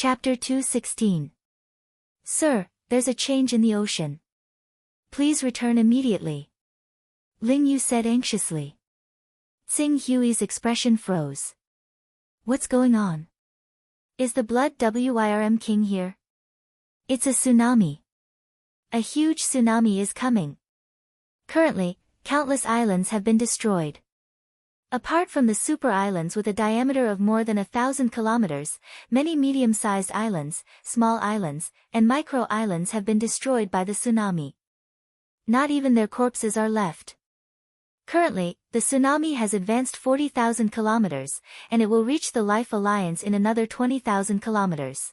Chapter 216. Sir, there's a change in the ocean. Please return immediately. Ling Yu said anxiously. Tsing Hui's expression froze. What's going on? Is the Blood Wyrm King here? It's a tsunami. A huge tsunami is coming. Currently, countless islands have been destroyed. Apart from the super islands with a diameter of more than 1,000 kilometers, many medium-sized islands, small islands, and micro-islands have been destroyed by the tsunami. Not even their corpses are left. Currently, the tsunami has advanced 40,000 kilometers, and it will reach the Life Alliance in another 20,000 kilometers.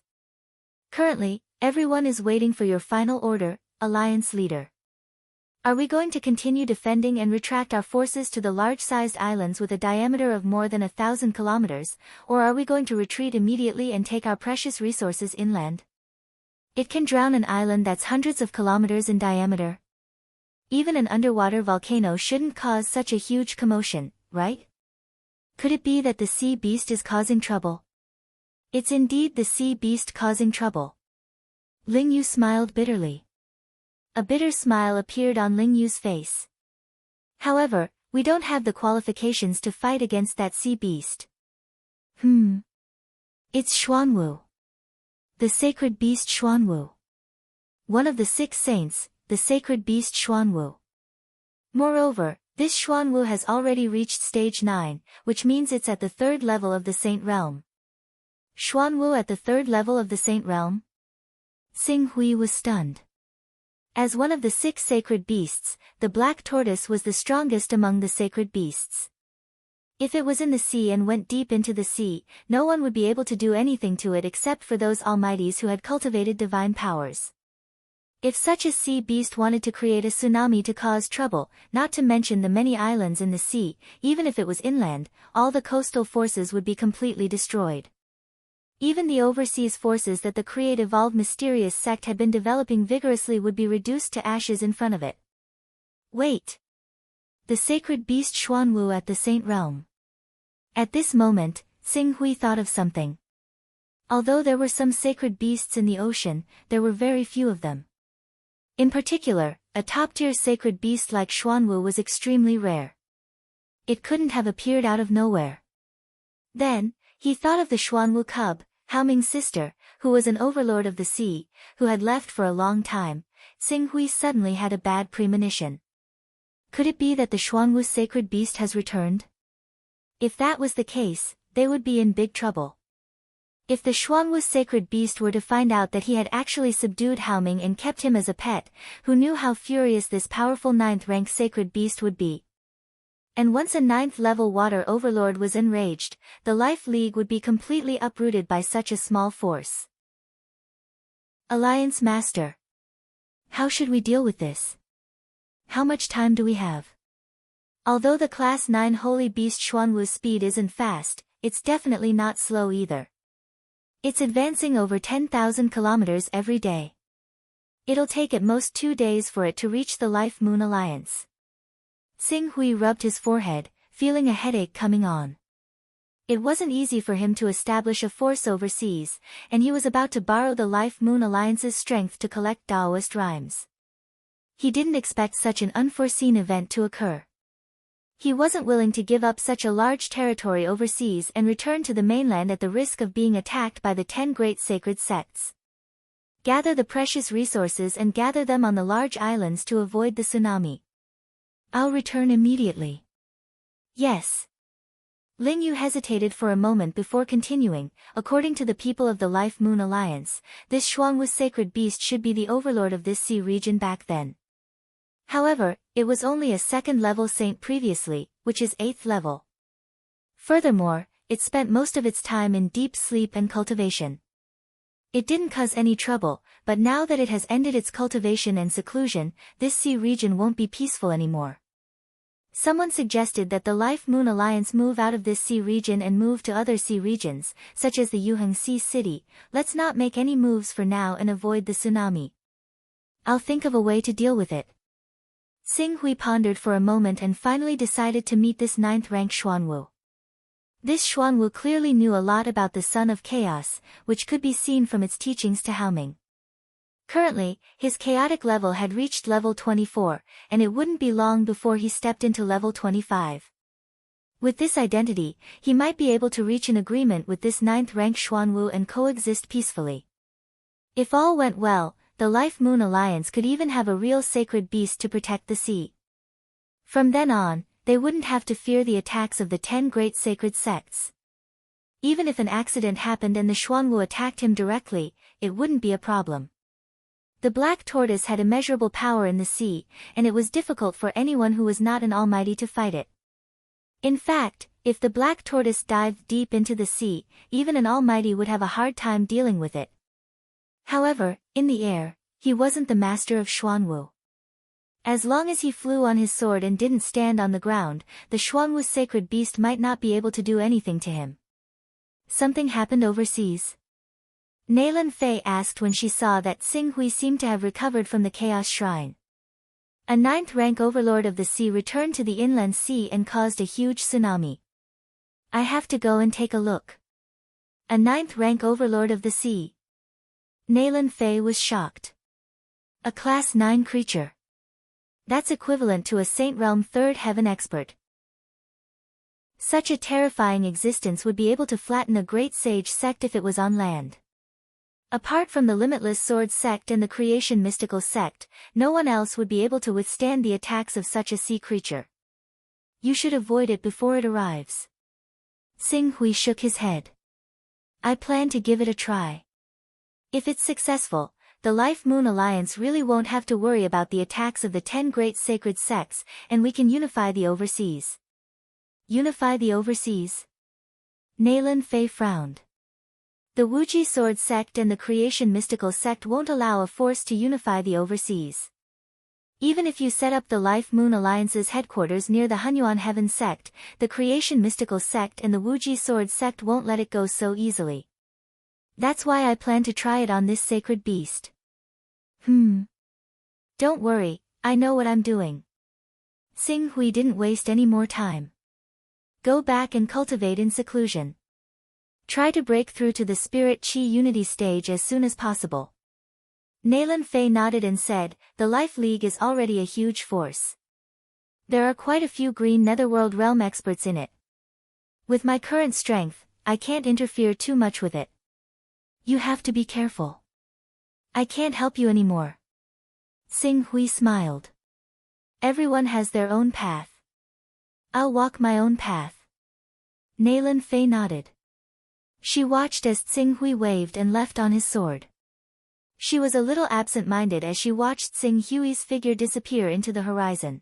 Currently, everyone is waiting for your final order, Alliance Leader. Are we going to continue defending and retract our forces to the large-sized islands with a diameter of more than 1,000 kilometers, or are we going to retreat immediately and take our precious resources inland? It can drown an island that's hundreds of kilometers in diameter. Even an underwater volcano shouldn't cause such a huge commotion, right? Could it be that the sea beast is causing trouble? It's indeed the sea beast causing trouble. Ling Yu smiled bitterly. A bitter smile appeared on Ling Yu's face. However, we don't have the qualifications to fight against that sea beast. It's Xuanwu. The sacred beast Xuanwu. One of the 6 saints, the sacred beast Xuanwu. Moreover, this Xuanwu has already reached stage 9, which means it's at the 3rd level of the saint realm. Xuanwu at the 3rd level of the saint realm? Tsing Hui was stunned. As one of the 6 sacred beasts, the black tortoise was the strongest among the sacred beasts. If it was in the sea and went deep into the sea, no one would be able to do anything to it except for those almighties who had cultivated divine powers. If such a sea beast wanted to create a tsunami to cause trouble, not to mention the many islands in the sea, even if it was inland, all the coastal forces would be completely destroyed. Even the overseas forces that the Create-Evolved Mysterious sect had been developing vigorously would be reduced to ashes in front of it. Wait! The sacred beast Xuanwu at the Saint Realm. At this moment, Tsing Hui thought of something. Although there were some sacred beasts in the ocean, there were very few of them. In particular, a top-tier sacred beast like Xuanwu was extremely rare. It couldn't have appeared out of nowhere. Then, he thought of the Xuanwu cub, Hao Ming's sister, who was an overlord of the sea, who had left for a long time. Tsing Hui suddenly had a bad premonition. Could it be that the Xuanwu sacred beast has returned? If that was the case, they would be in big trouble. If the Xuanwu sacred beast were to find out that he had actually subdued Hao Ming and kept him as a pet, who knew how furious this powerful 9th-rank sacred beast would be? And once a 9th-level water overlord was enraged, the Life League would be completely uprooted by such a small force. Alliance Master. How should we deal with this? How much time do we have? Although the Class 9 Holy Beast Xuanwu's speed isn't fast, it's definitely not slow either. It's advancing over 10,000 kilometers every day. It'll take at most 2 days for it to reach the Life Moon Alliance. Tsing Hui rubbed his forehead, feeling a headache coming on. It wasn't easy for him to establish a force overseas, and he was about to borrow the Life Moon Alliance's strength to collect Taoist rhymes. He didn't expect such an unforeseen event to occur. He wasn't willing to give up such a large territory overseas and return to the mainland at the risk of being attacked by the 10 great sacred sects. Gather the precious resources and gather them on the large islands to avoid the tsunami. I'll return immediately. Yes. Ling Yu hesitated for a moment before continuing. According to the people of the Life Moon Alliance, this Xuanwu sacred beast should be the overlord of this sea region back then. However, it was only a 2nd-level saint previously, which is 8th level. Furthermore, it spent most of its time in deep sleep and cultivation. It didn't cause any trouble, but now that it has ended its cultivation and seclusion, this sea region won't be peaceful anymore. Someone suggested that the Life Moon Alliance move out of this sea region and move to other sea regions, such as the Yuheng Sea City. Let's not make any moves for now and avoid the tsunami. I'll think of a way to deal with it. Tsing Hui pondered for a moment and finally decided to meet this 9th-rank Xuanwu. This Xuanwu clearly knew a lot about the Son of Chaos, which could be seen from its teachings to Haoming. Currently, his chaotic level had reached level 24, and it wouldn't be long before he stepped into level 25. With this identity, he might be able to reach an agreement with this 9th rank Xuanwu and coexist peacefully. If all went well, the Life Moon Alliance could even have a real sacred beast to protect the sea. From then on, they wouldn't have to fear the attacks of the 10 great sacred sects. Even if an accident happened and the Xuanwu attacked him directly, it wouldn't be a problem. The Black Tortoise had immeasurable power in the sea, and it was difficult for anyone who was not an almighty to fight it. In fact, if the Black Tortoise dived deep into the sea, even an almighty would have a hard time dealing with it. However, in the air, he wasn't the master of Xuanwu. As long as he flew on his sword and didn't stand on the ground, the Xuanwu's sacred beast might not be able to do anything to him. Something happened overseas? Naylan Fei asked when she saw that Xing Hui seemed to have recovered from the Chaos Shrine. A 9th rank overlord of the sea returned to the inland sea and caused a huge tsunami. I have to go and take a look. A 9th rank overlord of the sea. Naylan Fei was shocked. A class 9 creature. That's equivalent to a Saint Realm 3rd heaven expert. Such a terrifying existence would be able to flatten a great sage sect if it was on land. Apart from the Limitless Sword sect and the Creation Mystical sect, no one else would be able to withstand the attacks of such a sea creature. You should avoid it before it arrives. Xing Hui shook his head. I plan to give it a try. If it's successful, the Life Moon Alliance really won't have to worry about the attacks of the 10 great sacred sects, and we can unify the overseas. Unify the overseas? Naylan Fei frowned. The Wuji Sword sect and the Creation Mystical sect won't allow a force to unify the overseas. Even if you set up the Life Moon Alliance's headquarters near the Hunyuan Heaven sect, the Creation Mystical sect and the Wuji Sword sect won't let it go so easily. That's why I plan to try it on this sacred beast. Don't worry, I know what I'm doing. Xing Hui didn't waste any more time. Go back and cultivate in seclusion. Try to break through to the Spirit Chi Unity stage as soon as possible. Naylan Fei nodded and said, the Life League is already a huge force. There are quite a few green Netherworld realm experts in it. With my current strength, I can't interfere too much with it. You have to be careful. I can't help you anymore. Xing Hui smiled. Everyone has their own path. I'll walk my own path. Naylan Fei nodded. She watched as Xing Hui waved and left on his sword. She was a little absent-minded as she watched Xing Hui's figure disappear into the horizon.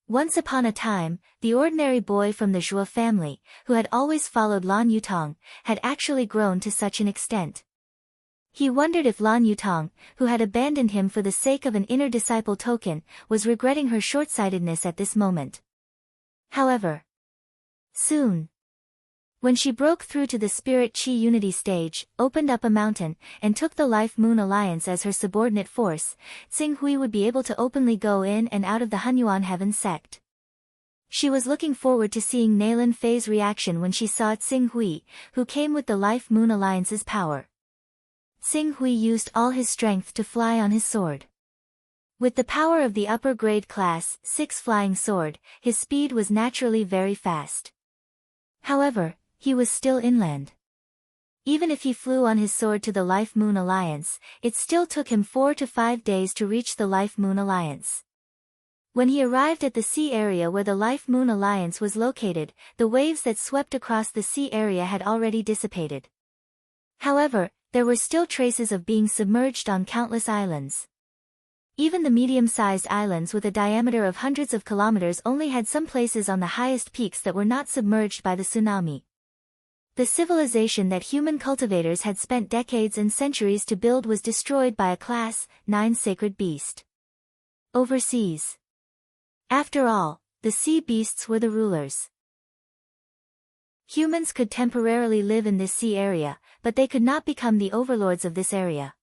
Once upon a time, the ordinary boy from the Zhuo family, who had always followed Lan Yutong, had actually grown to such an extent. He wondered if Lan Yutong, who had abandoned him for the sake of an inner disciple token, was regretting her short-sightedness at this moment. However, soon, when she broke through to the Spirit Chi Unity stage, opened up a mountain, and took the Life Moon Alliance as her subordinate force, Xing Hui would be able to openly go in and out of the Hunyuan Heaven sect. She was looking forward to seeing Naylan Fei's reaction when she saw Xing Hui, who came with the Life Moon Alliance's power. Xing Hui used all his strength to fly on his sword. With the power of the upper grade class 6 flying sword, his speed was naturally very fast. However, he was still inland. Even if he flew on his sword to the Life Moon Alliance, it still took him 4 to 5 days to reach the Life Moon Alliance. When he arrived at the sea area where the Life Moon Alliance was located, the waves that swept across the sea area had already dissipated. However, there were still traces of being submerged on countless islands. Even the medium-sized islands with a diameter of hundreds of kilometers only had some places on the highest peaks that were not submerged by the tsunami. The civilization that human cultivators had spent decades and centuries to build was destroyed by a Class 9 sacred beast. Overseas. After all, the sea beasts were the rulers. Humans could temporarily live in this sea area, but they could not become the overlords of this area.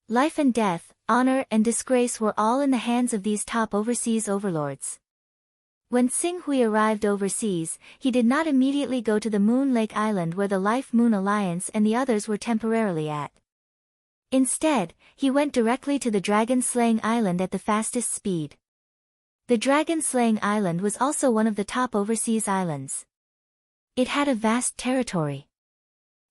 Life and death, honor and disgrace were all in the hands of these top overseas overlords. When Xing Hui arrived overseas, he did not immediately go to the Moon Lake Island where the Life Moon Alliance and the others were temporarily at. Instead, he went directly to the Dragon-Slaying Island at the fastest speed. The Dragon-Slaying Island was also one of the top overseas islands. It had a vast territory.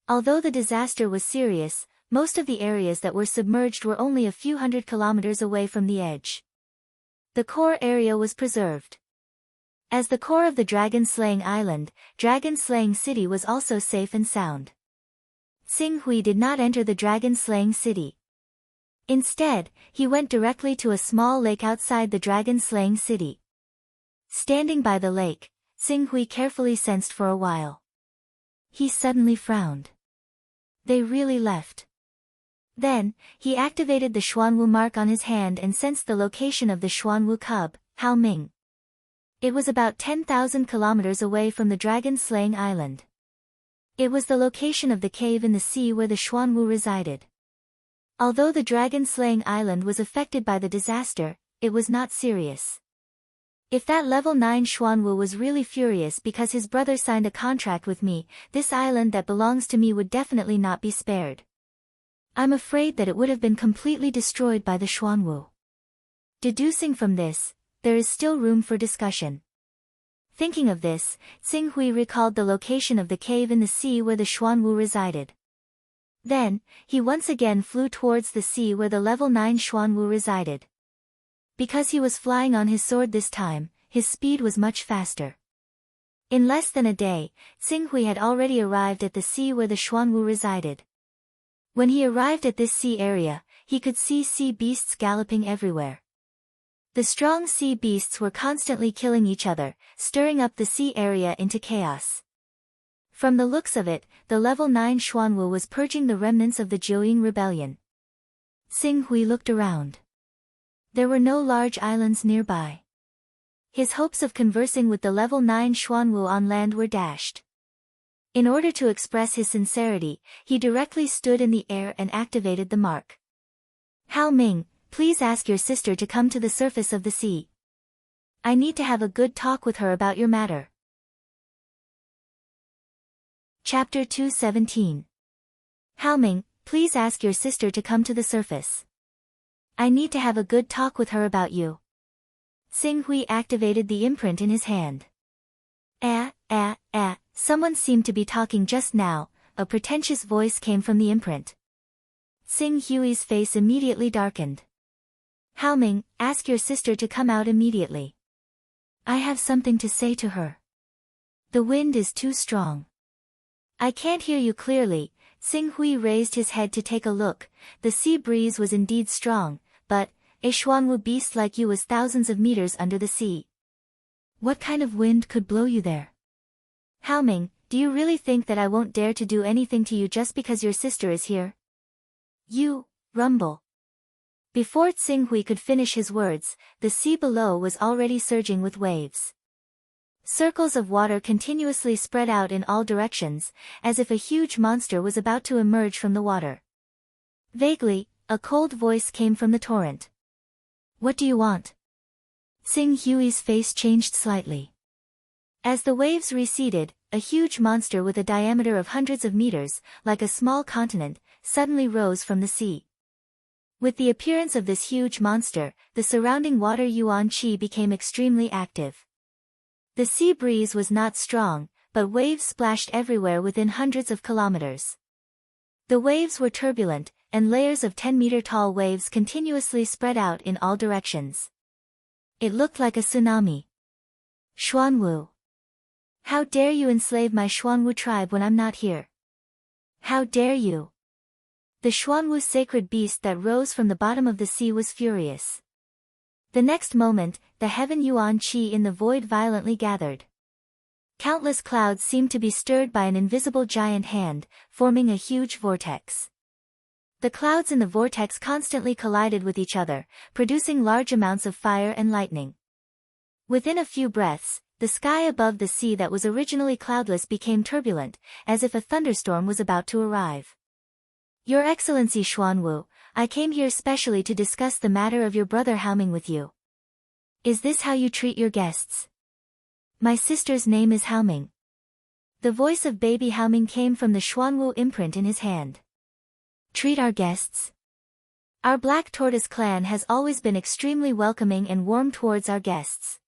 Although the disaster was serious, most of the areas that were submerged were only a few hundred kilometers away from the edge. The core area was preserved. As the core of the Dragon-Slaying Island, Dragon-Slaying City was also safe and sound. Xing Hui did not enter the Dragon-Slaying City. Instead, he went directly to a small lake outside the Dragon-Slaying City. Standing by the lake, Xing Hui carefully sensed for a while. He suddenly frowned. They really left. Then, he activated the Xuanwu mark on his hand and sensed the location of the Xuanwu cub, Hao Ming. It was about 10,000 kilometers away from the Dragon-Slaying Island. It was the location of the cave in the sea where the Xuanwu resided. Although the Dragon-Slaying Island was affected by the disaster, it was not serious. If that level 9 Xuanwu was really furious because his brother signed a contract with me, this island that belongs to me would definitely not be spared. I'm afraid that it would have been completely destroyed by the Xuanwu. Deducing from this, there is still room for discussion. Thinking of this, Xing Hui recalled the location of the cave in the sea where the Xuanwu resided. Then, he once again flew towards the sea where the level 9 Xuanwu resided. Because he was flying on his sword this time, his speed was much faster. In less than a day, Xing Hui had already arrived at the sea where the Xuanwu resided. When he arrived at this sea area, he could see sea beasts galloping everywhere. The strong sea beasts were constantly killing each other, stirring up the sea area into chaos. From the looks of it, the level 9 Xuanwu was purging the remnants of the Jiuying rebellion. Xing Hui looked around. There were no large islands nearby. His hopes of conversing with the level 9 Xuanwu on land were dashed. In order to express his sincerity, he directly stood in the air and activated the mark. Hao Ming, please ask your sister to come to the surface of the sea. I need to have a good talk with her about your matter. Chapter 217. Hao Ming, please ask your sister to come to the surface. I need to have a good talk with her about you. Xing Hui activated the imprint in his hand. Someone seemed to be talking just now, a pretentious voice came from the imprint. Xing Hui's face immediately darkened. Hao Ming, ask your sister to come out immediately. I have something to say to her. The wind is too strong. I can't hear you clearly. Xing Hui raised his head to take a look. The sea breeze was indeed strong, but a Xuanwu beast like you was thousands of meters under the sea. What kind of wind could blow you there? Hao Ming, do you really think that I won't dare to do anything to you just because your sister is here? You, rumble. Before Xing Hui could finish his words, the sea below was already surging with waves. Circles of water continuously spread out in all directions, as if a huge monster was about to emerge from the water. Vaguely, a cold voice came from the torrent. What do you want? Xing Hui's face changed slightly. As the waves receded, a huge monster with a diameter of hundreds of meters, like a small continent, suddenly rose from the sea. With the appearance of this huge monster, the surrounding water yuan qi became extremely active. The sea breeze was not strong, but waves splashed everywhere within hundreds of kilometers. The waves were turbulent, and layers of 10-meter-tall waves continuously spread out in all directions. It looked like a tsunami. Xuanwu. How dare you enslave my Xuanwu tribe when I'm not here? How dare you? The Xuanwu sacred beast that rose from the bottom of the sea was furious. The next moment, the heaven yuan qi in the void violently gathered. Countless clouds seemed to be stirred by an invisible giant hand, forming a huge vortex. The clouds in the vortex constantly collided with each other, producing large amounts of fire and lightning. Within a few breaths, the sky above the sea that was originally cloudless became turbulent, as if a thunderstorm was about to arrive. Your Excellency Xuanwu, I came here specially to discuss the matter of your brother Hao Ming with you. Is this how you treat your guests? My sister's name is Haoming. The voice of baby Haoming came from the Xuanwu imprint in his hand. Treat our guests. Our Black Tortoise clan has always been extremely welcoming and warm towards our guests.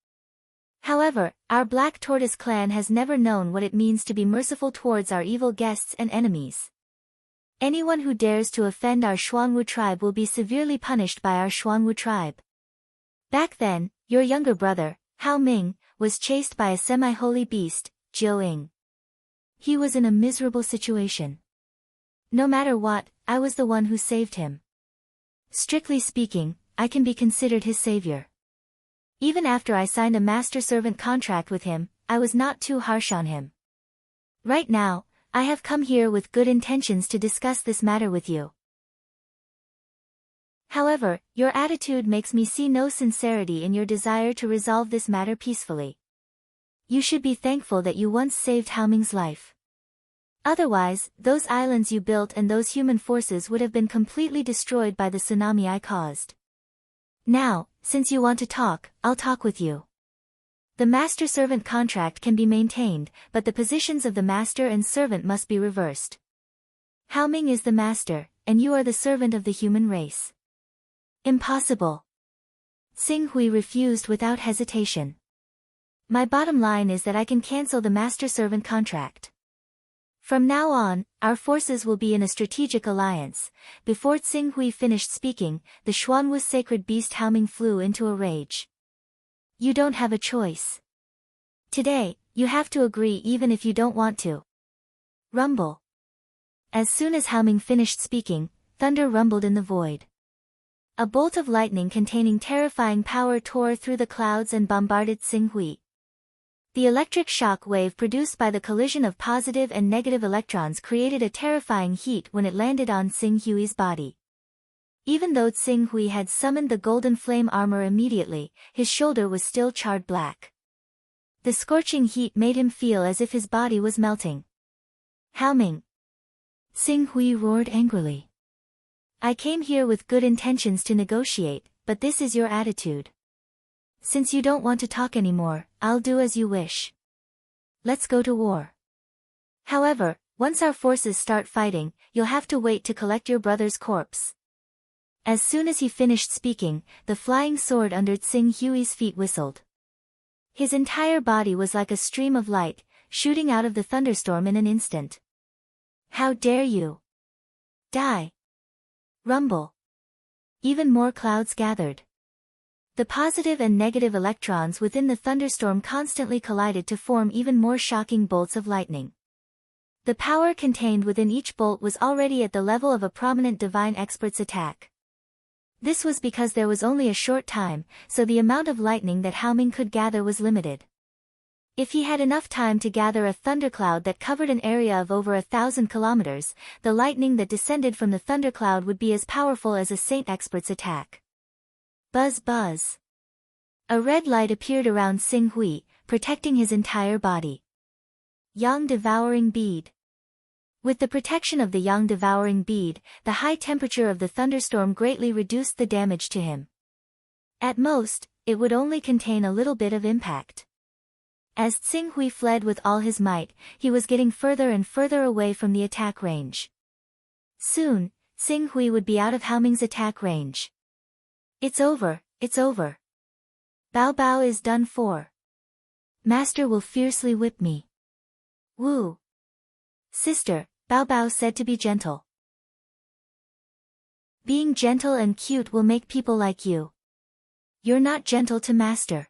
However, our Black Tortoise clan has never known what it means to be merciful towards our evil guests and enemies. Anyone who dares to offend our Xuanwu tribe will be severely punished by our Xuanwu tribe. Back then, your younger brother, Haoming, was chased by a semi-holy beast, Jiu-ing. He was in a miserable situation. No matter what, I was the one who saved him. Strictly speaking, I can be considered his savior. Even after I signed a master-servant contract with him, I was not too harsh on him. Right now, I have come here with good intentions to discuss this matter with you. However, your attitude makes me see no sincerity in your desire to resolve this matter peacefully. You should be thankful that you once saved Haoming's life. Otherwise, those islands you built and those human forces would have been completely destroyed by the tsunami I caused. Now, since you want to talk, I'll talk with you. The master-servant contract can be maintained, but the positions of the master and servant must be reversed. Haoming is the master, and you are the servant of the human race. Impossible. Xing Hui refused without hesitation. My bottom line is that I can cancel the master-servant contract. From now on, our forces will be in a strategic alliance. Before Xing Hui finished speaking, the Xuanwu sacred beast Haoming flew into a rage. You don't have a choice. Today, you have to agree even if you don't want to. Rumble. As soon as Haoming finished speaking, thunder rumbled in the void. A bolt of lightning containing terrifying power tore through the clouds and bombarded Xing Hui. The electric shock wave produced by the collision of positive and negative electrons created a terrifying heat when it landed on Xing Hui's body. Even though Xing Hui had summoned the golden flame armor immediately, his shoulder was still charred black. The scorching heat made him feel as if his body was melting. Haoming! Xing Hui roared angrily. I came here with good intentions to negotiate, but this is your attitude. Since you don't want to talk anymore, I'll do as you wish. Let's go to war. However, once our forces start fighting, you'll have to wait to collect your brother's corpse. As soon as he finished speaking, the flying sword under Xing Hui's feet whistled. His entire body was like a stream of light, shooting out of the thunderstorm in an instant. How dare you! Die! Rumble! Even more clouds gathered. The positive and negative electrons within the thunderstorm constantly collided to form even more shocking bolts of lightning. The power contained within each bolt was already at the level of a prominent divine expert's attack. This was because there was only a short time, so the amount of lightning that Haoming could gather was limited. If he had enough time to gather a thundercloud that covered an area of over 1,000 kilometers, the lightning that descended from the thundercloud would be as powerful as a saint expert's attack. Buzz buzz. A red light appeared around Xing Hui, protecting his entire body. Yang devouring bead. With the protection of the Yang devouring bead, the high temperature of the thunderstorm greatly reduced the damage to him. At most, it would only contain a little bit of impact. As Xing Hui fled with all his might, he was getting further and further away from the attack range. Soon, Xing Hui would be out of Haoming's attack range. It's over, it's over. Bao Bao is done for. Master will fiercely whip me. Woo! Sister, Bao Bao said to be gentle. Being gentle and cute will make people like you. You're not gentle to master.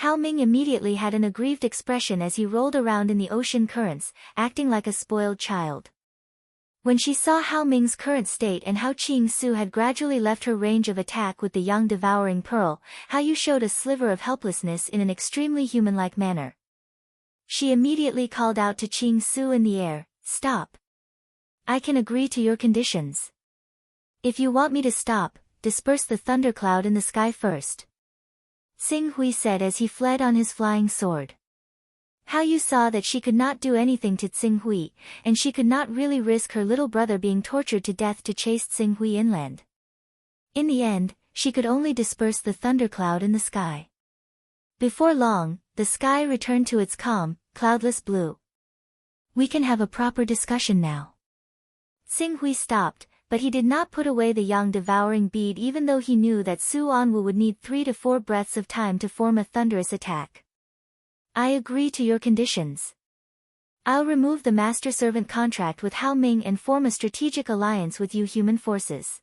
Haoming immediately had an aggrieved expression as he rolled around in the ocean currents, acting like a spoiled child. When she saw Haoming's current state and how Qing Su had gradually left her range of attack with the Yang devouring pearl, Hao showed a sliver of helplessness in an extremely human-like manner. She immediately called out to Qing Su in the air, "Stop! I can agree to your conditions. If you want me to stop, disperse the thundercloud in the sky first." Xing Hui said as he fled on his flying sword. Hao saw that she could not do anything to Xing Hui, and she could not really risk her little brother being tortured to death to chase Xing Hui inland. In the end, she could only disperse the thundercloud in the sky. Before long, the sky returned to its calm, cloudless blue. We can have a proper discussion now. Xing Hui stopped, but he did not put away the yang-devouring bead even though he knew that Su Onwu would need 3 to 4 breaths of time to form a thunderous attack. I agree to your conditions. I'll remove the master-servant contract with Hao Ming and form a strategic alliance with you human forces.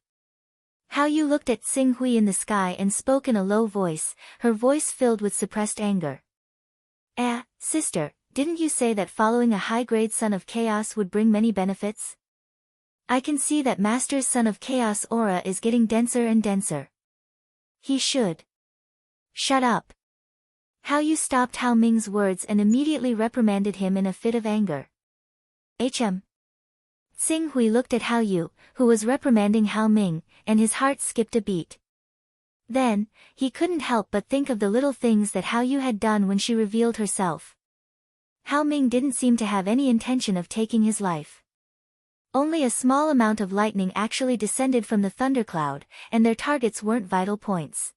Hao Yu looked at Xing Hui in the sky and spoke in a low voice, her voice filled with suppressed anger. Sister, didn't you say that following a high-grade Son of Chaos would bring many benefits? I can see that Master's Son of Chaos aura is getting denser and denser. He should. Shut up. Hao Yu stopped Hao Ming's words and immediately reprimanded him in a fit of anger. Xing Hui looked at Hao Yu, who was reprimanding Hao Ming, and his heart skipped a beat. Then, he couldn't help but think of the little things that Hao Yu had done when she revealed herself. Hao Ming didn't seem to have any intention of taking his life. Only a small amount of lightning actually descended from the thundercloud, and their targets weren't vital points.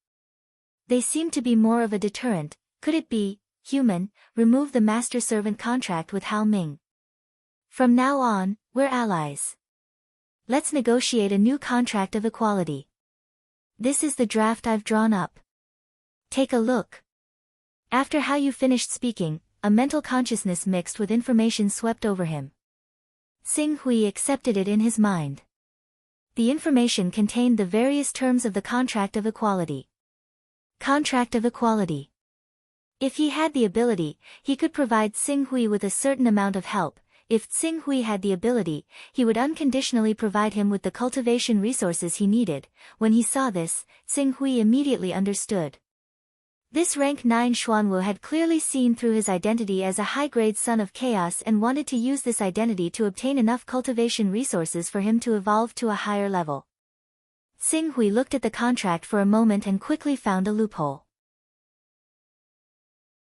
They seemed to be more of a deterrent. Could it be, human, remove the master-servant contract with Hao Ming? From now on, we're allies. Let's negotiate a new contract of equality. This is the draft I've drawn up. Take a look. After Hao Yu finished speaking, a mental consciousness mixed with information swept over him. Xing Hui accepted it in his mind. The information contained the various terms of the Contract of Equality. Contract of Equality. If he had the ability, he could provide Xing Hui with a certain amount of help. If Xing Hui had the ability, he would unconditionally provide him with the cultivation resources he needed. When he saw this, Xing Hui immediately understood. This rank 9 Xuanwu had clearly seen through his identity as a high-grade Son of Chaos and wanted to use this identity to obtain enough cultivation resources for him to evolve to a higher level. Xing Hui looked at the contract for a moment and quickly found a loophole.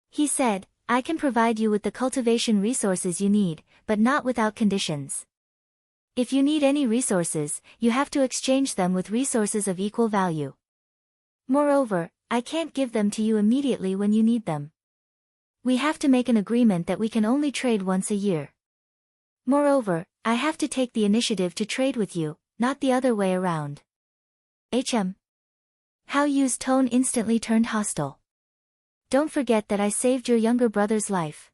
He said, I can provide you with the cultivation resources you need, but not without conditions. If you need any resources, you have to exchange them with resources of equal value. Moreover, I can't give them to you immediately when you need them. We have to make an agreement that we can only trade once a year. Moreover, I have to take the initiative to trade with you, not the other way around. Hao Yu's tone instantly turned hostile. Don't forget that I saved your younger brother's life.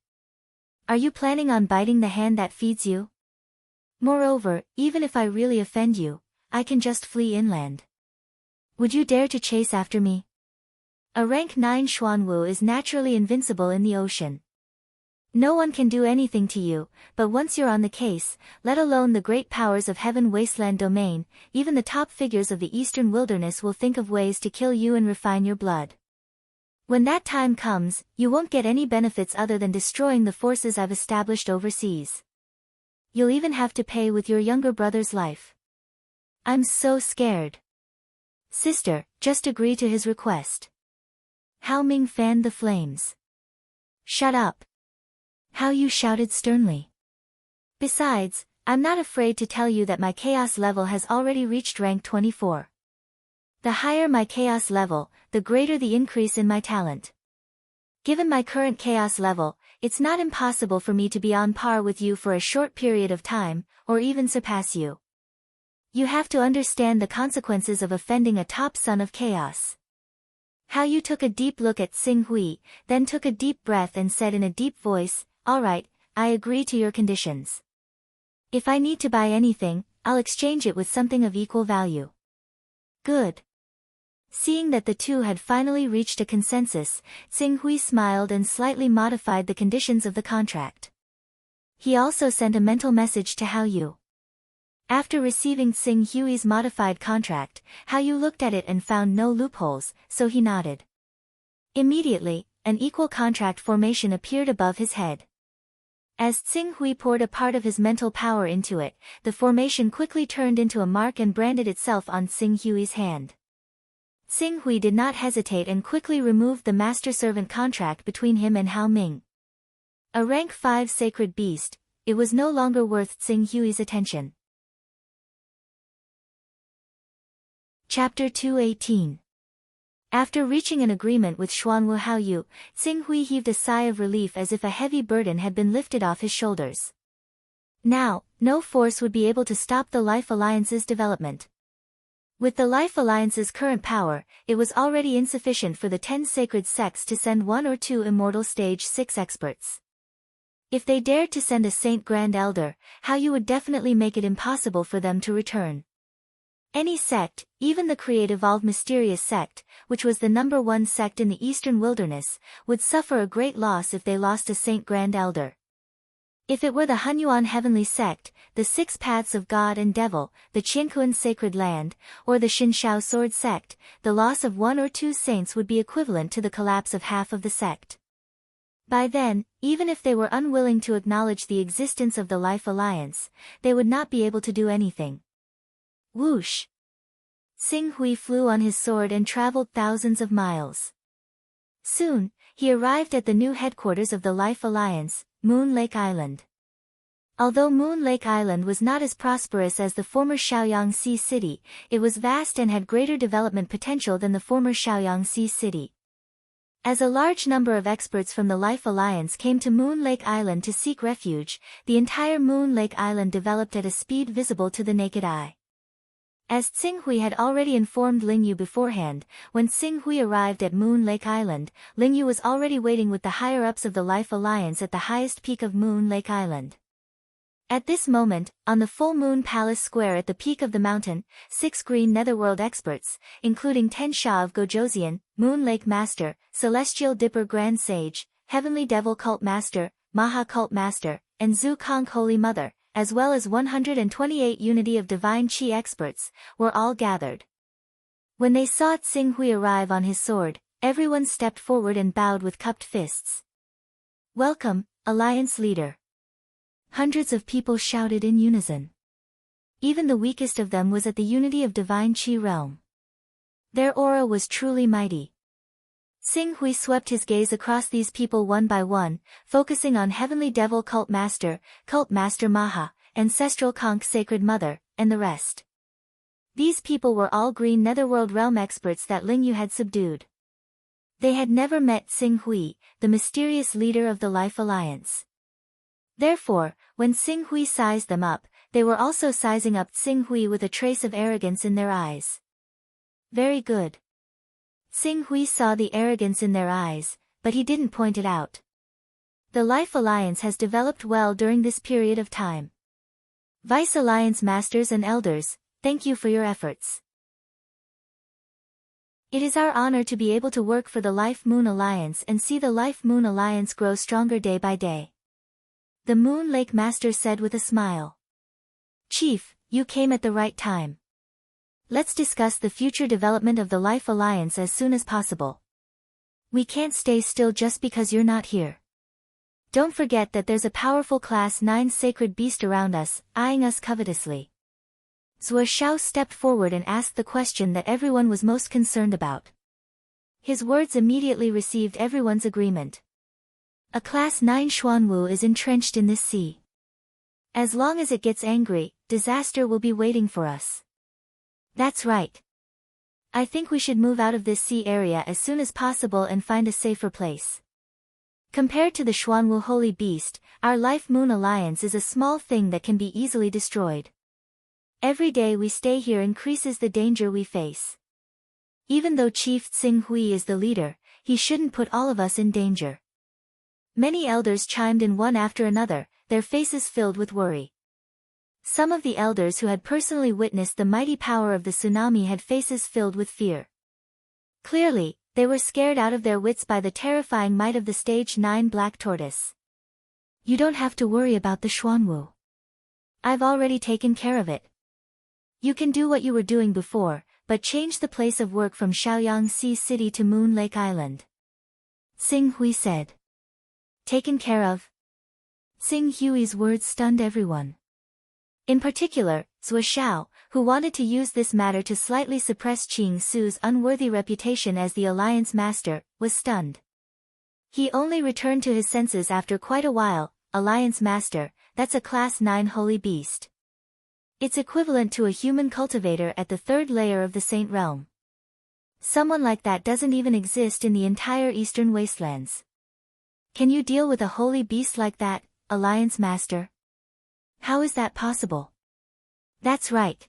Are you planning on biting the hand that feeds you? Moreover, even if I really offend you, I can just flee inland. Would you dare to chase after me? A rank 9 Xuanwu is naturally invincible in the ocean. No one can do anything to you, but once you're on the case, let alone the great powers of Heaven Wasteland domain, even the top figures of the eastern wilderness will think of ways to kill you and refine your blood. When that time comes, you won't get any benefits other than destroying the forces I've established overseas. You'll even have to pay with your younger brother's life. I'm so scared. Sister, just agree to his request. Hao Ming fanned the flames. Shut up. Hao Yu shouted sternly. Besides, I'm not afraid to tell you that my chaos level has already reached rank 24. The higher my chaos level, the greater the increase in my talent. Given my current chaos level, it's not impossible for me to be on par with you for a short period of time, or even surpass you. You have to understand the consequences of offending a top Son of Chaos. Hao Yu took a deep look at Xing Hui, then took a deep breath and said in a deep voice, All right, I agree to your conditions. If I need to buy anything, I'll exchange it with something of equal value. Good. Seeing that the two had finally reached a consensus, Xing Hui smiled and slightly modified the conditions of the contract. He also sent a mental message to Hao Yu. After receiving Xing Hui's modified contract, Hao Yu looked at it and found no loopholes, so he nodded. Immediately, an equal contract formation appeared above his head. As Xing Hui poured a part of his mental power into it, the formation quickly turned into a mark and branded itself on Xing Hui's hand. Xing Hui did not hesitate and quickly removed the master-servant contract between him and Hao Ming. A rank 5 sacred beast, it was no longer worth Xing Hui's attention. Chapter 218. After reaching an agreement with Xuanwu Haoyu, Xinghui heaved a sigh of relief as if a heavy burden had been lifted off his shoulders. Now, no force would be able to stop the Life Alliance's development. With the Life Alliance's current power, it was already insufficient for the 10 sacred sects to send 1 or 2 immortal stage 6 experts. If they dared to send a Saint Grand Elder, Haoyu would definitely make it impossible for them to return. Any sect, even the Create-Evolved Mysterious Sect, which was the #1 sect in the Eastern Wilderness, would suffer a great loss if they lost a Saint Grand Elder. If it were the Hunyuan Heavenly Sect, the 6 Paths of God and Devil, the Qiankuan Sacred Land, or the Xinshao Sword Sect, the loss of 1 or 2 saints would be equivalent to the collapse of half of the sect. By then, even if they were unwilling to acknowledge the existence of the Life Alliance, they would not be able to do anything. Whoosh! Xinghui flew on his sword and traveled thousands of miles. Soon, he arrived at the new headquarters of the Life Alliance, Moon Lake Island. Although Moon Lake Island was not as prosperous as the former Shaoyang Sea City, it was vast and had greater development potential than the former Shaoyang Sea City. As a large number of experts from the Life Alliance came to Moon Lake Island to seek refuge, the entire Moon Lake Island developed at a speed visible to the naked eye. As Xinghui had already informed Lingyu beforehand, when Xinghui arrived at Moon Lake Island, Lingyu was already waiting with the higher-ups of the Life Alliance at the highest peak of Moon Lake Island. At this moment, on the full moon palace square at the peak of the mountain, 6 green netherworld experts, including Ten Sha of Gojoseon, Moon Lake Master, Celestial Dipper Grand Sage, Heavenly Devil Cult Master, Maha Cult Master, and Zhu Kong Holy Mother, as well as 128 Unity of Divine Qi experts, were all gathered. When they saw Xinghui arrive on his sword, everyone stepped forward and bowed with cupped fists. "Welcome, Alliance Leader." Hundreds of people shouted in unison. Even the weakest of them was at the Unity of Divine Qi realm. Their aura was truly mighty. Xinghui swept his gaze across these people one by one, focusing on Heavenly Devil Cult Master Maha, Ancestral Conch Sacred Mother, and the rest. These people were all green netherworld realm experts that Lingyu had subdued. They had never met Xinghui, the mysterious leader of the Life Alliance. Therefore, when Xinghui sized them up, they were also sizing up Xinghui with a trace of arrogance in their eyes. Very good. Xinghui saw the arrogance in their eyes, but he didn't point it out. The Life Alliance has developed well during this period of time. Vice Alliance Masters and Elders, thank you for your efforts. It is our honor to be able to work for the Life Moon Alliance and see the Life Moon Alliance grow stronger day by day. The Moon Lake Master said with a smile. Chief, you came at the right time. Let's discuss the future development of the Life Alliance as soon as possible. We can't stay still just because you're not here. Don't forget that there's a powerful Class 9 sacred beast around us, eyeing us covetously. Zhuo Xiao stepped forward and asked the question that everyone was most concerned about. His words immediately received everyone's agreement. A Class 9 Xuanwu is entrenched in this sea. As long as it gets angry, disaster will be waiting for us. That's right. I think we should move out of this sea area as soon as possible and find a safer place. Compared to the Xuanwu Holy Beast, our Life Moon Alliance is a small thing that can be easily destroyed. Every day we stay here increases the danger we face. Even though Chief Xinghui is the leader, he shouldn't put all of us in danger. Many elders chimed in one after another, their faces filled with worry. Some of the elders who had personally witnessed the mighty power of the tsunami had faces filled with fear. Clearly, they were scared out of their wits by the terrifying might of the Stage 9 Black Tortoise. You don't have to worry about the Xuanwu. I've already taken care of it. You can do what you were doing before, but change the place of work from Shaoyang Sea City to Moon Lake Island. Xinghui said. Taken care of? Xinghui's words stunned everyone. In particular, Zhuo Xiao, who wanted to use this matter to slightly suppress Qing Su's unworthy reputation as the Alliance Master, was stunned. He only returned to his senses after quite a while. Alliance Master, that's a Class 9 Holy Beast. It's equivalent to a human cultivator at the 3rd layer of the Saint Realm. Someone like that doesn't even exist in the entire Eastern Wastelands. Can you deal with a holy beast like that, Alliance Master? How is that possible? That's right.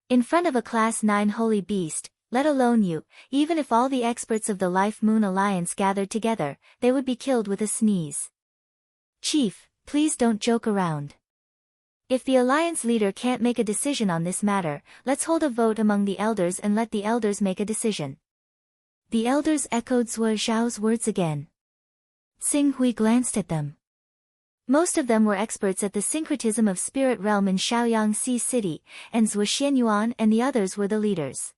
In front of a Class 9 holy beast, let alone you, even if all the experts of the Life Moon Alliance gathered together, they would be killed with a sneeze. Chief, please don't joke around. If the Alliance leader can't make a decision on this matter, let's hold a vote among the elders and let the elders make a decision. The elders echoed Zhuo Zhao's words again. Xing Hui glanced at them. Most of them were experts at the syncretism of spirit realm in Shaoyang Sea City, and Zhuo Xianyuan and the others were the leaders.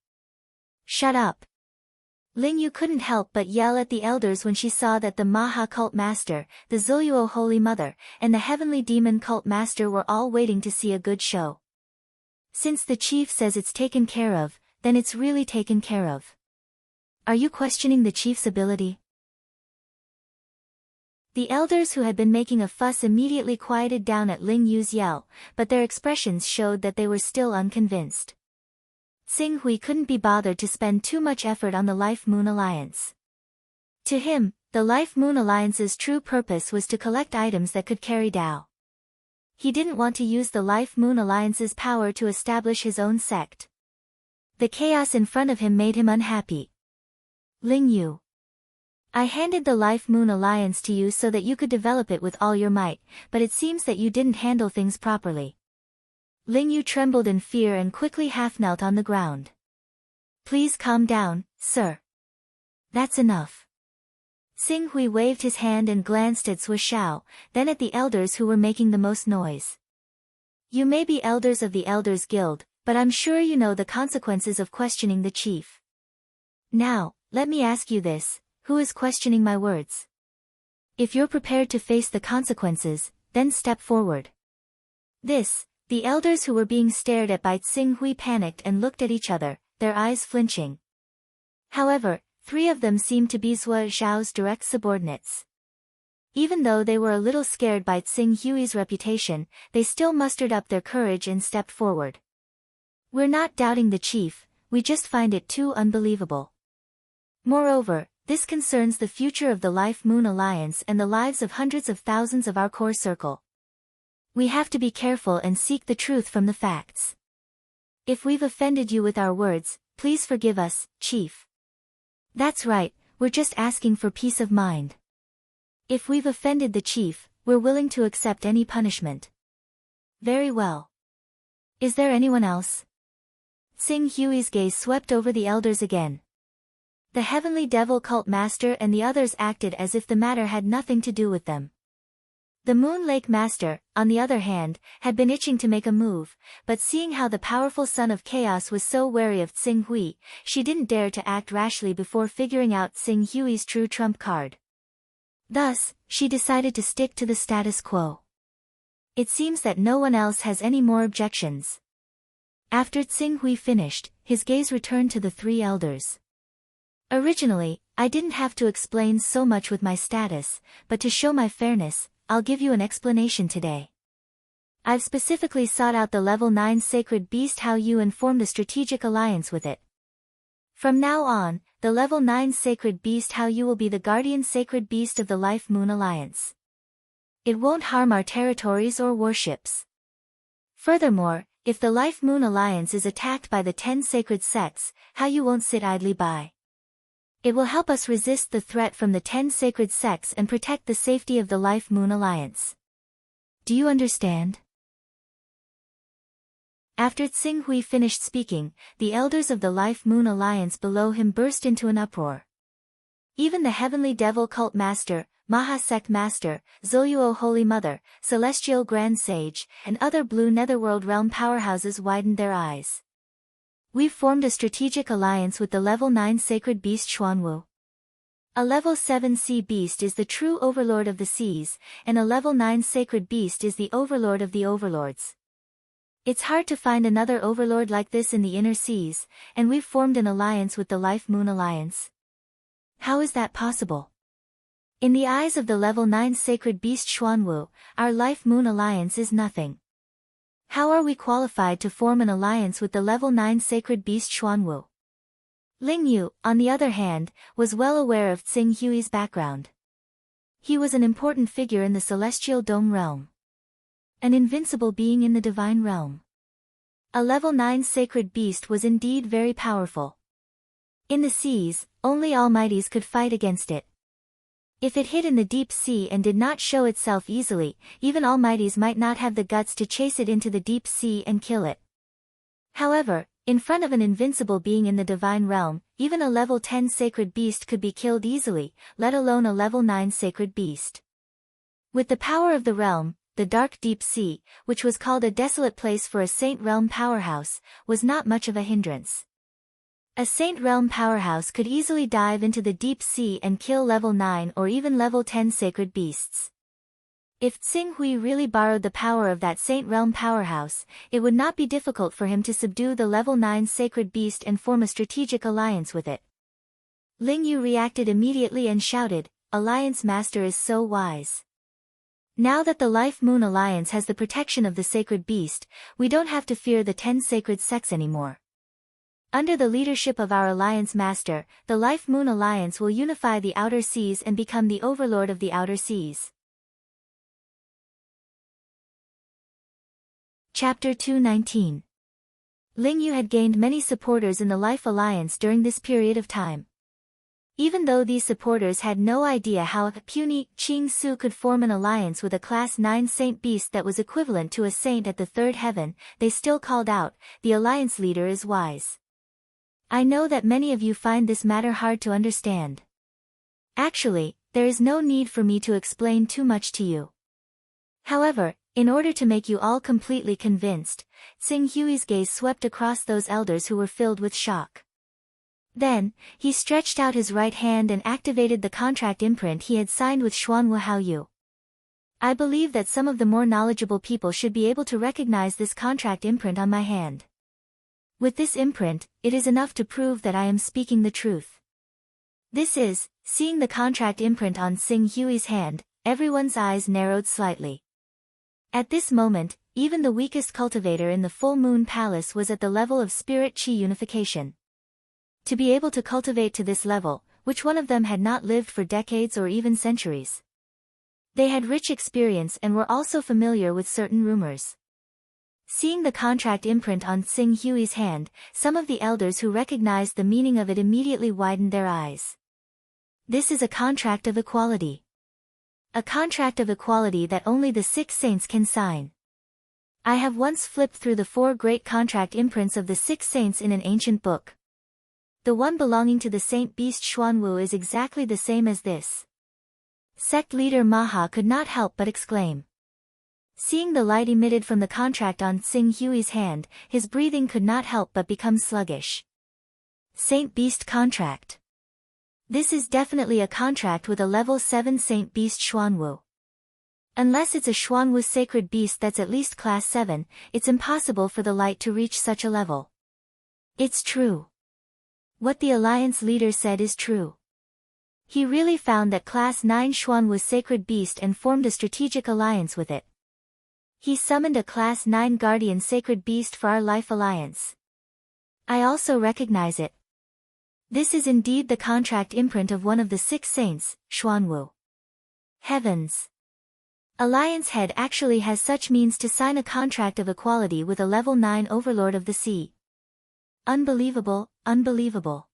Shut up. Ling Yu couldn't help but yell at the elders when she saw that the Maha cult master, the Zuyuo Holy Mother, and the Heavenly Demon cult master were all waiting to see a good show. Since the chief says it's taken care of, then it's really taken care of. Are you questioning the chief's ability? The elders who had been making a fuss immediately quieted down at Ling Yu's yell, but their expressions showed that they were still unconvinced. Xing Hui couldn't be bothered to spend too much effort on the Life Moon Alliance. To him, the Life Moon Alliance's true purpose was to collect items that could carry Dao. He didn't want to use the Life Moon Alliance's power to establish his own sect. The chaos in front of him made him unhappy. Ling Yu. I handed the Life Moon Alliance to you so that you could develop it with all your might, but it seems that you didn't handle things properly. Ling Yu trembled in fear and quickly half-knelt on the ground. Please calm down, sir. That's enough. Xing Hui waved his hand and glanced at Zhuo Xiao, then at the elders who were making the most noise. You may be elders of the Elders Guild, but I'm sure you know the consequences of questioning the chief. Now, let me ask you this. Who is questioning my words? If you're prepared to face the consequences, then step forward. The elders who were being stared at by Xing Hui panicked and looked at each other, their eyes flinching. However, 3 of them seemed to be Zhuo Zhao's direct subordinates. Even though they were a little scared by Xing Hui's reputation, they still mustered up their courage and stepped forward. We're not doubting the chief, we just find it too unbelievable. Moreover, this concerns the future of the Life Moon Alliance and the lives of hundreds of thousands of our core circle. We have to be careful and seek the truth from the facts. If we've offended you with our words, please forgive us, Chief. That's right, we're just asking for peace of mind. If we've offended the chief, we're willing to accept any punishment. Very well. Is there anyone else? Xing Hui's gaze swept over the elders again. The Heavenly Devil Cult Master and the others acted as if the matter had nothing to do with them. The Moon Lake Master, on the other hand, had been itching to make a move, but seeing how the powerful Son of Chaos was so wary of Xing Hui, she didn't dare to act rashly before figuring out Xing Hui's true trump card. Thus, she decided to stick to the status quo. It seems that no one else has any more objections. After Xing Hui finished, his gaze returned to the 3 elders. Originally, I didn't have to explain so much with my status, but to show my fairness, I'll give you an explanation today. I've specifically sought out the level 9 sacred beast Hao Yu and formed a strategic alliance with it. From now on, the level 9 sacred beast Hao Yu will be the guardian sacred beast of the Life Moon Alliance. It won't harm our territories or warships. Furthermore, if the Life Moon Alliance is attacked by the 10 sacred sects, Hao Yu won't sit idly by. It will help us resist the threat from the 10 sacred sects and protect the safety of the Life Moon Alliance. Do you understand? After Xing Hui finished speaking, the elders of the Life Moon Alliance below him burst into an uproar. Even the Heavenly Devil Cult Master, Maha Sect Master, Zoyuo Holy Mother, Celestial Grand Sage, and other Blue Netherworld Realm powerhouses widened their eyes. We've formed a strategic alliance with the level 9 sacred beast Xuanwu. A level 7 sea beast is the true overlord of the seas, and a level 9 sacred beast is the overlord of the overlords. It's hard to find another overlord like this in the inner seas, and we've formed an alliance with the Life Moon Alliance. How is that possible? In the eyes of the level 9 sacred beast Xuanwu, our Life Moon Alliance is nothing. How are we qualified to form an alliance with the level 9 sacred beast Xuanwu? Ling Yu, on the other hand, was well aware of Tsing Hui's background. He was an important figure in the celestial dome realm. An invincible being in the divine realm. A level 9 sacred beast was indeed very powerful. In the seas, only almighties could fight against it. If it hid in the deep sea and did not show itself easily, even almighties might not have the guts to chase it into the deep sea and kill it. However, in front of an invincible being in the divine realm, even a level 10 sacred beast could be killed easily, let alone a level 9 sacred beast. With the power of the realm, the dark deep sea, which was called a desolate place for a Saint Realm powerhouse, was not much of a hindrance. A Saint Realm powerhouse could easily dive into the deep sea and kill level 9 or even level 10 sacred beasts. If Tsing Hui really borrowed the power of that Saint Realm powerhouse, it would not be difficult for him to subdue the level 9 sacred beast and form a strategic alliance with it. Ling Yu reacted immediately and shouted, "Alliance Master is so wise. Now that the Life Moon Alliance has the protection of the sacred beast, we don't have to fear the 10 sacred sects anymore. Under the leadership of our Alliance Master, the Life Moon Alliance will unify the outer seas and become the overlord of the outer seas." Chapter 219. Ling Yu had gained many supporters in the Life Alliance during this period of time. Even though these supporters had no idea how a puny Qing Su could form an alliance with a Class 9 saint beast that was equivalent to a saint at the third heaven, they still called out, "The alliance leader is wise." I know that many of you find this matter hard to understand. Actually, there is no need for me to explain too much to you. However, in order to make you all completely convinced, Tsing Hui's gaze swept across those elders who were filled with shock. Then, he stretched out his right hand and activated the contract imprint he had signed with Xuanwu Haoyu. I believe that some of the more knowledgeable people should be able to recognize this contract imprint on my hand. With this imprint, it is enough to prove that I am speaking the truth. This is, seeing the contract imprint on Tsing Hui's hand, everyone's eyes narrowed slightly. At this moment, even the weakest cultivator in the Full Moon Palace was at the level of spirit chi unification. To be able to cultivate to this level, which one of them had not lived for decades or even centuries. They had rich experience and were also familiar with certain rumors. Seeing the contract imprint on Tsing Hui's hand, some of the elders who recognized the meaning of it immediately widened their eyes. This is a contract of equality. A contract of equality that only the 6 saints can sign. I have once flipped through the 4 great contract imprints of the 6 saints in an ancient book. The one belonging to the saint beast Xuanwu is exactly the same as this. Sect leader Maha could not help but exclaim. Seeing the light emitted from the contract on Tsing Hui's hand, his breathing could not help but become sluggish. Saint Beast Contract. This is definitely a contract with a level 7 Saint Beast Xuanwu. Unless it's a Xuanwu sacred beast that's at least class 7, it's impossible for the light to reach such a level. It's true. What the alliance leader said is true. He really found that class 9 Xuanwu sacred beast and formed a strategic alliance with it. He summoned a class 9 guardian sacred beast for our life alliance. I also recognize it. This is indeed the contract imprint of one of the 6 saints, Xuanwu. Heavens! Alliance Head actually has such means to sign a contract of equality with a level 9 overlord of the sea. Unbelievable, unbelievable.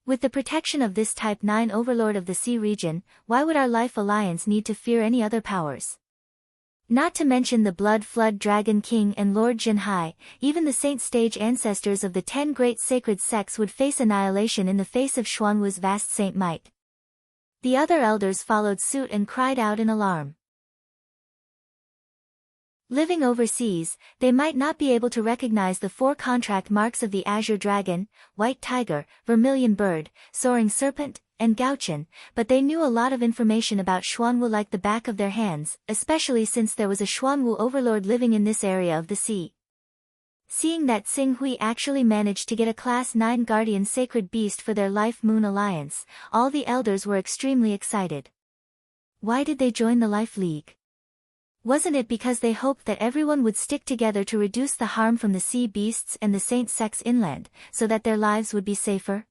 With the protection of this type 9 overlord of the sea region, why would our life alliance need to fear any other powers? Not to mention the Blood Flood Dragon King and Lord Jinhai, even the saint stage ancestors of the 10 great sacred sects would face annihilation in the face of Xuanwu's vast saint might. The other elders followed suit and cried out in alarm. Living overseas, they might not be able to recognize the 4 contract marks of the Azure Dragon, White Tiger, Vermilion Bird, Soaring Serpent, and Gauchen, but they knew a lot of information about Xuanwu like the back of their hands, especially since there was a Xuanwu overlord living in this area of the sea. Seeing that Tsing Hui actually managed to get a class 9 guardian sacred beast for their Life Moon Alliance, all the elders were extremely excited. Why did they join the Life League? Wasn't it because they hoped that everyone would stick together to reduce the harm from the sea beasts and the saint sects inland, so that their lives would be safer?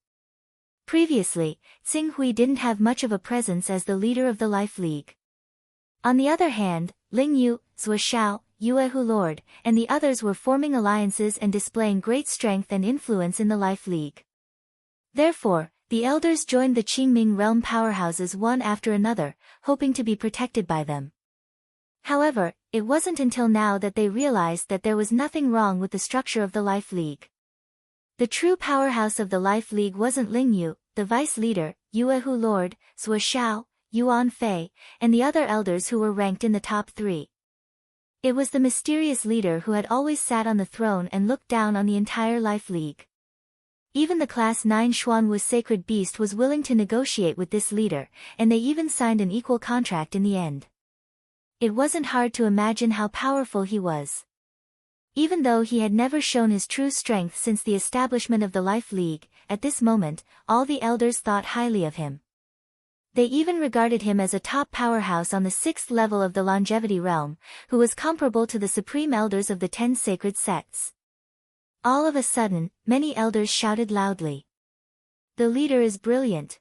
Previously, Xing Hui didn't have much of a presence as the leader of the Life League. On the other hand, Ling Yu, Zhuo Xiao, Yuehu Lord, and the others were forming alliances and displaying great strength and influence in the Life League. Therefore, the elders joined the Qingming realm powerhouses one after another, hoping to be protected by them. However, it wasn't until now that they realized that there was nothing wrong with the structure of the Life League. The true powerhouse of the Life League wasn't Ling Yu, the vice leader, Yuehu Lord, Zhuo Xiao, Yuan Fei, and the other elders who were ranked in the top 3. It was the mysterious leader who had always sat on the throne and looked down on the entire Life League. Even the Class 9 Xuanwu sacred beast was willing to negotiate with this leader, and they even signed an equal contract in the end. It wasn't hard to imagine how powerful he was. Even though he had never shown his true strength since the establishment of the Life League, at this moment, all the elders thought highly of him. They even regarded him as a top powerhouse on the 6th level of the Longevity Realm, who was comparable to the supreme elders of the 10 sacred sects. All of a sudden, many elders shouted loudly. The leader is brilliant.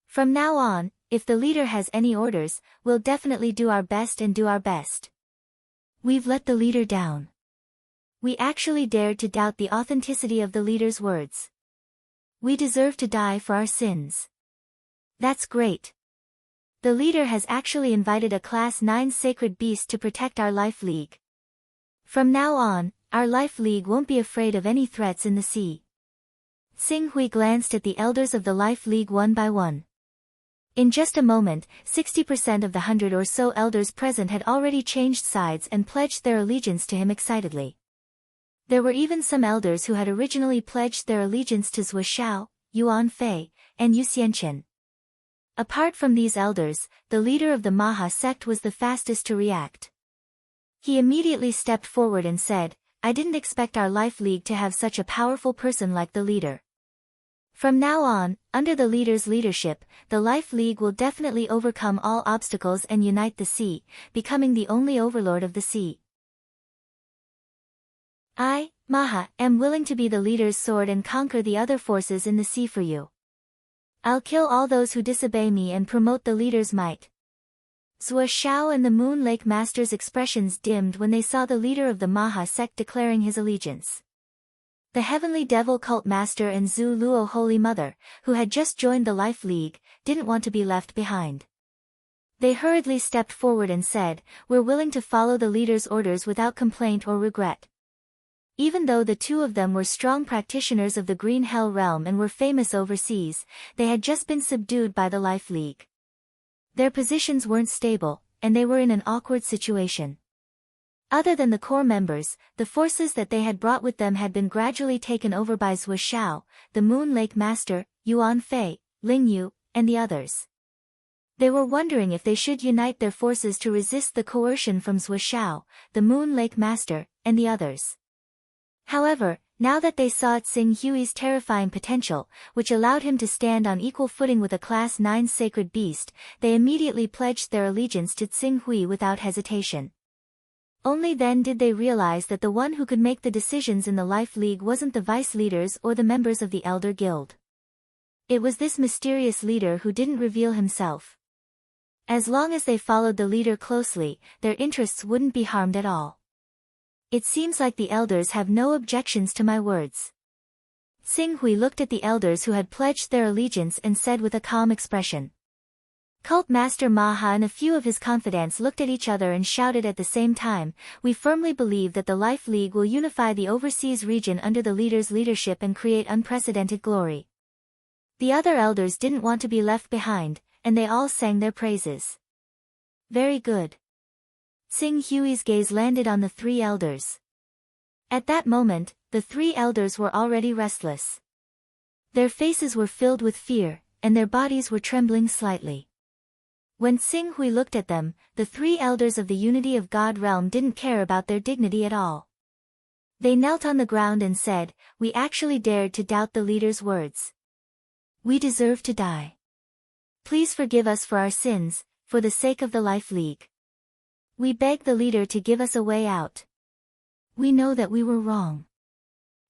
From now on, if the leader has any orders, we'll definitely do our best and do our best. We've let the leader down. We actually dared to doubt the authenticity of the leader's words. We deserve to die for our sins. That's great. The leader has actually invited a Class 9 sacred beast to protect our Life League. From now on, our Life League won't be afraid of any threats in the sea. Xing Hui glanced at the elders of the Life League one by one. In just a moment, 60% of the 100 or so elders present had already changed sides and pledged their allegiance to him excitedly. There were even some elders who had originally pledged their allegiance to Zhuo Xiao, Yuan Fei, and Yu Xianqian. Apart from these elders, the leader of the Maha sect was the fastest to react. He immediately stepped forward and said, I didn't expect our Life League to have such a powerful person like the leader. From now on, under the leader's leadership, the Life League will definitely overcome all obstacles and unite the sea, becoming the only overlord of the sea. I, Maha, am willing to be the leader's sword and conquer the other forces in the sea for you. I'll kill all those who disobey me and promote the leader's might. Zhuo Xiao and the Moon Lake Master's expressions dimmed when they saw the leader of the Maha sect declaring his allegiance. The Heavenly Devil Cult Master and Zhu Luo Holy Mother, who had just joined the Life League, didn't want to be left behind. They hurriedly stepped forward and said, We're willing to follow the leader's orders without complaint or regret. Even though the two of them were strong practitioners of the Green Hell Realm and were famous overseas, they had just been subdued by the Life League. Their positions weren't stable, and they were in an awkward situation. Other than the core members, the forces that they had brought with them had been gradually taken over by Zhuo Xiao, the Moon Lake Master, Yuan Fei, Ling Yu, and the others. They were wondering if they should unite their forces to resist the coercion from Zhuo Xiao, the Moon Lake Master, and the others. However, now that they saw Xing Hui's terrifying potential, which allowed him to stand on equal footing with a Class 9 sacred beast, they immediately pledged their allegiance to Xing Hui without hesitation. Only then did they realize that the one who could make the decisions in the Life League wasn't the vice leaders or the members of the Elder Guild. It was this mysterious leader who didn't reveal himself. As long as they followed the leader closely, their interests wouldn't be harmed at all. It seems like the elders have no objections to my words. Xing Hui looked at the elders who had pledged their allegiance and said with a calm expression. Cult Master Maha and a few of his confidants looked at each other and shouted at the same time, We firmly believe that the Life League will unify the overseas region under the leader's leadership and create unprecedented glory. The other elders didn't want to be left behind, and they all sang their praises. Very good. Xing Hui's gaze landed on the 3 elders. At that moment, the 3 elders were already restless. Their faces were filled with fear, and their bodies were trembling slightly. When Xing Hui looked at them, the 3 elders of the Unity of God realm didn't care about their dignity at all. They knelt on the ground and said, We actually dared to doubt the leader's words. We deserve to die. Please forgive us for our sins, for the sake of the Life League. We beg the leader to give us a way out. We know that we were wrong.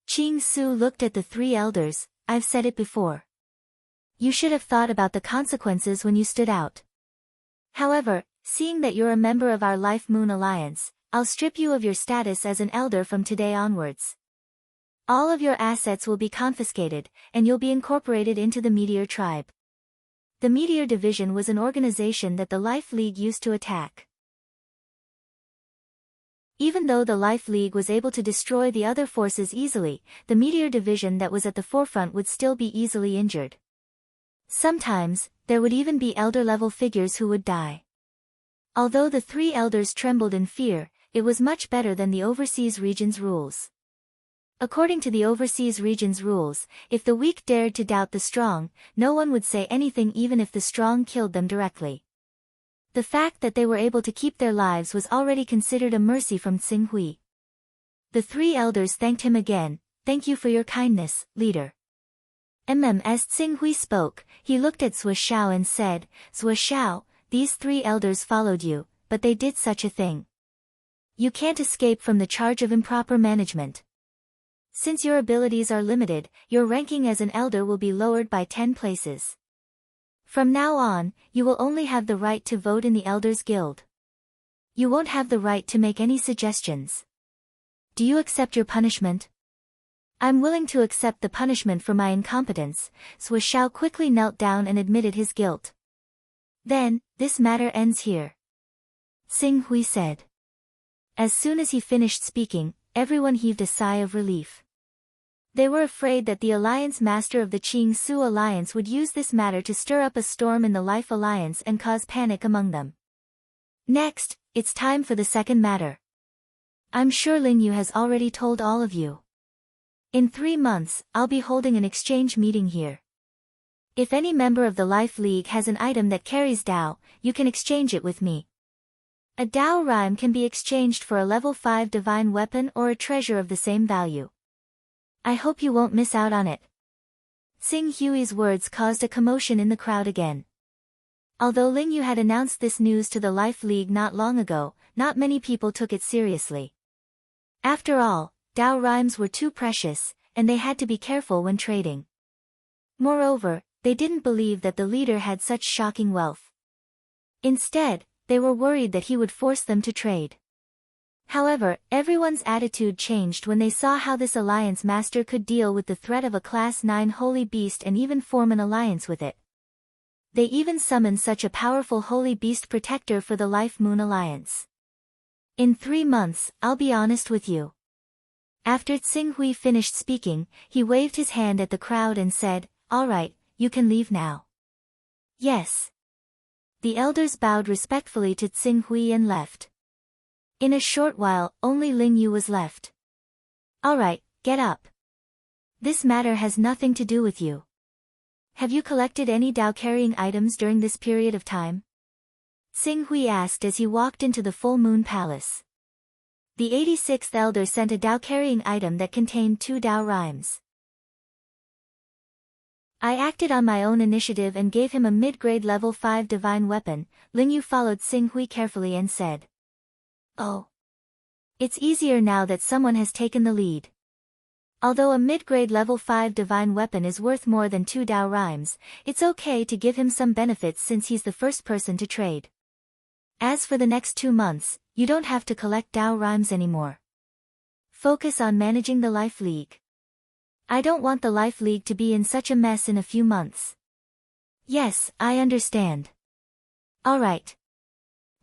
Qing Su looked at the 3 elders, I've said it before. You should have thought about the consequences when you stood out. However, seeing that you're a member of our Life Moon Alliance, I'll strip you of your status as an elder from today onwards. All of your assets will be confiscated, and you'll be incorporated into the Meteor Tribe. The Meteor Division was an organization that the Life League used to attack. Even though the Life League was able to destroy the other forces easily, the Meteor Division that was at the forefront would still be easily injured. Sometimes, there would even be elder-level figures who would die. Although the three elders trembled in fear, it was much better than the Overseas Region's rules. According to the Overseas Region's rules, if the weak dared to doubt the strong, no one would say anything even if the strong killed them directly. The fact that they were able to keep their lives was already considered a mercy from Tsing-Hui. The three elders thanked him again. Thank you for your kindness, leader. As Tsing-Hui spoke, he looked at Zhuo Xiao and said, Zhuo Xiao, these three elders followed you, but they did such a thing. You can't escape from the charge of improper management. Since your abilities are limited, your ranking as an elder will be lowered by 10 places. From now on, you will only have the right to vote in the Elders Guild. You won't have the right to make any suggestions. Do you accept your punishment? I'm willing to accept the punishment for my incompetence. Zhuo Xiao quickly knelt down and admitted his guilt. Then, this matter ends here. Tsing-Hui said. As soon as he finished speaking, everyone heaved a sigh of relief. They were afraid that the Alliance Master of the Qing Su Alliance would use this matter to stir up a storm in the Life Alliance and cause panic among them. Next, it's time for the second matter. I'm sure Ling Yu has already told all of you. In 3 months, I'll be holding an exchange meeting here. If any member of the Life League has an item that carries Dao, you can exchange it with me. A Dao rhyme can be exchanged for a level 5 divine weapon or a treasure of the same value. I hope you won't miss out on it. Tsing-Hui's words caused a commotion in the crowd again. Although Ling Yu had announced this news to the Life League not long ago, not many people took it seriously. After all, Dao rhymes were too precious, and they had to be careful when trading. Moreover, they didn't believe that the leader had such shocking wealth. Instead, they were worried that he would force them to trade. However, everyone's attitude changed when they saw how this Alliance Master could deal with the threat of a Class 9 Holy Beast and even form an alliance with it. They even summoned such a powerful Holy Beast protector for the Life Moon Alliance. In 3 months, I'll be honest with you. After Tsing-Hui finished speaking, he waved his hand at the crowd and said, All right, you can leave now. Yes. The elders bowed respectfully to Tsing-Hui and left. In a short while, only Ling Yu was left. All right, get up. This matter has nothing to do with you. Have you collected any Dao-carrying items during this period of time? Tsing-Hui asked as he walked into the Full Moon Palace. The 86th elder sent a Dao-carrying item that contained 2 Dao rhymes. I acted on my own initiative and gave him a mid-grade level 5 divine weapon. Ling Yu followed Tsing-Hui carefully and said. Oh. It's easier now that someone has taken the lead. Although a mid-grade level 5 divine weapon is worth more than 2 Dao rhymes, it's okay to give him some benefits since he's the first person to trade. As for the next 2 months, you don't have to collect Dao rhymes anymore. Focus on managing the Life League. I don't want the Life League to be in such a mess in a few months. Yes, I understand. All right.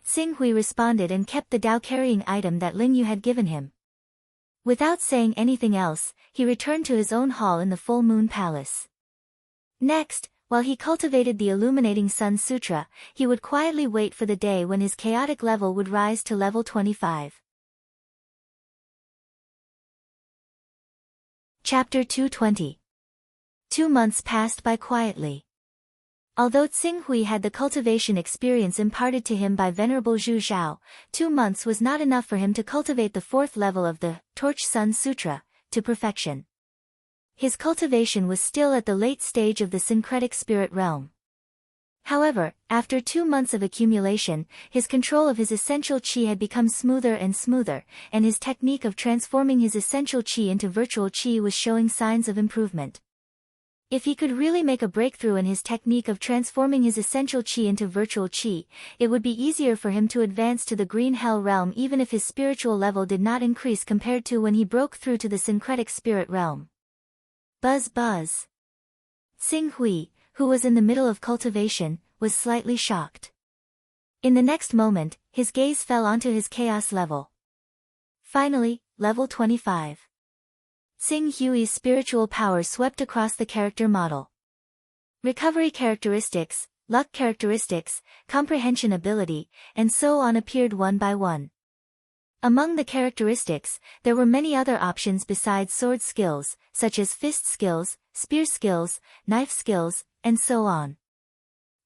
Tsing-Hui responded and kept the Dao-carrying item that Ling Yu had given him. Without saying anything else, he returned to his own hall in the Full Moon Palace. Next, while he cultivated the Illuminating Sun Sutra, he would quietly wait for the day when his chaotic level would rise to level 25. Chapter 220. 2 months passed by quietly. Although Tsing-Hui had the cultivation experience imparted to him by Venerable Zhu Zhao, 2 months was not enough for him to cultivate the 4th level of the Torch Sun Sutra to perfection. His cultivation was still at the late stage of the syncretic spirit realm. However, after 2 months of accumulation, his control of his essential qi had become smoother and smoother, and his technique of transforming his essential qi into virtual qi was showing signs of improvement. If he could really make a breakthrough in his technique of transforming his essential chi into virtual chi, it would be easier for him to advance to the green hell realm even if his spiritual level did not increase compared to when he broke through to the syncretic spirit realm. Buzz buzz. Xing Hui, who was in the middle of cultivation, was slightly shocked. In the next moment, his gaze fell onto his chaos level. Finally, level 25. Xing Hui's spiritual power swept across the character model. Recovery characteristics, luck characteristics, comprehension ability, and so on appeared one by one. Among the characteristics, there were many other options besides sword skills, such as fist skills, spear skills, knife skills, and so on.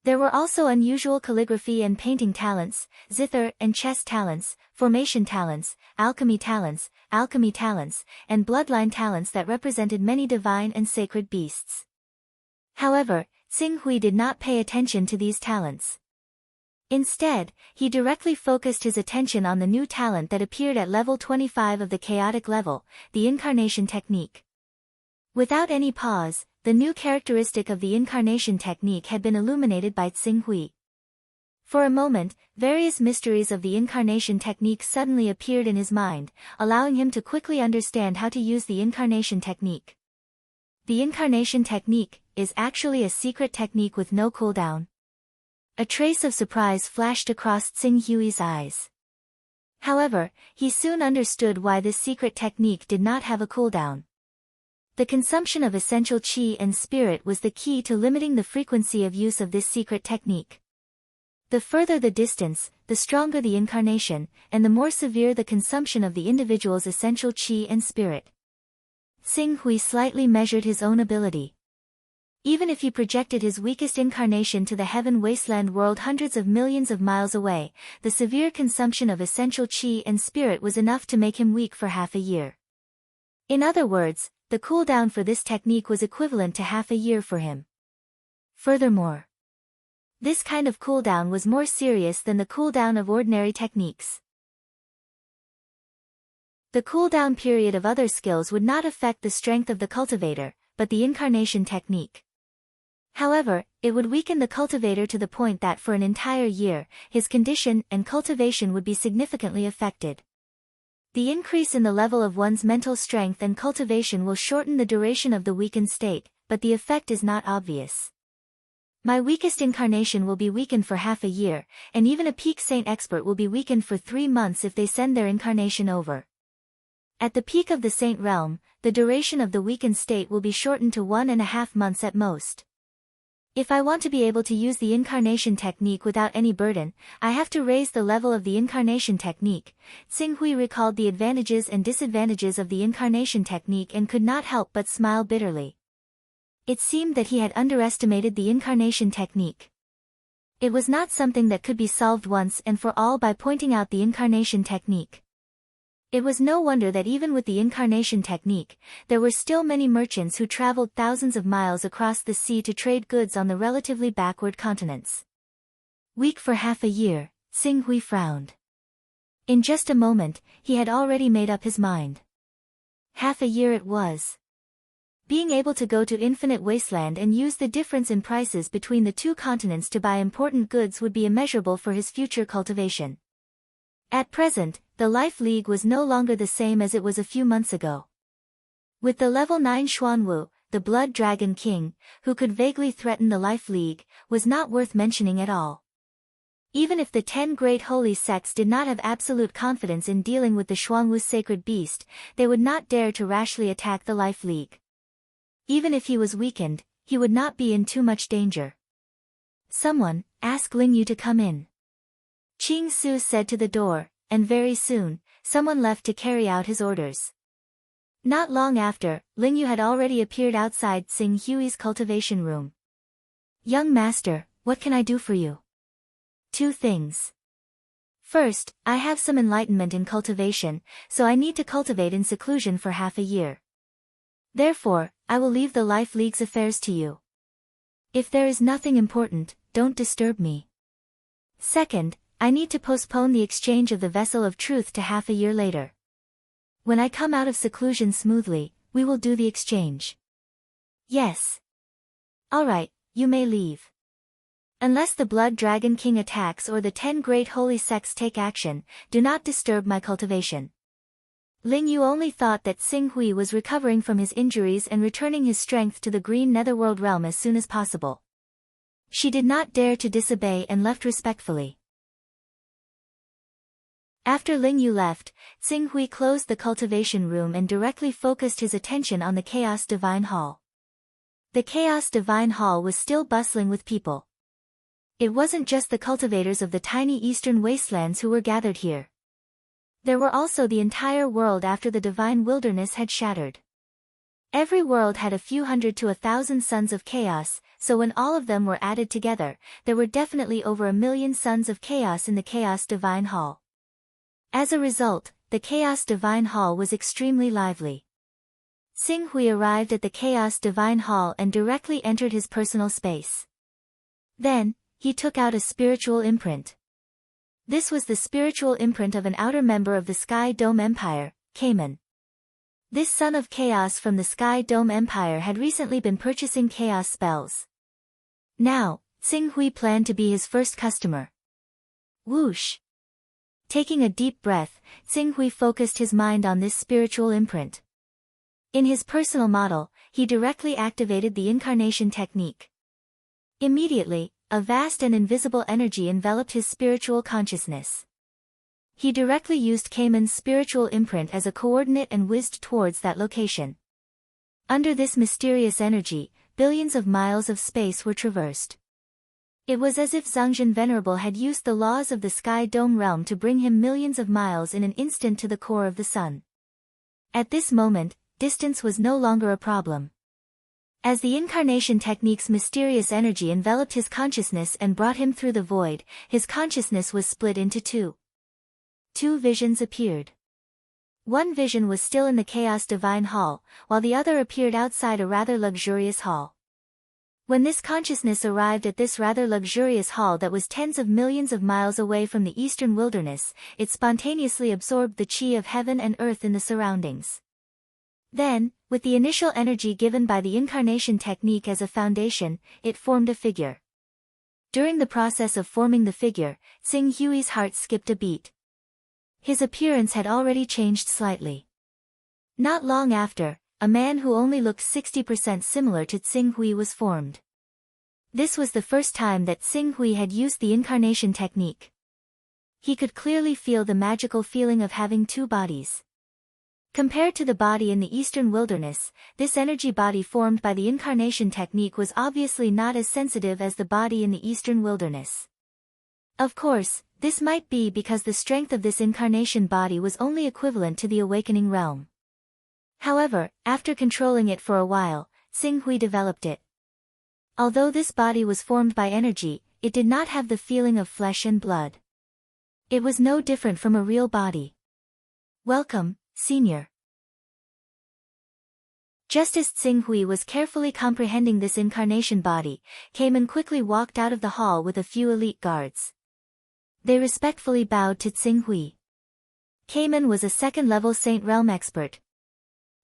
There were also unusual calligraphy and painting talents, zither and chess talents, formation talents, alchemy talents, and bloodline talents that represented many divine and sacred beasts. However, Xing Hui did not pay attention to these talents. Instead, he directly focused his attention on the new talent that appeared at level 25 of the chaotic level, the incarnation technique. Without any pause, the new characteristic of the incarnation technique had been illuminated by Xing Hui. For a moment, various mysteries of the incarnation technique suddenly appeared in his mind, allowing him to quickly understand how to use the incarnation technique. The incarnation technique is actually a secret technique with no cooldown. A trace of surprise flashed across Xing Hui's eyes. However, he soon understood why this secret technique did not have a cooldown. The consumption of essential chi and spirit was the key to limiting the frequency of use of this secret technique. The further the distance, the stronger the incarnation, and the more severe the consumption of the individual's essential chi and spirit. Xing Hui slightly measured his own ability. Even if he projected his weakest incarnation to the heaven wasteland world hundreds of millions of miles away, the severe consumption of essential chi and spirit was enough to make him weak for half a year. In other words, the cooldown for this technique was equivalent to half a year for him. Furthermore, this kind of cooldown was more serious than the cooldown of ordinary techniques. The cooldown period of other skills would not affect the strength of the cultivator, but the incarnation technique. However, it would weaken the cultivator to the point that for an entire year, his condition and cultivation would be significantly affected. The increase in the level of one's mental strength and cultivation will shorten the duration of the weakened state, but the effect is not obvious. My weakest incarnation will be weakened for half a year, and even a peak saint expert will be weakened for 3 months if they send their incarnation over. At the peak of the saint realm, the duration of the weakened state will be shortened to 1.5 months at most. If I want to be able to use the incarnation technique without any burden, I have to raise the level of the incarnation technique. Xing Hui recalled the advantages and disadvantages of the incarnation technique and could not help but smile bitterly. It seemed that he had underestimated the incarnation technique. It was not something that could be solved once and for all by pointing out the incarnation technique. It was no wonder that even with the incarnation technique, there were still many merchants who traveled thousands of miles across the sea to trade goods on the relatively backward continents. Weak for half a year, Xing Hui frowned. In just a moment, he had already made up his mind. Half a year it was. Being able to go to Infinite Wasteland and use the difference in prices between the two continents to buy important goods would be immeasurable for his future cultivation. At present, the Life League was no longer the same as it was a few months ago. With the level 9 Xuanwu, the Blood Dragon King, who could vaguely threaten the Life League, was not worth mentioning at all. Even if the 10 great holy sects did not have absolute confidence in dealing with the Xuanwu's sacred beast, they would not dare to rashly attack the Life League. Even if he was weakened, he would not be in too much danger. Someone, ask Ling Yu to come in. Qing Su said to the door, and very soon, someone left to carry out his orders. Not long after, Ling Yu had already appeared outside Xing Hui's cultivation room. Young master, what can I do for you? 2 things. First, I have some enlightenment in cultivation, so I need to cultivate in seclusion for half a year. Therefore, I will leave the Life League's affairs to you. If there is nothing important, don't disturb me. Second, I need to postpone the exchange of the Vessel of Truth to half a year later. When I come out of seclusion smoothly, we will do the exchange. Yes. Alright, you may leave. Unless the Blood Dragon King attacks or the 10 great holy sects take action, do not disturb my cultivation. Ling Yu only thought that Xing Hui was recovering from his injuries and returning his strength to the green netherworld realm as soon as possible. She did not dare to disobey and left respectfully. After Ling Yu left, Xing Hui closed the cultivation room and directly focused his attention on the Chaos Divine Hall. The Chaos Divine Hall was still bustling with people. It wasn't just the cultivators of the tiny eastern wastelands who were gathered here. There were also the entire world after the divine wilderness had shattered. Every world had a few hundred to 1,000 sons of chaos, so when all of them were added together, there were definitely over 1,000,000 sons of chaos in the Chaos Divine Hall. As a result, the Chaos Divine Hall was extremely lively. Xing Hui arrived at the Chaos Divine Hall and directly entered his personal space. Then, he took out a spiritual imprint. This was the spiritual imprint of an outer member of the Sky Dome Empire, Cayman. This son of chaos from the Sky Dome Empire had recently been purchasing chaos spells. Now, Xing Hui planned to be his first customer. Whoosh! Taking a deep breath, Xing Hui focused his mind on this spiritual imprint. In his personal model, he directly activated the incarnation technique. Immediately, a vast and invisible energy enveloped his spiritual consciousness. He directly used Cayman's spiritual imprint as a coordinate and whizzed towards that location. Under this mysterious energy, billions of miles of space were traversed. It was as if Zhangzhen Venerable had used the laws of the Sky Dome realm to bring him millions of miles in an instant to the core of the sun. At this moment, distance was no longer a problem. As the incarnation technique's mysterious energy enveloped his consciousness and brought him through the void, his consciousness was split into two. Two visions appeared. One vision was still in the Chaos Divine Hall, while the other appeared outside a rather luxurious hall. When this consciousness arrived at this rather luxurious hall that was tens of millions of miles away from the eastern wilderness, it spontaneously absorbed the chi of heaven and earth in the surroundings. Then, with the initial energy given by the incarnation technique as a foundation, it formed a figure. During the process of forming the figure, Xing Hui's heart skipped a beat. His appearance had already changed slightly. Not long after, a man who only looked 60% similar to Xing Hui was formed. This was the first time that Xing Hui had used the incarnation technique. He could clearly feel the magical feeling of having two bodies. Compared to the body in the eastern wilderness, this energy body formed by the incarnation technique was obviously not as sensitive as the body in the eastern wilderness. Of course, this might be because the strength of this incarnation body was only equivalent to the awakening realm. However, after controlling it for a while, Xing Hui developed it. Although this body was formed by energy, it did not have the feeling of flesh and blood. It was no different from a real body. Welcome, Senior. Just as Xing Hui was carefully comprehending this incarnation body, Cayman quickly walked out of the hall with a few elite guards. They respectfully bowed to Xing Hui. Cayman was a second-level Saint Realm expert.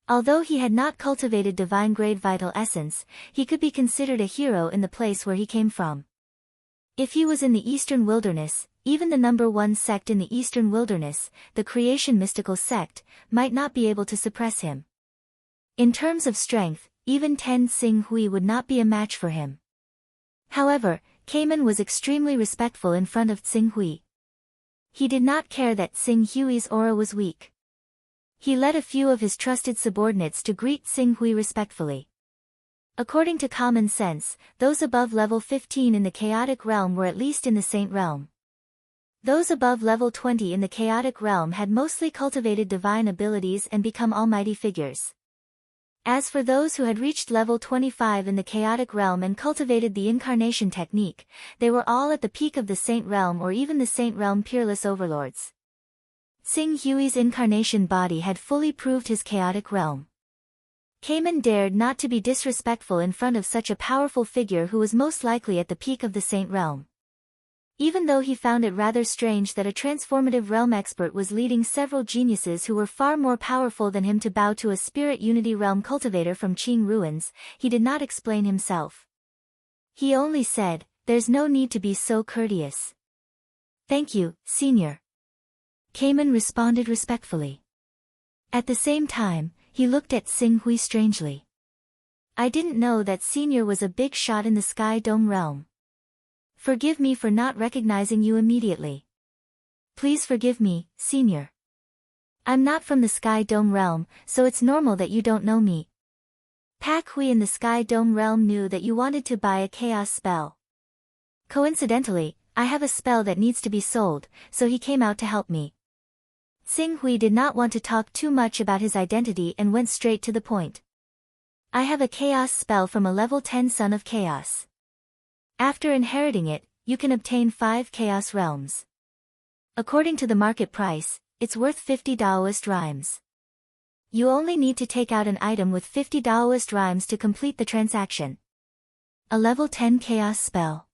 Although he had not cultivated divine-grade vital essence, he could be considered a hero in the place where he came from. If he was in the eastern wilderness, even the number one sect in the eastern wilderness, the creation mystical sect, might not be able to suppress him. In terms of strength, even 10 Xing Hui would not be a match for him. However, Cayman was extremely respectful in front of Xing Hui. He did not care that Xing Hui's aura was weak. He led a few of his trusted subordinates to greet Xing Hui respectfully. According to common sense, those above level 15 in the chaotic realm were at least in the saint realm. Those above level 20 in the chaotic realm had mostly cultivated divine abilities and become almighty figures. As for those who had reached level 25 in the chaotic realm and cultivated the incarnation technique, they were all at the peak of the saint realm or even the saint realm peerless overlords. Xing Hui's incarnation body had fully proved his chaotic realm. Cayman dared not to be disrespectful in front of such a powerful figure who was most likely at the peak of the saint realm. Even though he found it rather strange that a transformative realm expert was leading several geniuses who were far more powerful than him to bow to a spirit unity realm cultivator from Qing ruins, he did not explain himself. He only said, "There's no need to be so courteous." "Thank you, Senior." Cayman responded respectfully. At the same time, he looked at Xing Hui strangely. "I didn't know that Senior was a big shot in the Sky Dome realm. Forgive me for not recognizing you immediately." "Please forgive me, Senior. I'm not from the Sky Dome realm, so it's normal that you don't know me. Pak Hui in the Sky Dome realm knew that you wanted to buy a chaos spell. Coincidentally, I have a spell that needs to be sold, so he came out to help me." Xing Hui did not want to talk too much about his identity and went straight to the point. "I have a chaos spell from a level 10 Son of Chaos. After inheriting it, you can obtain 5 chaos realms. According to the market price, it's worth 50 Daoist rhymes. You only need to take out an item with 50 Daoist rhymes to complete the transaction. A level 10 chaos spell."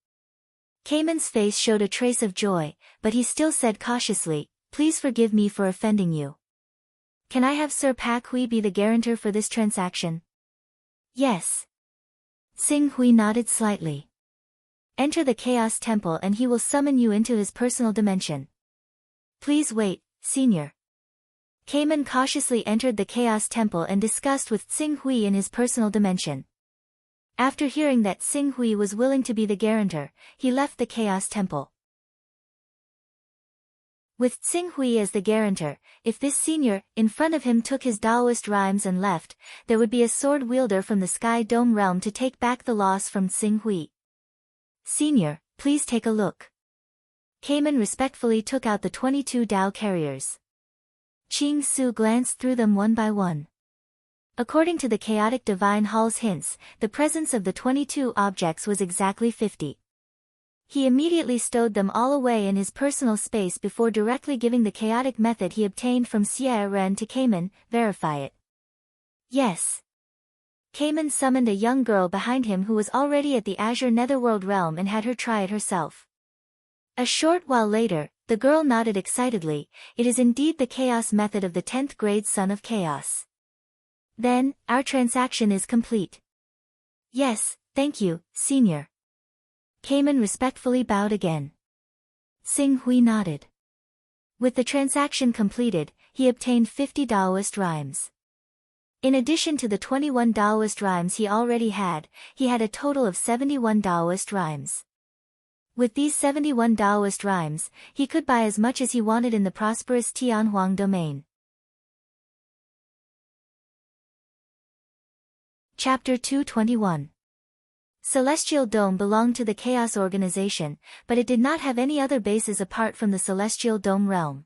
Cayman's face showed a trace of joy, but he still said cautiously, "Please forgive me for offending you. Can I have Sir Pak Hui be the guarantor for this transaction?" "Yes." Xing Hui nodded slightly. "Enter the Chaos Temple and he will summon you into his personal dimension." "Please wait, Senior." Cayman cautiously entered the Chaos Temple and discussed with Xing Hui in his personal dimension. After hearing that Xing Hui was willing to be the guarantor, he left the Chaos Temple. With Xing Hui as the guarantor, if this senior, in front of him took his Daoist rhymes and left, there would be a sword wielder from the Sky Dome realm to take back the loss from Xing Hui. "Senior, please take a look." Cayman respectfully took out the 22 Dao carriers. Qing Su glanced through them one by one. According to the Chaotic Divine Hall's hints, the presence of the 22 objects was exactly 50. He immediately stowed them all away in his personal space before directly giving the chaotic method he obtained from Xie Ren to Cayman, "Verify it." "Yes." Cayman summoned a young girl behind him who was already at the Azure Netherworld realm and had her try it herself. A short while later, the girl nodded excitedly, "It is indeed the chaos method of the 10th grade Son of Chaos." "Then, our transaction is complete." "Yes, thank you, Senior." Cayman respectfully bowed again. Xing Hui nodded. With the transaction completed, he obtained 50 Daoist rhymes. In addition to the 21 Daoist rhymes he already had, he had a total of 71 Daoist rhymes. With these 71 Daoist rhymes, he could buy as much as he wanted in the prosperous Tianhuang domain. Chapter 221. Celestial Dome belonged to the Chaos Organization, but it did not have any other bases apart from the Celestial Dome realm.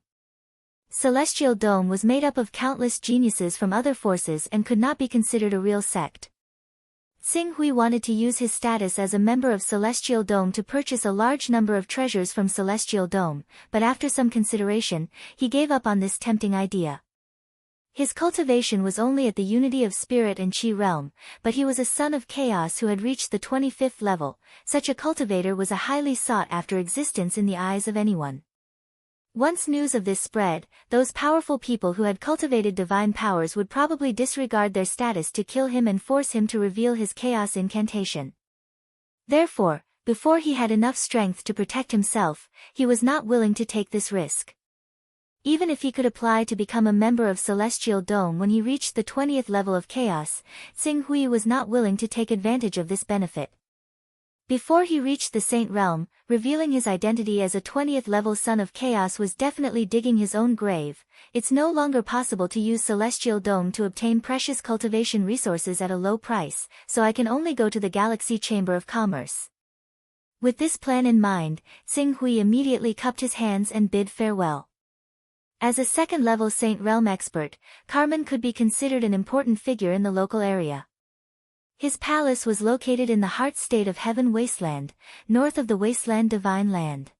Celestial Dome was made up of countless geniuses from other forces and could not be considered a real sect. Xing Hui wanted to use his status as a member of Celestial Dome to purchase a large number of treasures from Celestial Dome, but after some consideration, he gave up on this tempting idea. His cultivation was only at the unity of spirit and chi realm, but he was a son of chaos who had reached the 25th level. Such a cultivator was a highly sought-after existence in the eyes of anyone. Once news of this spread, those powerful people who had cultivated divine powers would probably disregard their status to kill him and force him to reveal his chaos incantation. Therefore, before he had enough strength to protect himself, he was not willing to take this risk. Even if he could apply to become a member of Celestial Dome when he reached the 20th level of chaos, Xing Hui was not willing to take advantage of this benefit. Before he reached the Saint Realm, revealing his identity as a 20th level Son of Chaos was definitely digging his own grave. It's no longer possible to use Celestial Dome to obtain precious cultivation resources at a low price, so I can only go to the Galaxy Chamber of Commerce. With this plan in mind, Xing Hui immediately cupped his hands and bid farewell. As a second-level Saint Realm expert, Carmen could be considered an important figure in the local area. His palace was located in the heart state of Heaven Wasteland, north of the Wasteland Divine Land.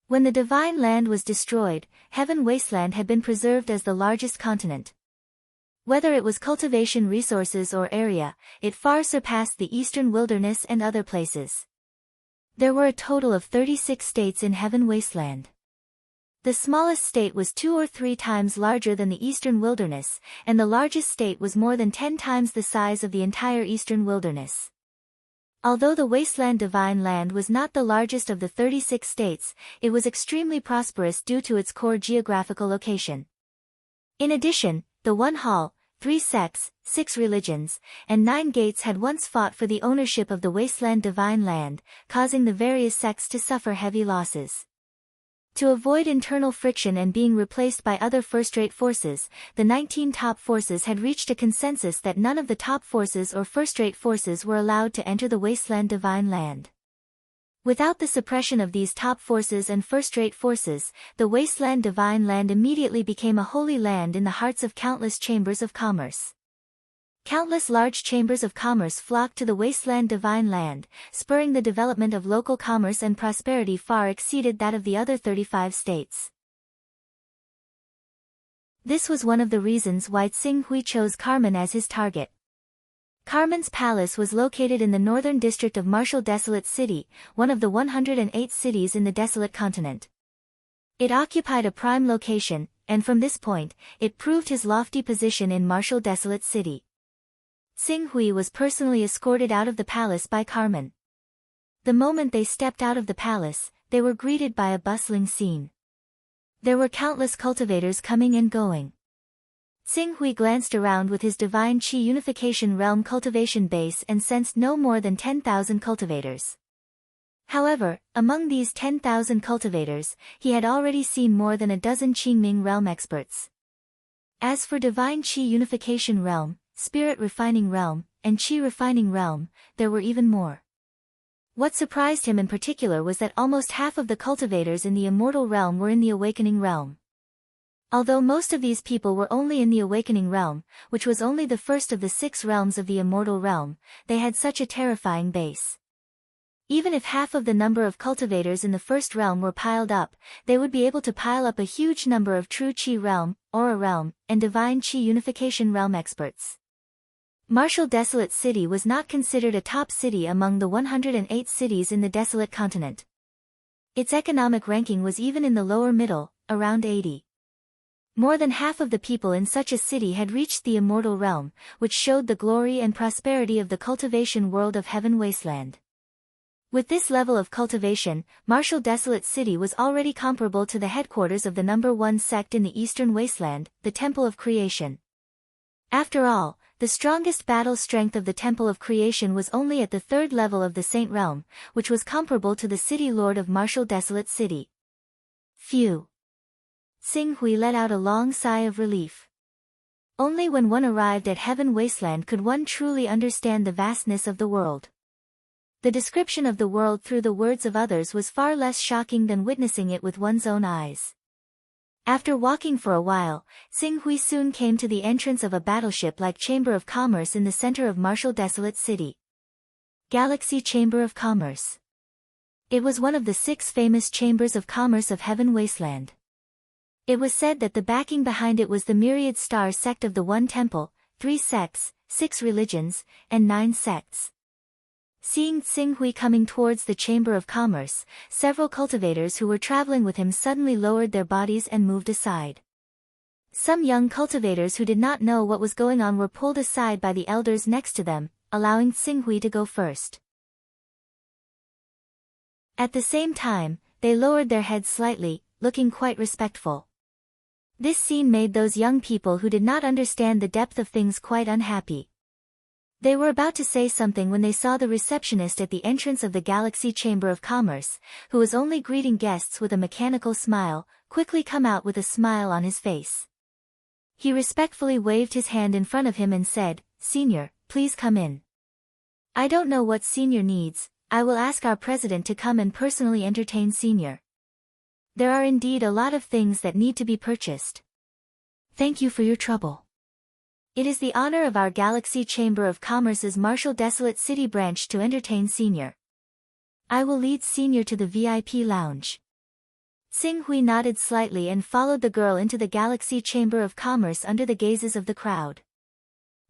When the Divine Land was destroyed, Heaven Wasteland had been preserved as the largest continent. Whether it was cultivation resources or area, it far surpassed the Eastern Wilderness and other places. There were a total of 36 states in Heaven Wasteland. The smallest state was 2 or 3 times larger than the Eastern Wilderness, and the largest state was more than 10 times the size of the entire Eastern Wilderness. Although the wasteland Divine Land was not the largest of the 36 states, it was extremely prosperous due to its core geographical location. In addition, the one hall, 3 sects, 6 religions, and 9 gates had once fought for the ownership of the wasteland Divine Land, causing the various sects to suffer heavy losses. To avoid internal friction and being replaced by other first-rate forces, the 19 top forces had reached a consensus that none of the top forces or first-rate forces were allowed to enter the wasteland Divine Land. Without the suppression of these top forces and first-rate forces, the wasteland Divine Land immediately became a holy land in the hearts of countless chambers of commerce. Countless large chambers of commerce flocked to the wasteland Divine Land, spurring the development of local commerce, and prosperity far exceeded that of the other 35 states. This was one of the reasons why Tsing Hui chose Carmen as his target. Carmen's palace was located in the northern district of Martial Desolate City, one of the 108 cities in the Desolate Continent. It occupied a prime location, and from this point, it proved his lofty position in Martial Desolate City. Tsing Hui was personally escorted out of the palace by Carmen. The moment they stepped out of the palace, they were greeted by a bustling scene. There were countless cultivators coming and going. Tsing Hui glanced around with his Divine Qi Unification Realm cultivation base and sensed no more than 10,000 cultivators. However, among these 10,000 cultivators, he had already seen more than a dozen Qingming Realm experts. As for Divine Qi Unification Realm, Spirit Refining Realm, and Qi Refining Realm, there were even more. What surprised him in particular was that almost half of the cultivators in the Immortal Realm were in the Awakening Realm. Although most of these people were only in the Awakening Realm, which was only the first of the 6 realms of the Immortal Realm, they had such a terrifying base. Even if half of the number of cultivators in the first realm were piled up, they would be able to pile up a huge number of true Qi Realm, Aura Realm, and Divine Qi Unification Realm experts. Martial Desolate City was not considered a top city among the 108 cities in the Desolate Continent. Its economic ranking was even in the lower middle, around 80. More than half of the people in such a city had reached the Immortal Realm, which showed the glory and prosperity of the cultivation world of Heaven Wasteland. With this level of cultivation, Martial Desolate City was already comparable to the headquarters of the number 1 sect in the Eastern Wasteland, the Temple of Creation. After all, the strongest battle strength of the Temple of Creation was only at the 3rd level of the Saint Realm, which was comparable to the City Lord of Martial Desolate City. Phew! Tsing Hui let out a long sigh of relief. Only when one arrived at Heaven Wasteland could one truly understand the vastness of the world. The description of the world through the words of others was far less shocking than witnessing it with one's own eyes. After walking for a while, Tsing Hui soon came to the entrance of a battleship-like Chamber of Commerce in the center of Martial Desolate City. Galaxy Chamber of Commerce. It was one of the 6 famous chambers of commerce of Heaven Wasteland. It was said that the backing behind it was the myriad star sect of the One Temple, 3 sects, 6 religions, and 9 sects. Seeing Tsing Hui coming towards the Chamber of Commerce, several cultivators who were traveling with him suddenly lowered their bodies and moved aside. Some young cultivators who did not know what was going on were pulled aside by the elders next to them, allowing Tsing Hui to go first. At the same time, they lowered their heads slightly, looking quite respectful. This scene made those young people who did not understand the depth of things quite unhappy. They were about to say something when they saw the receptionist at the entrance of the Galaxy Chamber of Commerce, who was only greeting guests with a mechanical smile, quickly come out with a smile on his face. He respectfully waved his hand in front of him and said, "Senior, please come in." "I don't know what Senior needs, I will ask our president to come and personally entertain Senior. There are indeed a lot of things that need to be purchased. Thank you for your trouble. It is the honor of our Galaxy Chamber of Commerce's Martial Desolate City branch to entertain Senior. I will lead Senior to the VIP lounge." Tsing Hui nodded slightly and followed the girl into the Galaxy Chamber of Commerce under the gazes of the crowd.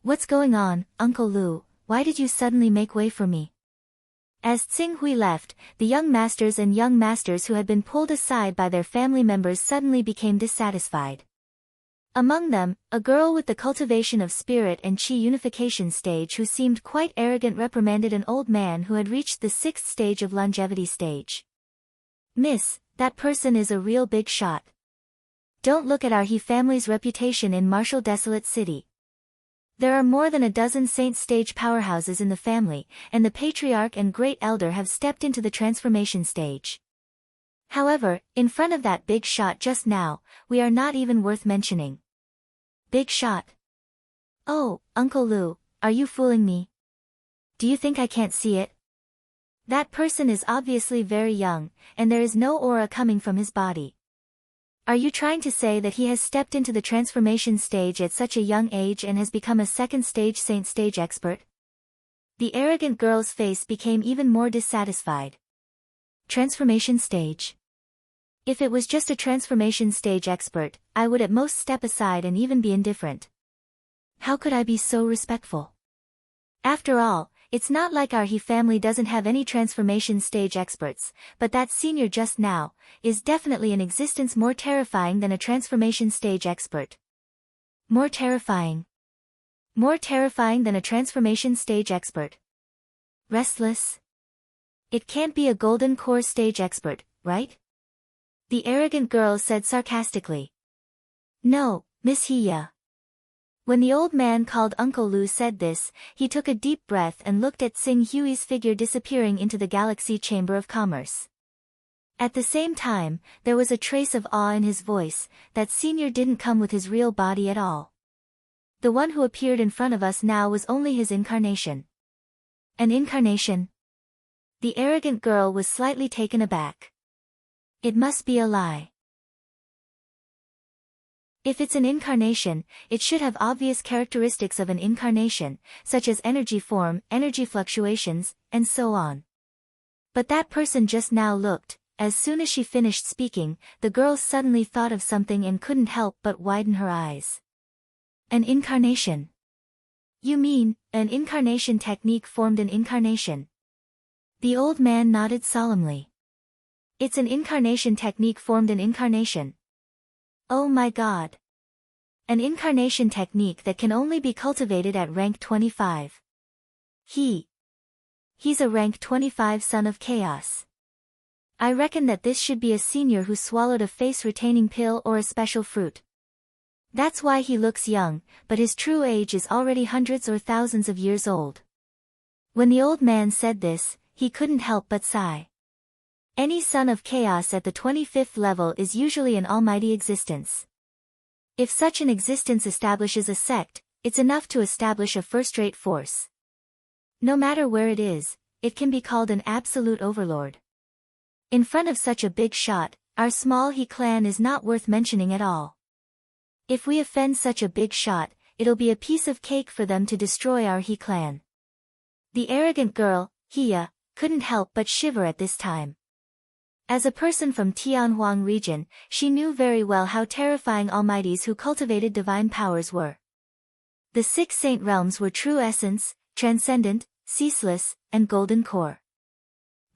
"What's going on, Uncle Lu? Why did you suddenly make way for me?" As Tsing Hui left, the young masters who had been pulled aside by their family members suddenly became dissatisfied. Among them, a girl with the cultivation of spirit and chi unification stage who seemed quite arrogant reprimanded an old man who had reached the 6th stage of longevity stage. "Miss, that person is a real big shot. Don't look at our he family's reputation in Martial Desolate City. There are more than a dozen saint stage powerhouses in the family, and the patriarch and great elder have stepped into the transformation stage. However, in front of that big shot just now, we are not even worth mentioning." "Big shot? Oh, Uncle Lou, are you fooling me? Do you think I can't see it? That person is obviously very young, and there is no aura coming from his body. Are you trying to say that he has stepped into the transformation stage at such a young age and has become a 2nd stage saint stage expert?" The arrogant girl's face became even more dissatisfied. "Transformation stage? If it was just a transformation stage expert, I would at most step aside and even be indifferent. How could I be so respectful? After all, it's not like our he family doesn't have any transformation stage experts, but that senior just now is definitely an existence more terrifying than a transformation stage expert." "More terrifying? More terrifying than a transformation stage expert? Restless? It can't be a golden core stage expert, right?" the arrogant girl said sarcastically. "No, Miss Hiya." When the old man called Uncle Lou said this, he took a deep breath and looked at Sing Hui's figure disappearing into the Galaxy Chamber of Commerce. At the same time, there was a trace of awe in his voice, that senior didn't come with his real body at all. The one who appeared in front of us now was only his incarnation. An incarnation? The arrogant girl was slightly taken aback. It must be a lie. If it's an incarnation, it should have obvious characteristics of an incarnation, such as energy form, energy fluctuations, and so on. But that person just now looked. As soon as she finished speaking, the girl suddenly thought of something and couldn't help but widen her eyes. An incarnation? You mean, an incarnation technique formed an incarnation? The old man nodded solemnly. It's an incarnation technique formed an incarnation. Oh my God. An incarnation technique that can only be cultivated at rank 25. He's a rank 25 son of chaos. I reckon that this should be a senior who swallowed a face-retaining pill or a special fruit. That's why he looks young, but his true age is already hundreds or thousands of years old. When the old man said this, he couldn't help but sigh. Any son of chaos at the 25th level is usually an almighty existence. If such an existence establishes a sect, it's enough to establish a first-rate force. No matter where it is, it can be called an absolute overlord. In front of such a big shot, our small he clan is not worth mentioning at all. If we offend such a big shot, it'll be a piece of cake for them to destroy our he clan. The arrogant girl, Hiya, couldn't help but shiver at this time. As a person from Tianhuang region, she knew very well how terrifying almighties who cultivated divine powers were. The 6 saint realms were true essence, transcendent, ceaseless, and golden core.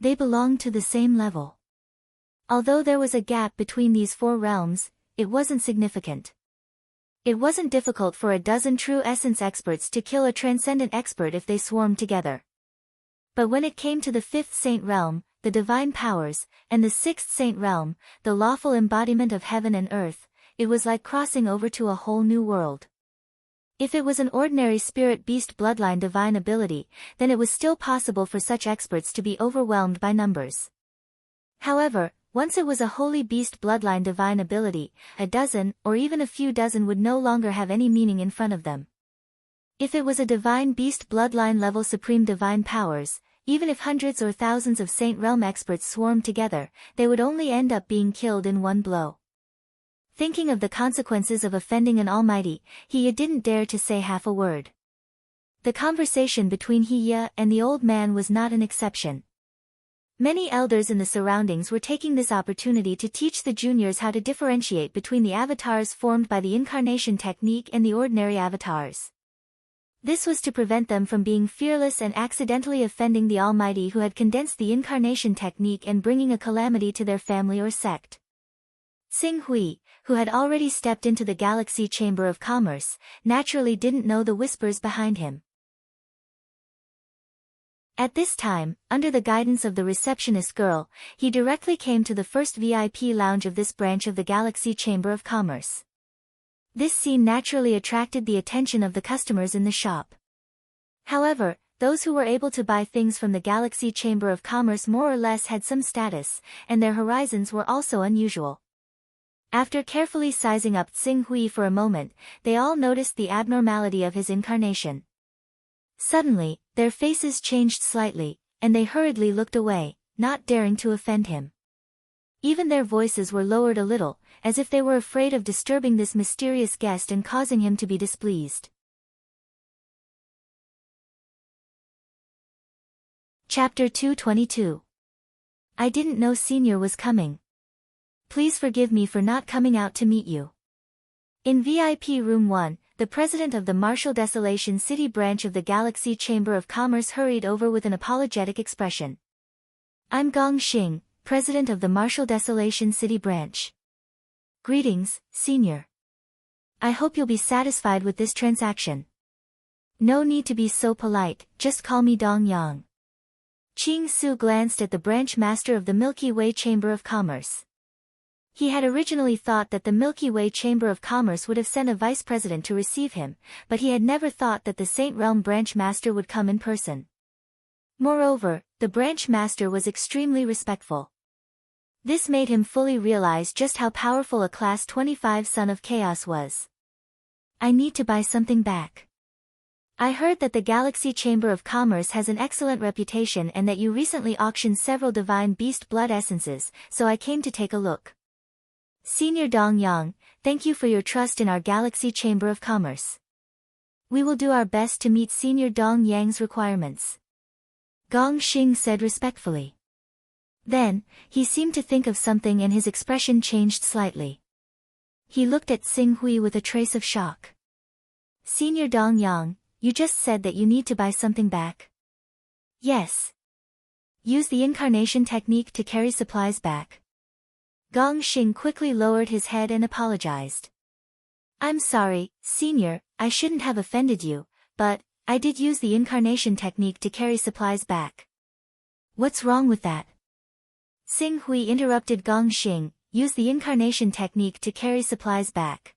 They belonged to the same level. Although there was a gap between these 4 realms, it wasn't significant. It wasn't difficult for a dozen true essence experts to kill a transcendent expert if they swarmed together. But when it came to the 5th saint realm, the divine powers, and the 6th saint realm, the lawful embodiment of heaven and earth, it was like crossing over to a whole new world. If it was an ordinary spirit beast bloodline divine ability, then it was still possible for such experts to be overwhelmed by numbers. However, once it was a holy beast bloodline divine ability, a dozen, or even a few dozen would no longer have any meaning in front of them. If it was a divine beast bloodline level supreme divine powers, even if hundreds or thousands of Saint Realm experts swarmed together, they would only end up being killed in one blow. Thinking of the consequences of offending an almighty, Hiya didn't dare to say half a word. The conversation between Hiya and the old man was not an exception. Many elders in the surroundings were taking this opportunity to teach the juniors how to differentiate between the avatars formed by the incarnation technique and the ordinary avatars. This was to prevent them from being fearless and accidentally offending the Almighty who had condensed the incarnation technique and bringing a calamity to their family or sect. Sing Hui, who had already stepped into the Galaxy Chamber of Commerce, naturally didn't know the whispers behind him. At this time, under the guidance of the receptionist girl, he directly came to the first VIP lounge of this branch of the Galaxy Chamber of Commerce. This scene naturally attracted the attention of the customers in the shop. However, those who were able to buy things from the Galaxy Chamber of Commerce more or less had some status, and their horizons were also unusual. After carefully sizing up Tsing Hui for a moment, they all noticed the abnormality of his incarnation. Suddenly, their faces changed slightly, and they hurriedly looked away, not daring to offend him. Even their voices were lowered a little, as if they were afraid of disturbing this mysterious guest and causing him to be displeased. Chapter 222. I didn't know Senior was coming. Please forgive me for not coming out to meet you. In VIP Room 1, the president of the Martial Desolation City branch of the Galaxy Chamber of Commerce hurried over with an apologetic expression. I'm Gong Xing, president of the Martial Desolation City branch. Greetings, Senior. I hope you'll be satisfied with this transaction. No need to be so polite, just call me Dong Yang. Qing Su glanced at the branch master of the Milky Way Chamber of Commerce. He had originally thought that the Milky Way Chamber of Commerce would have sent a vice president to receive him, but he had never thought that the Saint Realm branch master would come in person. Moreover, the branch master was extremely respectful. This made him fully realize just how powerful a Class 25 Son of Chaos was. I need to buy something back. I heard that the Galaxy Chamber of Commerce has an excellent reputation and that you recently auctioned several divine beast blood essences, so I came to take a look. Senior Dong Yang, thank you for your trust in our Galaxy Chamber of Commerce. We will do our best to meet Senior Dong Yang's requirements. Gong Xing said respectfully. Then, he seemed to think of something and his expression changed slightly. He looked at Tsing Hui with a trace of shock. Senior Dong Yang, you just said that you need to buy something back. Yes. Use the incarnation technique to carry supplies back. Gong Xing quickly lowered his head and apologized. I'm sorry, Senior, I shouldn't have offended you, but I did use the incarnation technique to carry supplies back. What's wrong with that? Tsing Hui interrupted Gong Xing, use the incarnation technique to carry supplies back.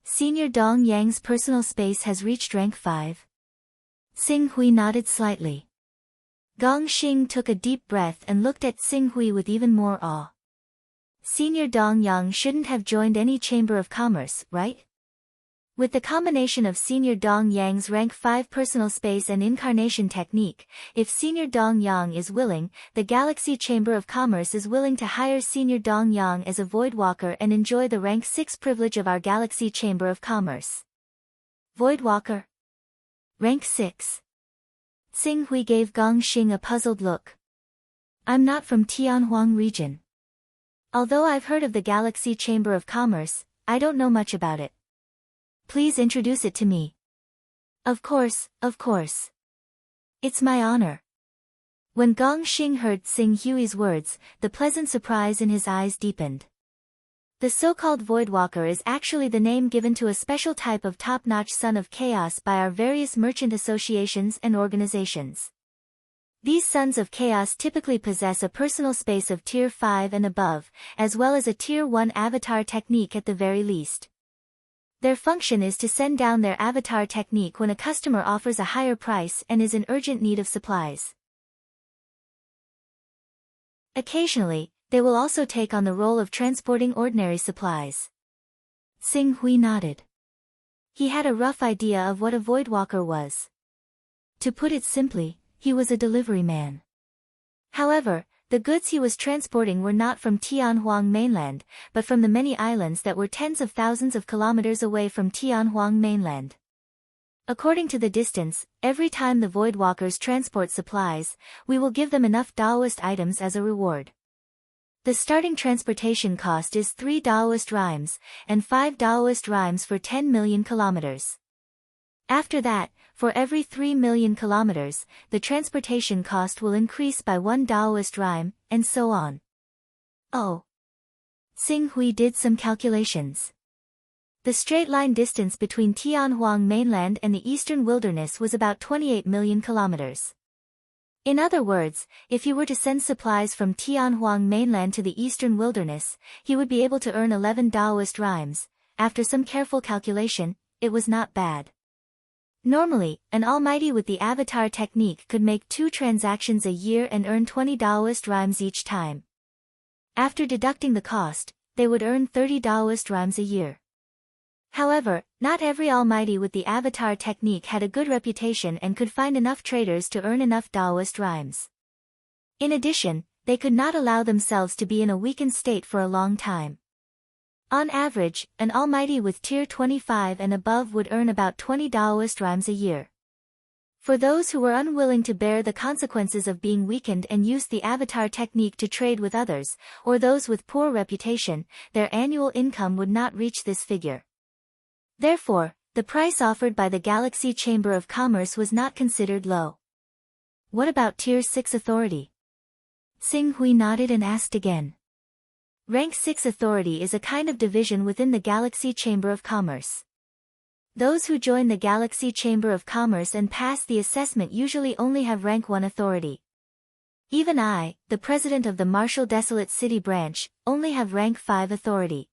Senior Dong Yang's personal space has reached rank 5. Tsing Hui nodded slightly. Gong Xing took a deep breath and looked at Tsing Hui with even more awe. Senior Dong Yang shouldn't have joined any Chamber of Commerce, right? With the combination of Senior Dong Yang's rank 5 personal space and incarnation technique, if Senior Dong Yang is willing, the Galaxy Chamber of Commerce is willing to hire Senior Dong Yang as a Voidwalker and enjoy the rank 6 privilege of our Galaxy Chamber of Commerce. Voidwalker? Rank 6. Tsing Hui gave Gong Xing a puzzled look. I'm not from Tianhuang region. Although I've heard of the Galaxy Chamber of Commerce, I don't know much about it. Please introduce it to me. Of course, of course. It's my honor. When Gong Xing heard Tsing Hui's words, the pleasant surprise in his eyes deepened. The so-called Voidwalker is actually the name given to a special type of top-notch Son of Chaos by our various merchant associations and organizations. These Sons of Chaos typically possess a personal space of Tier 5 and above, as well as a Tier 1 avatar technique at the very least. Their function is to send down their avatar technique when a customer offers a higher price and is in urgent need of supplies. Occasionally, they will also take on the role of transporting ordinary supplies. Tsing Hui nodded. He had a rough idea of what a Voidwalker was. To put it simply, he was a delivery man. However, the goods he was transporting were not from Tianhuang mainland, but from the many islands that were tens of thousands of kilometers away from Tianhuang mainland. According to the distance, every time the Voidwalkers transport supplies, we will give them enough Daoist items as a reward. The starting transportation cost is 3 Daoist rhymes, and 5 Daoist rhymes for 10 million kilometers. After that, for every 3 million kilometers, the transportation cost will increase by 1 Daoist rhyme, and so on. Oh. Xing Hui did some calculations. The straight line distance between Tianhuang mainland and the eastern wilderness was about 28 million kilometers. In other words, if he were to send supplies from Tianhuang mainland to the eastern wilderness, he would be able to earn 11 Taoist rhymes. After some careful calculation, it was not bad. Normally, an almighty with the avatar technique could make 2 transactions a year and earn 20 Taoist rhymes each time. After deducting the cost, they would earn 30 Taoist rhymes a year. However, not every almighty with the avatar technique had a good reputation and could find enough traders to earn enough Taoist rhymes. In addition, they could not allow themselves to be in a weakened state for a long time. On average, an almighty with tier 25 and above would earn about 20 Taoist rhymes a year. For those who were unwilling to bear the consequences of being weakened and used the avatar technique to trade with others, or those with poor reputation, their annual income would not reach this figure. Therefore, the price offered by the Galaxy Chamber of Commerce was not considered low. What about Tier 6 authority? Xing Hui nodded and asked again. Rank 6 authority is a kind of division within the Galaxy Chamber of Commerce. Those who join the Galaxy Chamber of Commerce and pass the assessment usually only have rank 1 authority. Even I, the president of the Martial Desolate City branch, only have rank 5 authority.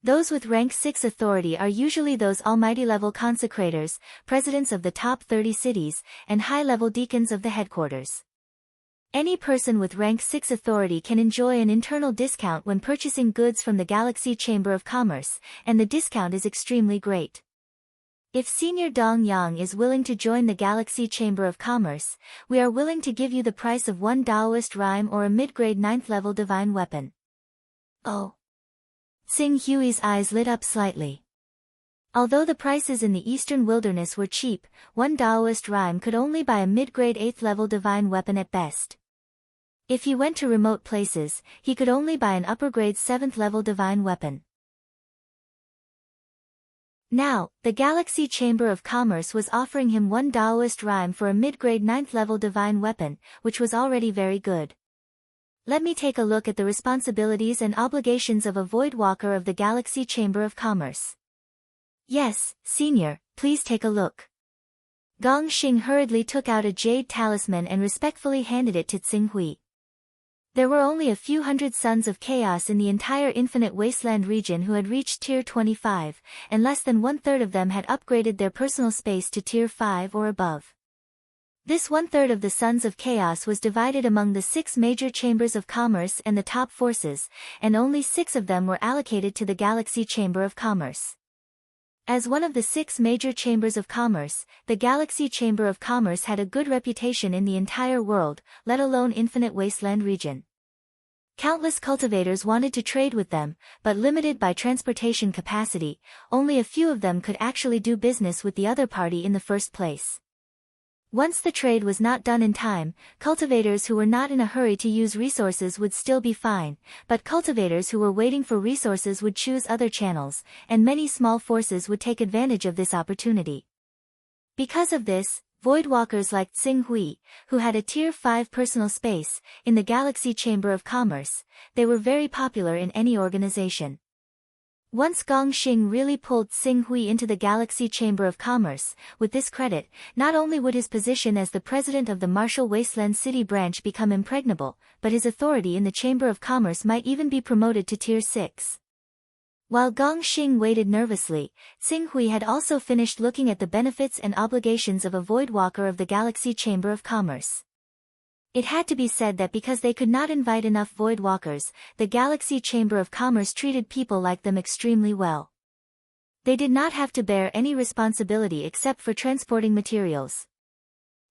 Those with rank 6 authority are usually those almighty-level consecrators, presidents of the top 30 cities, and high-level deacons of the headquarters. Any person with rank 6 authority can enjoy an internal discount when purchasing goods from the Galaxy Chamber of Commerce, and the discount is extremely great. If Senior Dong Yang is willing to join the Galaxy Chamber of Commerce, we are willing to give you the price of 1 Taoist rhyme or a mid-grade 9th level divine weapon. Oh. Xing Hui's eyes lit up slightly. Although the prices in the eastern wilderness were cheap, 1 Taoist rhyme could only buy a mid-grade 8th level divine weapon at best. If he went to remote places, he could only buy an upper-grade 7th level divine weapon. Now, the Galaxy Chamber of Commerce was offering him 1 Taoist rhyme for a mid-grade 9th level divine weapon, which was already very good. Let me take a look at the responsibilities and obligations of a Voidwalker of the Galaxy Chamber of Commerce. Yes, Senior, please take a look. Gong Xing hurriedly took out a jade talisman and respectfully handed it to Xing Hui. There were only a few hundred Sons of Chaos in the entire Infinite Wasteland region who had reached Tier 25, and less than 1/3 of them had upgraded their personal space to Tier 5 or above. This 1/3 of the Sons of Chaos was divided among the 6 major chambers of commerce and the top forces, and only 6 of them were allocated to the Galaxy Chamber of Commerce. As one of the 6 major chambers of commerce, the Galaxy Chamber of Commerce had a good reputation in the entire world, let alone Infinite Wasteland region. Countless cultivators wanted to trade with them, but limited by transportation capacity, only a few of them could actually do business with the other party in the first place. Once the trade was not done in time, cultivators who were not in a hurry to use resources would still be fine, but cultivators who were waiting for resources would choose other channels, and many small forces would take advantage of this opportunity. Because of this, Voidwalkers like Xing Hui, who had a Tier 5 personal space, in the Galaxy Chamber of Commerce, they were very popular in any organization. Once Gong Xing really pulled Xing Hui into the Galaxy Chamber of Commerce, with this credit, not only would his position as the president of the Martial Wasteland City branch become impregnable, but his authority in the Chamber of Commerce might even be promoted to Tier 6. While Gong Xing waited nervously, Xing Hui had also finished looking at the benefits and obligations of a Voidwalker of the Galaxy Chamber of Commerce. It had to be said that because they could not invite enough Voidwalkers, the Galaxy Chamber of Commerce treated people like them extremely well. They did not have to bear any responsibility except for transporting materials.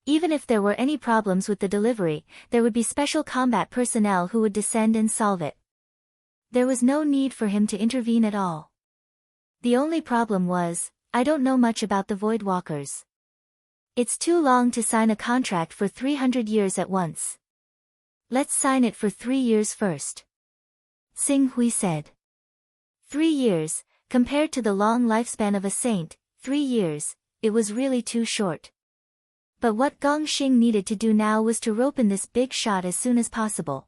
Even if there were any problems with the delivery, there would be special combat personnel who would descend and solve it. There was no need for him to intervene at all. The only problem was, I don't know much about the Voidwalkers. It's too long to sign a contract for 300 years at once. Let's sign it for 3 years first. Xing Hui said. 3 years, compared to the long lifespan of a saint, 3 years, it was really too short. But what Gong Xing needed to do now was to rope in this big shot as soon as possible.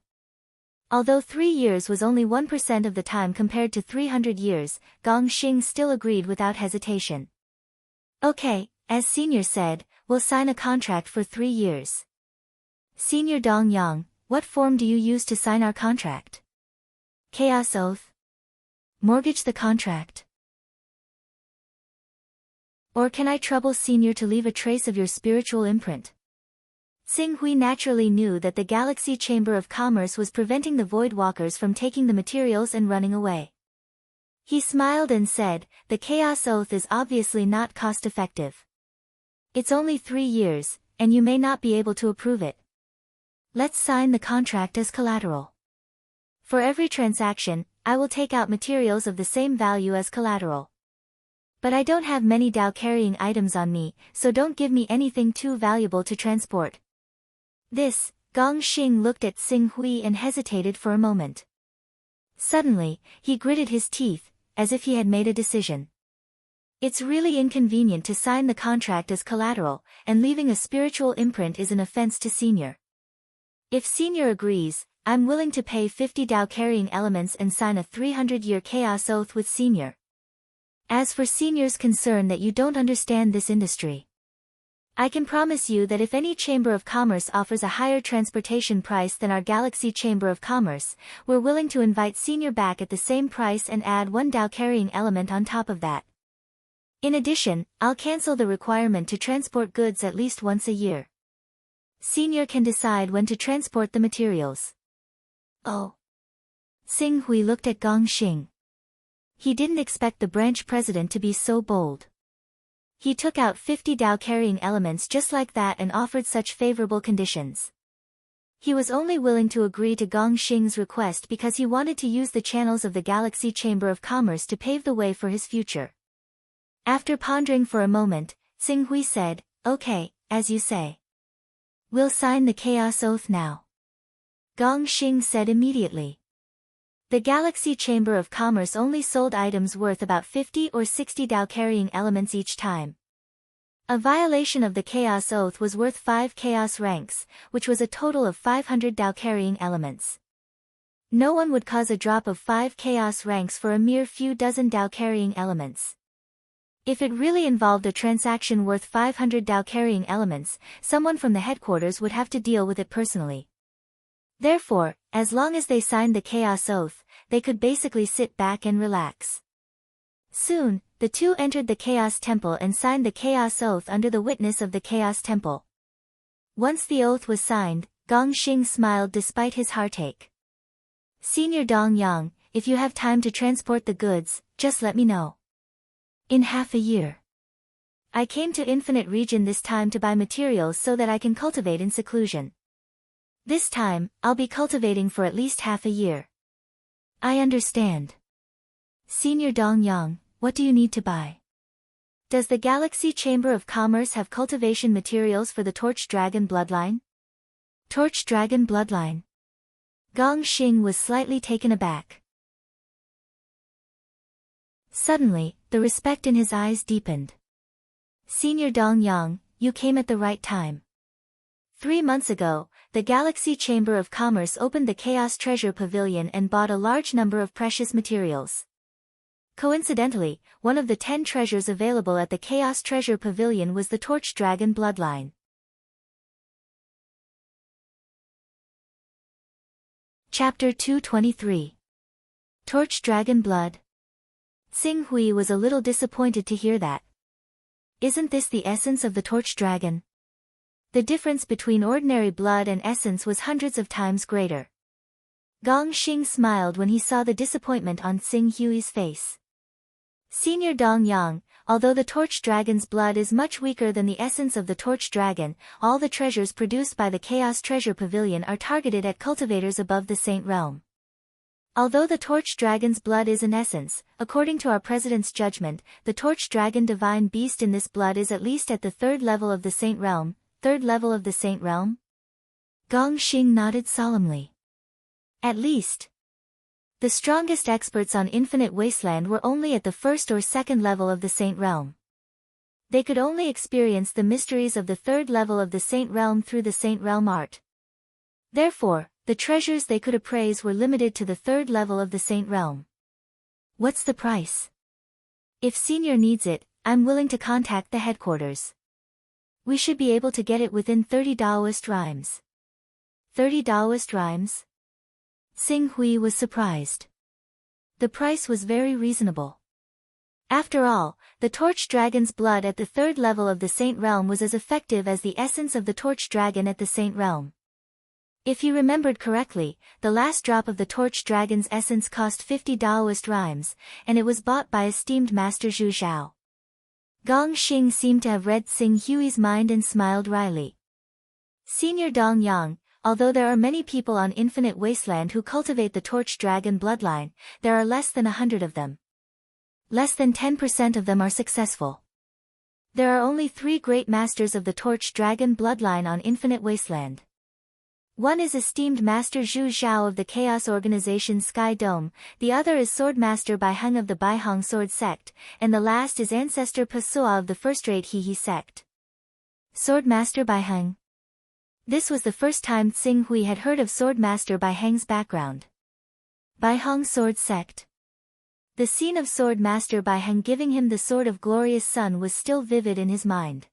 Although 3 years was only 1% of the time compared to 300 years, Gong Xing still agreed without hesitation. Okay, as Senior said, we'll sign a contract for 3 years. Senior Dong Yang, what form do you use to sign our contract? Chaos Oath? Mortgage the contract? Or can I trouble Senior to leave a trace of your spiritual imprint? Xing Hui naturally knew that the Galaxy Chamber of Commerce was preventing the Void Walkers from taking the materials and running away. He smiled and said, the Chaos Oath is obviously not cost-effective. It's only 3 years, and you may not be able to approve it. Let's sign the contract as collateral. For every transaction, I will take out materials of the same value as collateral. But I don't have many Dao-carrying items on me, so don't give me anything too valuable to transport. This, Gong Xing looked at Xing Hui and hesitated for a moment. Suddenly, he gritted his teeth, as if he had made a decision. It's really inconvenient to sign the contract as collateral, and leaving a spiritual imprint is an offense to Senior. If Senior agrees, I'm willing to pay 50 Dao-carrying elements and sign a 300-year Chaos Oath with Senior. As for Senior's concern that you don't understand this industry, I can promise you that if any Chamber of Commerce offers a higher transportation price than our Galaxy Chamber of Commerce, we're willing to invite Senior back at the same price and add 1 Dao-carrying element on top of that. In addition, I'll cancel the requirement to transport goods at least once a year. Senior can decide when to transport the materials. Oh. Xing Hui looked at Gong Xing. He didn't expect the branch president to be so bold. He took out 50 Dao-carrying elements just like that and offered such favorable conditions. He was only willing to agree to Gong Xing's request because he wanted to use the channels of the Galaxy Chamber of Commerce to pave the way for his future. After pondering for a moment, Xing Hui said, okay, as you say. We'll sign the Chaos Oath now. Gong Xing said immediately. The Galaxy Chamber of Commerce only sold items worth about 50 or 60 Dao-carrying elements each time. A violation of the Chaos Oath was worth 5 Chaos ranks, which was a total of 500 Dao-carrying elements. No one would cause a drop of 5 Chaos ranks for a mere few dozen Dao-carrying elements. If it really involved a transaction worth 500 Dao-carrying elements, someone from the headquarters would have to deal with it personally. Therefore, as long as they signed the Chaos Oath, they could basically sit back and relax. Soon, the two entered the Chaos Temple and signed the Chaos Oath under the witness of the Chaos Temple. Once the oath was signed, Gong Xing smiled despite his heartache. Senior Dong Yang, if you have time to transport the goods, just let me know. In half a year. I came to Infinite Region this time to buy materials so that I can cultivate in seclusion. This time, I'll be cultivating for at least half a year. I understand. Senior Dong Yang, what do you need to buy? Does the Galaxy Chamber of Commerce have cultivation materials for the Torch Dragon bloodline? Torch Dragon bloodline. Gong Xing was slightly taken aback. Suddenly, the respect in his eyes deepened. Senior Dong Yang, you came at the right time. 3 months ago, the Galaxy Chamber of Commerce opened the Chaos Treasure Pavilion and bought a large number of precious materials. Coincidentally, one of the 10 treasures available at the Chaos Treasure Pavilion was the Torch Dragon bloodline. Chapter 223. Torch Dragon Blood. Xing Hui was a little disappointed to hear that. Isn't this the essence of the Torch Dragon? The difference between ordinary blood and essence was hundreds of times greater. Gong Xing smiled when he saw the disappointment on Xing Hui's face. Senior Dong Yang, although the Torch Dragon's blood is much weaker than the essence of the Torch Dragon, all the treasures produced by the Chaos Treasure Pavilion are targeted at cultivators above the Saint Realm. Although the Torch Dragon's blood is an essence, according to our President's judgment, the Torch Dragon Divine Beast in this blood is at least at the 3rd level of the Saint Realm. 3rd level of the Saint Realm? Gong Xing nodded solemnly. At least. The strongest experts on Infinite Wasteland were only at the 1st or 2nd level of the Saint Realm. They could only experience the mysteries of the 3rd level of the Saint Realm through the Saint Realm art. Therefore, the treasures they could appraise were limited to the third level of the Saint Realm. What's the price? If Senior needs it, I'm willing to contact the headquarters. We should be able to get it within 30 Daoist rhymes. 30 Daoist rhymes? Xing Hui was surprised. The price was very reasonable. After all, the Torch Dragon's blood at the third level of the Saint Realm was as effective as the essence of the Torch Dragon at the Saint Realm. If he remembered correctly, the last drop of the Torch Dragon's essence cost 50 Daoist rhymes, and it was bought by esteemed Master Zhu Zhao. Gong Xing seemed to have read Xing Hui's mind and smiled wryly. Senior Dong Yang, although there are many people on Infinite Wasteland who cultivate the Torch Dragon bloodline, there are less than 100 of them. Less than 10% of them are successful. There are only 3 great masters of the Torch Dragon bloodline on Infinite Wasteland. One is esteemed Master Zhu Zhao of the Chaos Organization Sky Dome, the other is Swordmaster Baiheng of the Baiheng Sword Sect, and the last is Ancestor Pasua of the first-rate Hehe Sect. Swordmaster Baiheng. This was the first time Xing Hui had heard of Swordmaster Baiheng's background. Baiheng Sword Sect. The scene of Swordmaster Baiheng giving him the Sword of Glorious Sun was still vivid in his mind.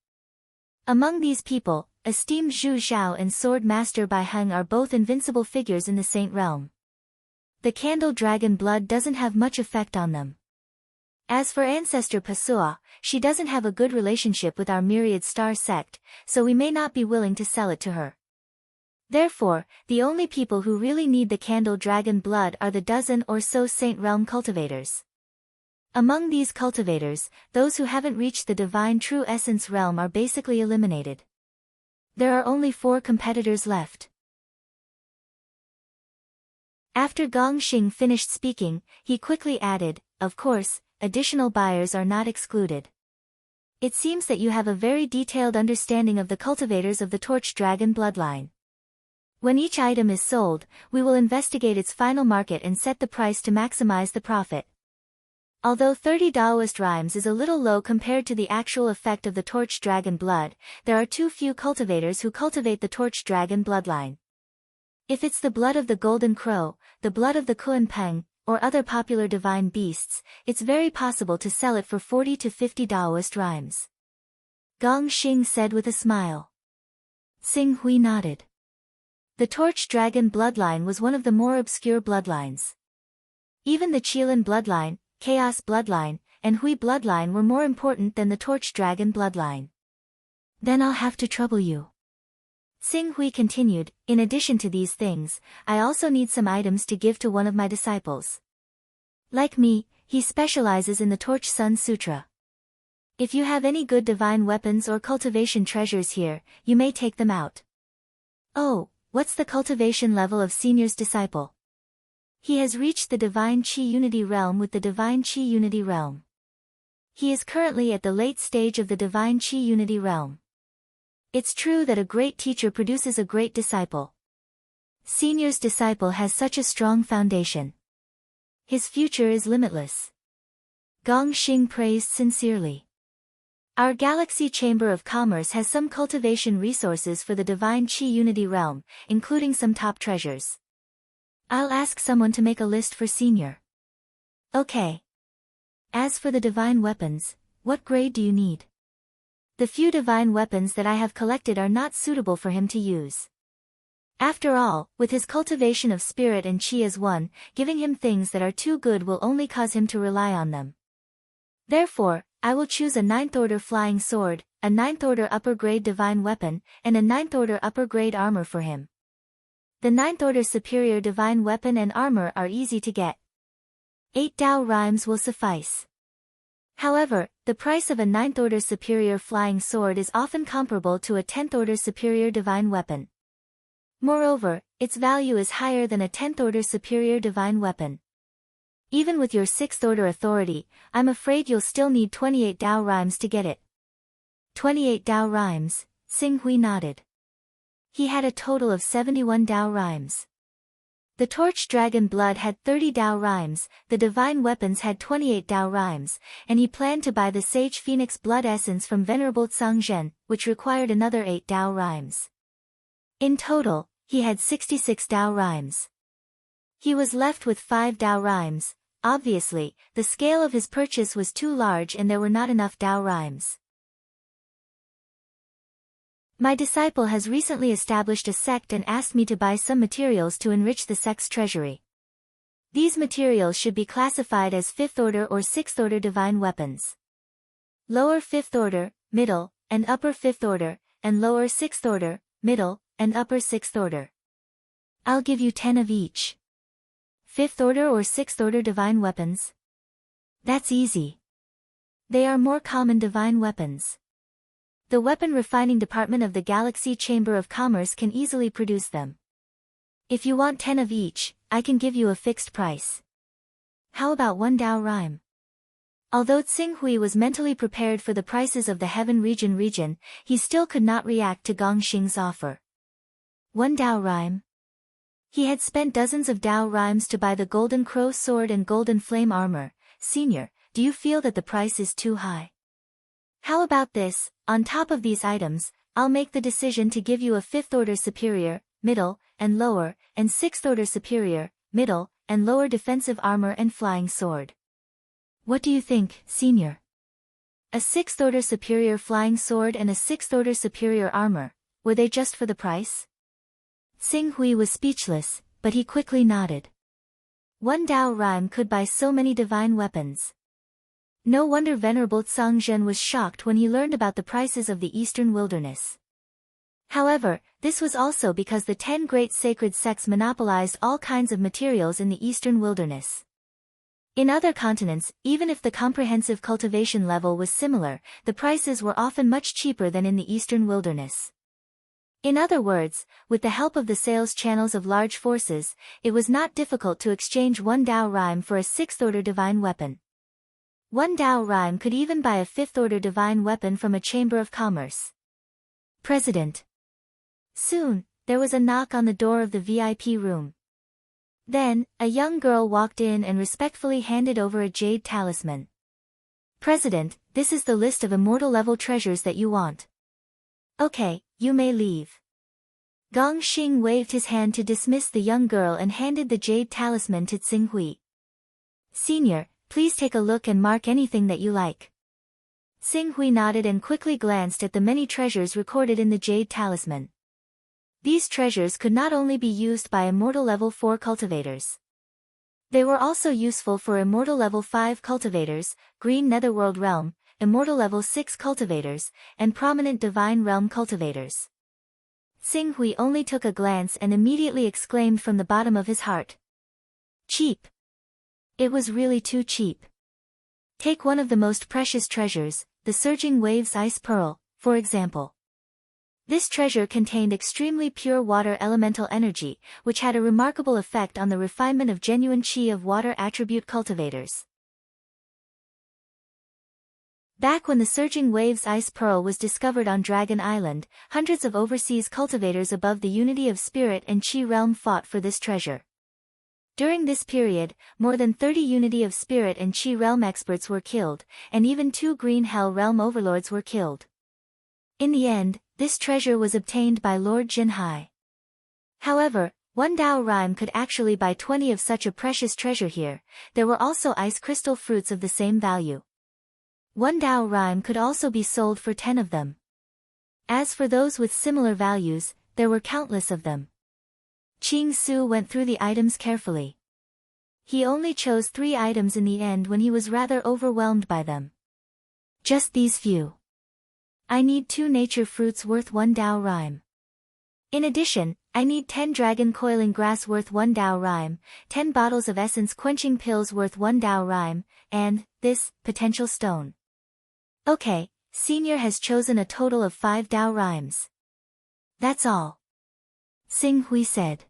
Among these people, esteemed Zhu Zhao and Sword Master Baiheng are both invincible figures in the Saint Realm. The Candle Dragon blood doesn't have much effect on them. As for Ancestor Pasua, she doesn't have a good relationship with our Myriad Star sect, so we may not be willing to sell it to her. Therefore, the only people who really need the Candle Dragon blood are the dozen or so Saint Realm cultivators. Among these cultivators, those who haven't reached the Divine True Essence realm are basically eliminated. There are only 4 competitors left. After Gong Xing finished speaking, he quickly added, of course, additional buyers are not excluded. It seems that you have a very detailed understanding of the cultivators of the Torch Dragon bloodline. When each item is sold, we will investigate its final market and set the price to maximize the profit. Although 30 Daoist rhymes is a little low compared to the actual effect of the Torch Dragon blood, there are too few cultivators who cultivate the Torch Dragon bloodline. If it's the blood of the Golden Crow, the blood of the Kuan Peng, or other popular divine beasts, it's very possible to sell it for 40 to 50 Daoist rhymes. Gong Xing said with a smile. Xing Hui nodded. The Torch Dragon bloodline was one of the more obscure bloodlines. Even the Qilin bloodline, Chaos bloodline, and Hui bloodline were more important than the Torch Dragon bloodline. Then I'll have to trouble you. Xing Hui continued, in addition to these things, I also need some items to give to one of my disciples. Like me, he specializes in the Torch Sun Sutra. If you have any good divine weapons or cultivation treasures here, you may take them out. Oh, what's the cultivation level of Senior's disciple? He has reached the Divine Chi Unity Realm with the Divine Chi Unity Realm. He is currently at the late stage of the Divine Chi Unity Realm. It's true that a great teacher produces a great disciple. Senior's disciple has such a strong foundation. His future is limitless. Gong Xing praised sincerely. Our Galaxy Chamber of Commerce has some cultivation resources for the Divine Chi Unity Realm, including some top treasures. I'll ask someone to make a list for Senior. Okay. As for the divine weapons, what grade do you need? The few divine weapons that I have collected are not suitable for him to use. After all, with his cultivation of spirit and chi as one, giving him things that are too good will only cause him to rely on them. Therefore, I will choose a 9th order flying sword, a 9th order upper grade divine weapon, and a 9th order upper grade armor for him. The 9th order superior divine weapon and armor are easy to get. 8 Dao rhymes will suffice. However, the price of a 9th order superior flying sword is often comparable to a 10th order superior divine weapon. Moreover, its value is higher than a 10th order superior divine weapon. Even with your 6th order authority, I'm afraid you'll still need 28 Dao rhymes to get it. 28 Dao rhymes, Xing Hui nodded. He had a total of 71 Dao rhymes. The Torch Dragon blood had 30 Dao rhymes, the divine weapons had 28 Dao rhymes, and he planned to buy the Sage Phoenix blood essence from Venerable Tsang Zhen, which required another 8 Dao rhymes. In total, He had 66 Dao rhymes. He was left with 5 Dao rhymes. Obviously, the scale of his purchase was too large and there were not enough Dao rhymes. My disciple has recently established a sect and asked me to buy some materials to enrich the sect's treasury. These materials should be classified as 5th order or 6th order divine weapons. Lower 5th order, middle, and upper 5th order, and lower 6th order, middle, and upper 6th order. I'll give you 10 of each. 5th order or 6th order divine weapons? That's easy. They are more common divine weapons. The weapon refining department of the Galaxy Chamber of Commerce can easily produce them. If you want 10 of each, I can give you a fixed price. How about 1 Dao rhyme? Although Tsing Hui was mentally prepared for the prices of the Heaven region, he still could not react to Gong Xing's offer. 1 Dao rhyme? He had spent dozens of Dao rhymes to buy the Golden Crow sword and Golden Flame armor. Senior, do you feel that the price is too high? How about this? On top of these items, I'll make the decision to give you a 5th order superior, middle, and lower, and 6th order superior, middle, and lower defensive armor and flying sword. What do you think, Senior? A 6th order superior flying sword and a 6th order superior armor, were they just for the price? Tsing Hui was speechless, but he quickly nodded. 1 Dao rhyme could buy so many divine weapons. No wonder Venerable Tsangzhen was shocked when he learned about the prices of the Eastern Wilderness. However, this was also because the 10 great sacred sects monopolized all kinds of materials in the Eastern Wilderness. In other continents, even if the comprehensive cultivation level was similar, the prices were often much cheaper than in the Eastern Wilderness. In other words, with the help of the sales channels of large forces, it was not difficult to exchange 1 Dao rhyme for a 6th order divine weapon. 1 Dao rhyme could even buy a 5th order divine weapon from a chamber of commerce. President. Soon, there was a knock on the door of the VIP room. Then, a young girl walked in and respectfully handed over a jade talisman. President, this is the list of immortal level treasures that you want. Okay, you may leave. Gong Xing waved his hand to dismiss the young girl and handed the jade talisman to Tsing Hui. Senior, please take a look and mark anything that you like. Tsing Hui nodded and quickly glanced at the many treasures recorded in the jade talisman. These treasures could not only be used by Immortal Level 4 cultivators. They were also useful for Immortal Level 5 cultivators, Green Netherworld Realm, Immortal Level 6 cultivators, and Prominent Divine Realm cultivators. Tsing Hui only took a glance and immediately exclaimed from the bottom of his heart. Cheap. It was really too cheap. Take one of the most precious treasures, the Surging Waves Ice Pearl, for example. This treasure contained extremely pure water elemental energy, which had a remarkable effect on the refinement of genuine Qi of water attribute cultivators. Back when the Surging Waves Ice Pearl was discovered on Dragon Island, hundreds of overseas cultivators above the unity of spirit and Qi realm fought for this treasure. During this period, more than 30 Unity of Spirit and Qi realm experts were killed, and even 2 Green Hell realm overlords were killed. In the end, this treasure was obtained by Lord Jinhai. However, 1 Dao rhyme could actually buy 20 of such a precious treasure here. There were also ice crystal fruits of the same value. 1 Dao rhyme could also be sold for 10 of them. As for those with similar values, there were countless of them. Qing Su went through the items carefully. He only chose 3 items in the end when he was rather overwhelmed by them. Just these few. I need 2 nature fruits worth 1 Dao rhyme. In addition, I need 10 dragon coiling grass worth 1 Dao rhyme, 10 bottles of essence quenching pills worth 1 Dao rhyme, and this potential stone. Okay, Senior has chosen a total of 5 Dao rhymes. That's all. Tsing Hui said.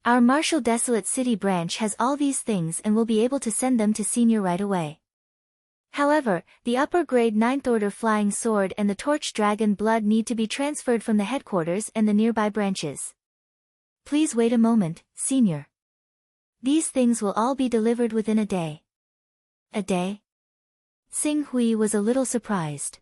Our Martial Desolate City branch has all these things and will be able to send them to Senior right away. However, the upper grade 9th order flying sword and the torch dragon blood need to be transferred from the headquarters and the nearby branches. Please wait a moment, Senior. These things will all be delivered within a day. A day? Tsing Hui was a little surprised.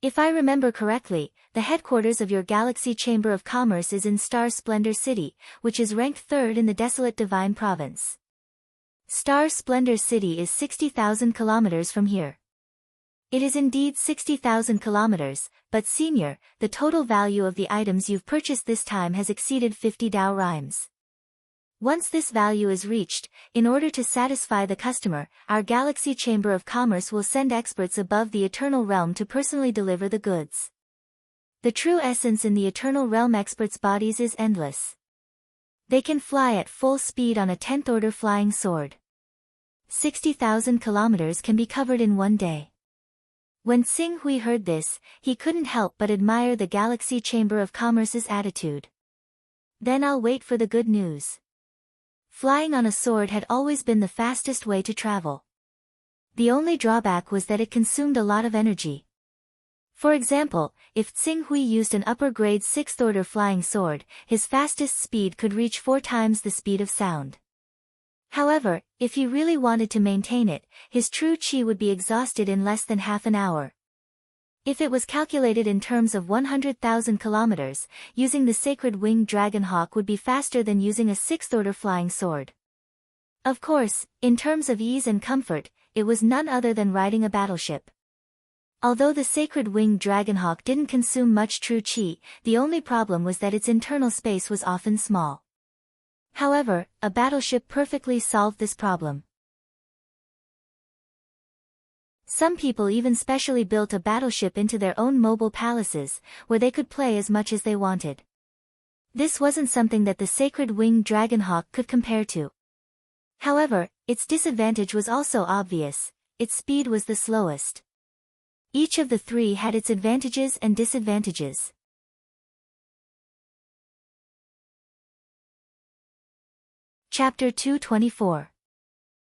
If I remember correctly, the headquarters of your Galaxy Chamber of Commerce is in Star Splendor City, which is ranked third in the desolate Divine Province. Star Splendor City is 60,000 kilometers from here. It is indeed 60,000 kilometers, but senior, the total value of the items you've purchased this time has exceeded 50 Dao rhymes. Once this value is reached, in order to satisfy the customer, our Galaxy Chamber of Commerce will send experts above the Eternal Realm to personally deliver the goods. The true essence in the Eternal Realm experts' bodies is endless. They can fly at full speed on a 10th order flying sword. 60,000 kilometers can be covered in one day. When Xing Hui heard this, he couldn't help but admire the Galaxy Chamber of Commerce's attitude. Then I'll wait for the good news. Flying on a sword had always been the fastest way to travel. The only drawback was that it consumed a lot of energy. For example, if Xing Hui used an upper-grade 6th order flying sword, his fastest speed could reach 4 times the speed of sound. However, if he really wanted to maintain it, his true chi would be exhausted in less than half an hour. If it was calculated in terms of 100,000 kilometers, using the sacred winged dragon hawk would be faster than using a 6th order flying sword. Of course, in terms of ease and comfort, it was none other than riding a battleship. Although the sacred winged dragonhawk didn't consume much true chi, the only problem was that its internal space was often small. However, a battleship perfectly solved this problem. Some people even specially built a battleship into their own mobile palaces, where they could play as much as they wanted. This wasn't something that the sacred winged dragonhawk could compare to. However, its disadvantage was also obvious: its speed was the slowest. Each of the three had its advantages and disadvantages. Chapter 224.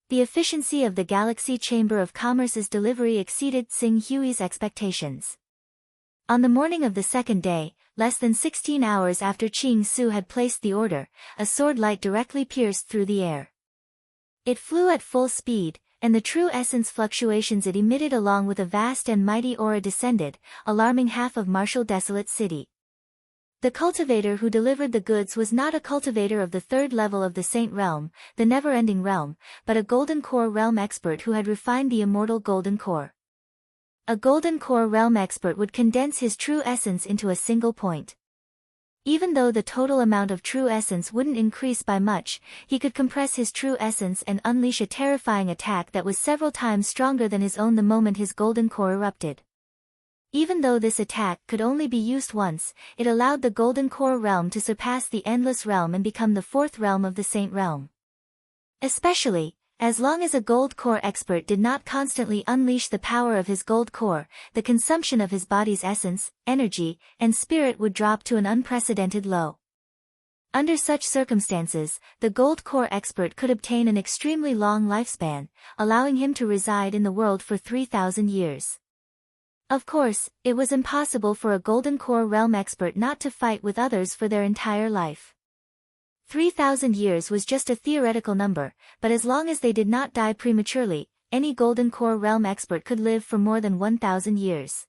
The efficiency of the Galaxy Chamber of Commerce's delivery exceeded Xing Hui's expectations. On the morning of the second day, less than 16 hours after Qing Su had placed the order, a sword light directly pierced through the air. It flew at full speed, and the true essence fluctuations it emitted along with a vast and mighty aura descended, alarming half of Martial Desolate City. The cultivator who delivered the goods was not a cultivator of the third level of the Saint Realm, the never-ending realm, but a Golden Core Realm expert who had refined the immortal Golden Core. A Golden Core Realm expert would condense his true essence into a single point. Even though the total amount of true essence wouldn't increase by much, he could compress his true essence and unleash a terrifying attack that was several times stronger than his own the moment his golden core erupted. Even though this attack could only be used once, it allowed the Golden Core Realm to surpass the Endless Realm and become the fourth realm of the Saint Realm. Especially, as long as a Gold Core expert did not constantly unleash the power of his Gold Core, the consumption of his body's essence, energy, and spirit would drop to an unprecedented low. Under such circumstances, the Gold Core expert could obtain an extremely long lifespan, allowing him to reside in the world for 3,000 years. Of course, it was impossible for a Golden Core Realm expert not to fight with others for their entire life. 3,000 years was just a theoretical number, but as long as they did not die prematurely, any Golden Core Realm expert could live for more than 1,000 years.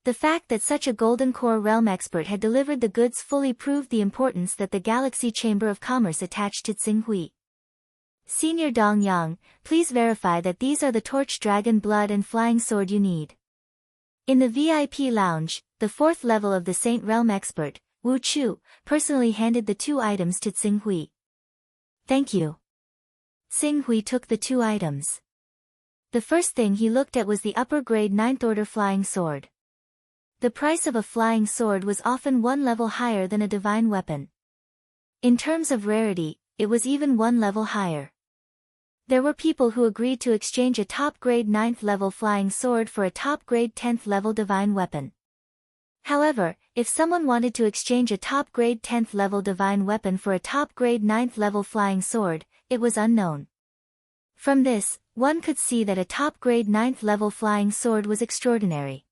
The fact that such a Golden Core Realm expert had delivered the goods fully proved the importance that the Galaxy Chamber of Commerce attached to Xing Hui. Senior Dong Yang, please verify that these are the Torch Dragon Blood and Flying Sword you need. In the VIP lounge, the fourth level of the Saint Realm expert, Wu Chu, personally handed the two items to Xing Hui. Thank you. Xing Hui took the two items. The first thing he looked at was the upper-grade 9th order flying sword. The price of a flying sword was often one level higher than a divine weapon. In terms of rarity, it was even one level higher. There were people who agreed to exchange a top-grade 9th level flying sword for a top-grade 10th level divine weapon. However, if someone wanted to exchange a top-grade 10th level divine weapon for a top-grade 9th level flying sword, it was unknown. From this, one could see that a top-grade 9th level flying sword was extraordinary.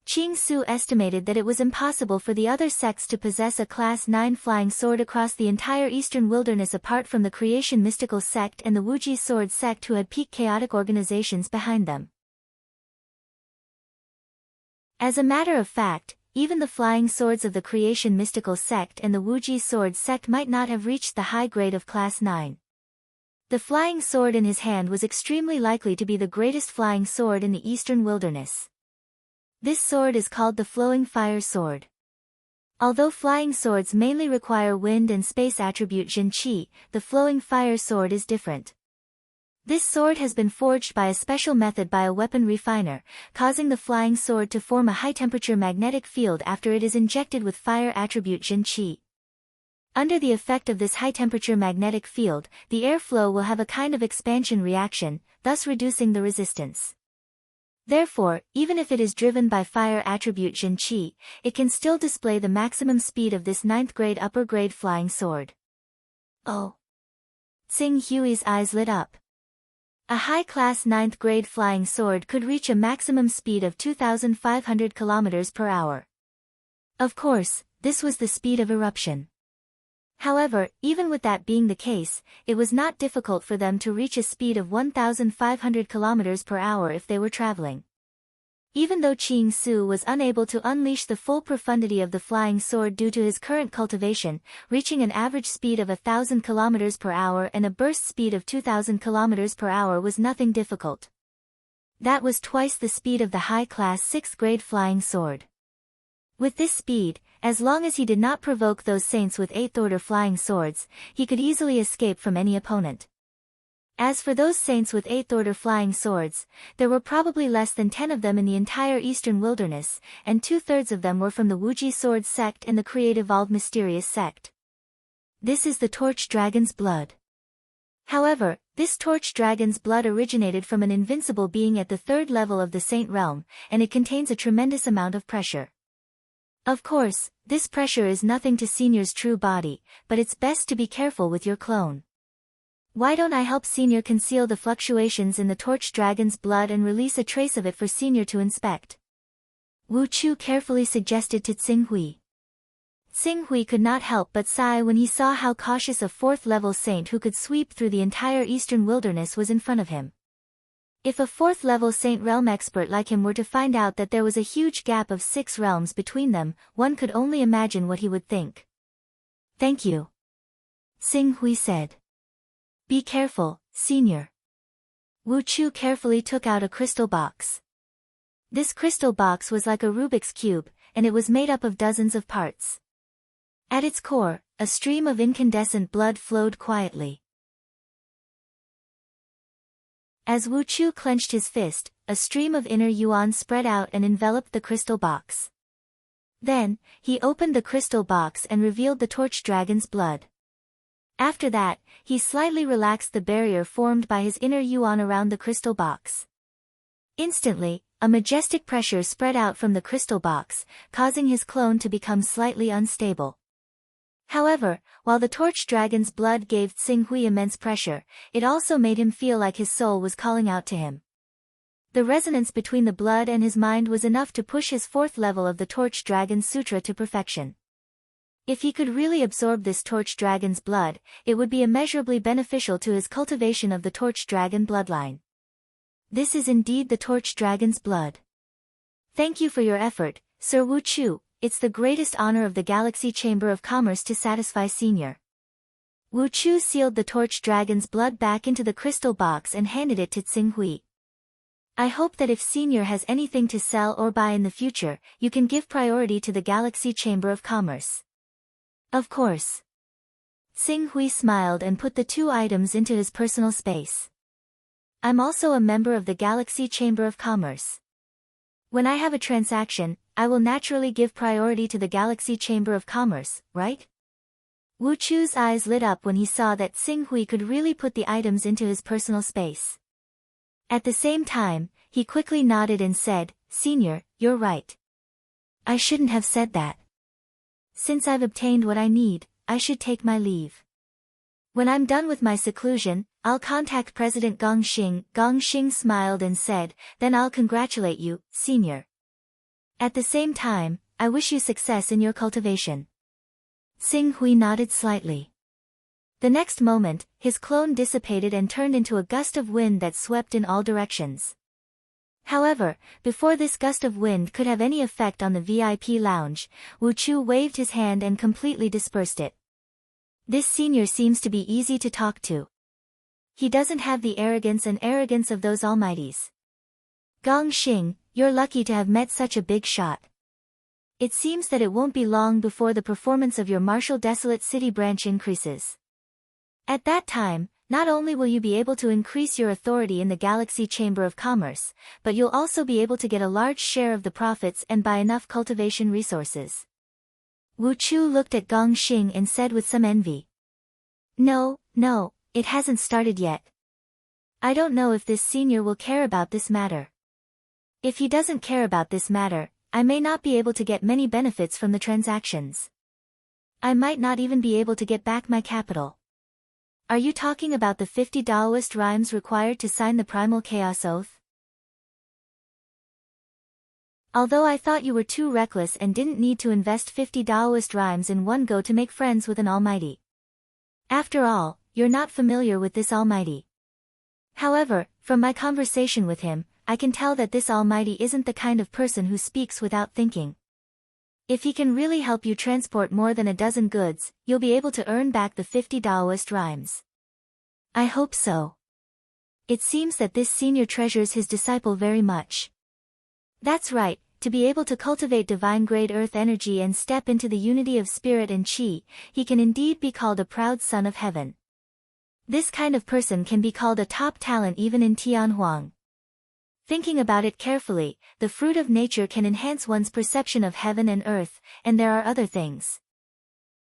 Qing Su estimated that it was impossible for the other sects to possess a Class 9 flying sword across the entire Eastern Wilderness apart from the Creation Mystical Sect and the Wuji Sword Sect who had peak chaotic organizations behind them. As a matter of fact, even the flying swords of the Creation Mystical Sect and the Wuji Sword Sect might not have reached the high grade of Class 9. The flying sword in his hand was extremely likely to be the greatest flying sword in the eastern wilderness. This sword is called the Flowing Fire Sword. Although flying swords mainly require wind and space attribute Jin Qi, the Flowing Fire Sword is different. This sword has been forged by a special method by a weapon refiner, causing the flying sword to form a high-temperature magnetic field after it is injected with fire attribute Jin Qi. Under the effect of this high-temperature magnetic field, the airflow will have a kind of expansion reaction, thus reducing the resistance. Therefore, even if it is driven by fire attribute Jin Qi, it can still display the maximum speed of this 9th grade upper grade flying sword. Oh! Tsing Hui's eyes lit up. A high-class 9th grade flying sword could reach a maximum speed of 2,500 km per hour. Of course, this was the speed of eruption. However, even with that being the case, it was not difficult for them to reach a speed of 1,500 km per hour if they were traveling. Even though Qing Su was unable to unleash the full profundity of the flying sword due to his current cultivation, reaching an average speed of 1,000 km per hour and a burst speed of 2,000 km per hour was nothing difficult. That was twice the speed of the high-class 6th grade flying sword. With this speed, as long as he did not provoke those saints with 8th order flying swords, he could easily escape from any opponent. As for those saints with 8th order flying swords, there were probably less than 10 of them in the entire eastern wilderness, and 2/3 of them were from the Wuji Sword Sect and the Create-Evolved Mysterious Sect. This is the Torch Dragon's blood. However, this Torch Dragon's blood originated from an invincible being at the 3rd level of the Saint Realm, and it contains a tremendous amount of pressure. Of course, this pressure is nothing to Senior's true body, but it's best to be careful with your clone. Why don't I help Senior conceal the fluctuations in the Torch Dragon's blood and release a trace of it for Senior to inspect? Wu Chu carefully suggested to Tsing Hui. Tsing Hui could not help but sigh when he saw how cautious a 4th-level saint who could sweep through the entire eastern wilderness was in front of him. If a 4th-level Saint Realm expert like him were to find out that there was a huge gap of 6 realms between them, one could only imagine what he would think. Thank you. Tsing Hui said. Be careful, Senior. Wu Chu carefully took out a crystal box. This crystal box was like a Rubik's Cube, and it was made up of dozens of parts. At its core, a stream of incandescent blood flowed quietly. As Wu Chu clenched his fist, a stream of inner yuan spread out and enveloped the crystal box. Then, he opened the crystal box and revealed the Torch Dragon's blood. After that, he slightly relaxed the barrier formed by his inner yuan around the crystal box. Instantly, a majestic pressure spread out from the crystal box, causing his clone to become slightly unstable. However, while the Torch Dragon's blood gave Tsing Hui immense pressure, it also made him feel like his soul was calling out to him. The resonance between the blood and his mind was enough to push his 4th level of the Torch Dragon Sutra to perfection. If he could really absorb this Torch Dragon's blood, it would be immeasurably beneficial to his cultivation of the Torch Dragon bloodline. This is indeed the Torch Dragon's blood. Thank you for your effort, Sir Wu Chu. It's the greatest honor of the Galaxy Chamber of Commerce to satisfy Senior. Wu Chu sealed the Torch Dragon's blood back into the crystal box and handed it to Tsing Hui. I hope that if Senior has anything to sell or buy in the future, you can give priority to the Galaxy Chamber of Commerce. Of course. Tsing Hui smiled and put the 2 items into his personal space. I'm also a member of the Galaxy Chamber of Commerce. When I have a transaction, I will naturally give priority to the Galaxy Chamber of Commerce, right? Wu Chu's eyes lit up when he saw that Tsing Hui could really put the items into his personal space. At the same time, he quickly nodded and said, Senior, you're right. I shouldn't have said that. Since I've obtained what I need, I should take my leave. When I'm done with my seclusion, I'll contact President Gong Xing. Gong Xing smiled and said, then I'll congratulate you, Senior. At the same time, I wish you success in your cultivation. Tsing Hui nodded slightly. The next moment, his clone dissipated and turned into a gust of wind that swept in all directions. However, before this gust of wind could have any effect on the VIP lounge, Wu Chu waved his hand and completely dispersed it. This senior seems to be easy to talk to. He doesn't have the arrogance of those almighties. Gong Xing, you're lucky to have met such a big shot. It seems that it won't be long before the performance of your martial desolate city branch increases. At that time, not only will you be able to increase your authority in the Galaxy Chamber of Commerce, but you'll also be able to get a large share of the profits and buy enough cultivation resources. Wu Chu looked at Gong Xing and said with some envy. No, it hasn't started yet. I don't know if this senior will care about this matter. If he doesn't care about this matter, I may not be able to get many benefits from the transactions. I might not even be able to get back my capital. Are you talking about the 50 Taoist rhymes required to sign the Primal Chaos Oath? Although I thought you were too reckless and didn't need to invest 50 Taoist rhymes in one go to make friends with an almighty. After all, you're not familiar with this almighty. However, from my conversation with him, I can tell that this almighty isn't the kind of person who speaks without thinking. If he can really help you transport more than a dozen goods, you'll be able to earn back the 50 Taoist rhymes. I hope so. It seems that this senior treasures his disciple very much. That's right, to be able to cultivate divine-grade earth energy and step into the unity of spirit and chi, he can indeed be called a proud son of heaven. This kind of person can be called a top talent even in Tianhuang. Thinking about it carefully, the fruit of nature can enhance one's perception of heaven and earth, and there are other things.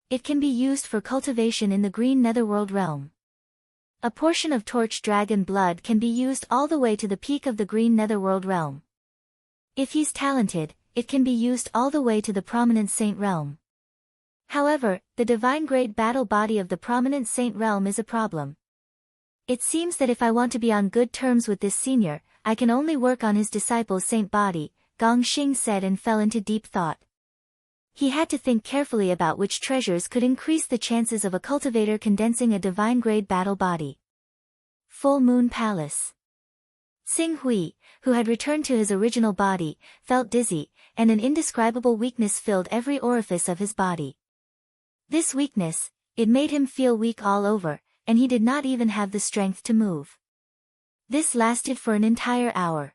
It can be used for cultivation in the green netherworld realm. A portion of torch dragon blood can be used all the way to the peak of the green netherworld realm. If he's talented, it can be used all the way to the prominent saint realm. However, the divine-grade battle body of the prominent saint realm is a problem. It seems that if I want to be on good terms with this senior, I can only work on his disciple's saint body, Gong Xing said and fell into deep thought. He had to think carefully about which treasures could increase the chances of a cultivator condensing a divine-grade battle body. Full Moon Palace. Xing Hui, who had returned to his original body, felt dizzy, and an indescribable weakness filled every orifice of his body. This weakness, it made him feel weak all over, and he did not even have the strength to move. This lasted for an entire hour.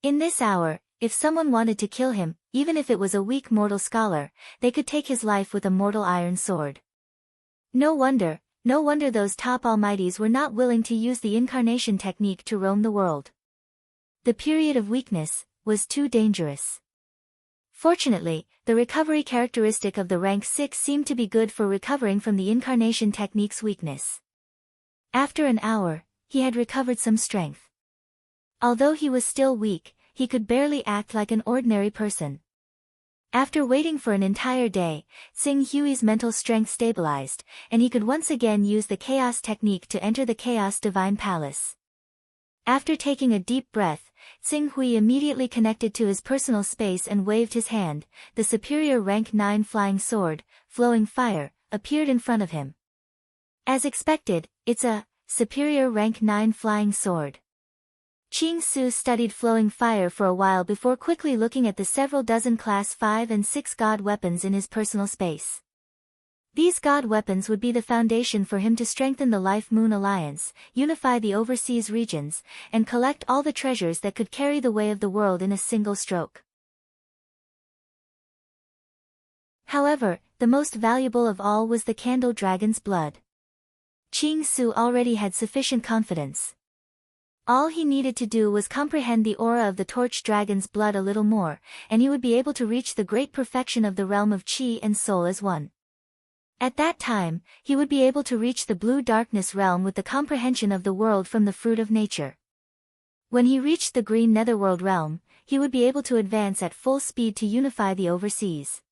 In this hour, if someone wanted to kill him, even if it was a weak mortal scholar, they could take his life with a mortal iron sword. No wonder those top almighties were not willing to use the incarnation technique to roam the world. The period of weakness was too dangerous. Fortunately, the recovery characteristic of the rank 6 seemed to be good for recovering from the incarnation technique's weakness. After an hour, he had recovered some strength. Although he was still weak, he could barely act like an ordinary person. After waiting for an entire day, Xing Hui's mental strength stabilized, and he could once again use the chaos technique to enter the Chaos Divine Palace. After taking a deep breath, Xing Hui immediately connected to his personal space and waved his hand. The superior rank 9 flying sword, Flowing Fire, appeared in front of him. As expected, it's a superior rank 9 flying sword. Qing Su studied Flowing Fire for a while before quickly looking at the several dozen class 5 and 6 god weapons in his personal space. These god weapons would be the foundation for him to strengthen the Life Moon Alliance, unify the overseas regions, and collect all the treasures that could carry the way of the world in a single stroke. However, the most valuable of all was the Candle Dragon's blood. Qing Su already had sufficient confidence. All he needed to do was comprehend the aura of the Torch Dragon's blood a little more, and he would be able to reach the great perfection of the realm of Qi and Soul as one. At that time, he would be able to reach the Blue Darkness realm with the comprehension of the world from the fruit of nature. When he reached the Green Netherworld realm, he would be able to advance at full speed to unify the overseas.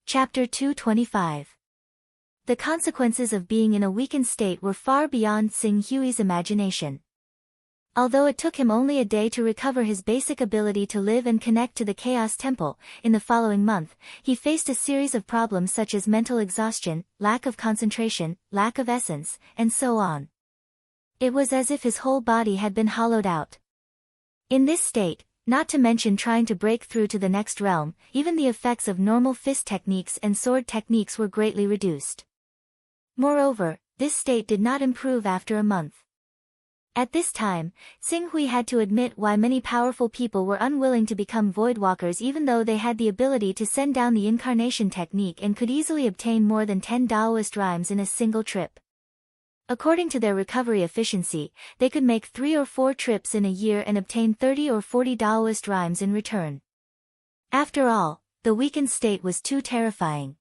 Chapter 225. The consequences of being in a weakened state were far beyond Xing Hui's imagination. Although it took him only a day to recover his basic ability to live and connect to the Chaos Temple, in the following month, he faced a series of problems such as mental exhaustion, lack of concentration, lack of essence, and so on. It was as if his whole body had been hollowed out. In this state, not to mention trying to break through to the next realm, even the effects of normal fist techniques and sword techniques were greatly reduced. Moreover, this state did not improve after a month. At this time, Xing Hui had to admit why many powerful people were unwilling to become Voidwalkers even though they had the ability to send down the incarnation technique and could easily obtain more than 10 Taoist rhymes in a single trip. According to their recovery efficiency, they could make 3 or 4 trips in a year and obtain 30 or 40 Taoist rhymes in return. After all, the weakened state was too terrifying.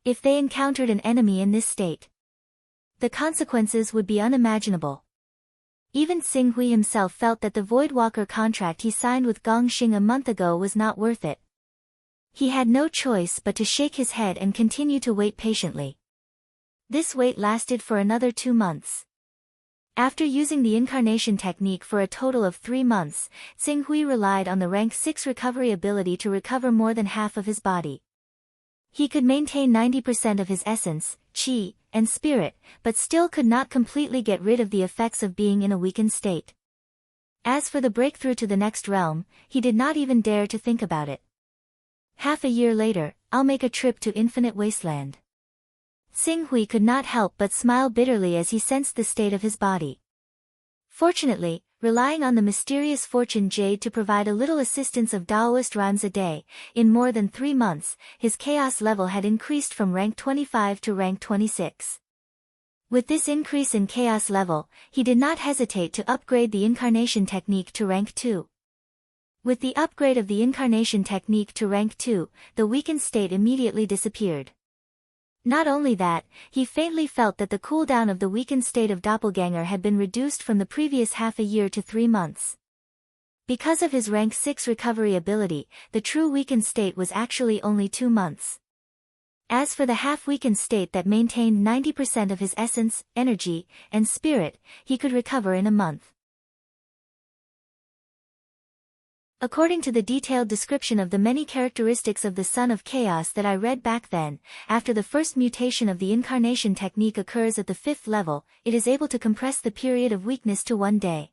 If they encountered an enemy in this state, the consequences would be unimaginable. Even Xing Hui himself felt that the Voidwalker contract he signed with Gongxing a month ago was not worth it. He had no choice but to shake his head and continue to wait patiently. This wait lasted for another 2 months. After using the incarnation technique for a total of 3 months, Xing Hui relied on the rank 6 recovery ability to recover more than half of his body. He could maintain 90% of his essence, qi, and spirit, but still could not completely get rid of the effects of being in a weakened state. As for the breakthrough to the next realm, he did not even dare to think about it. Half a year later, I'll make a trip to Infinite Wasteland. Xing Hui could not help but smile bitterly as he sensed the state of his body. Fortunately, relying on the mysterious fortune jade to provide a little assistance of Taoist rhymes a day, in more than 3 months, his chaos level had increased from rank 25 to rank 26. With this increase in chaos level, he did not hesitate to upgrade the incarnation technique to rank 2. With the upgrade of the incarnation technique to rank 2, the weakened state immediately disappeared. Not only that, he faintly felt that the cooldown of the weakened state of Doppelganger had been reduced from the previous half a year to 3 months. Because of his rank 6 recovery ability, the true weakened state was actually only 2 months. As for the half-weakened state that maintained 90% of his essence, energy, and spirit, he could recover in a month. According to the detailed description of the many characteristics of the Son of Chaos that I read back then, after the first mutation of the incarnation technique occurs at the 5th level, it is able to compress the period of weakness to 1 day.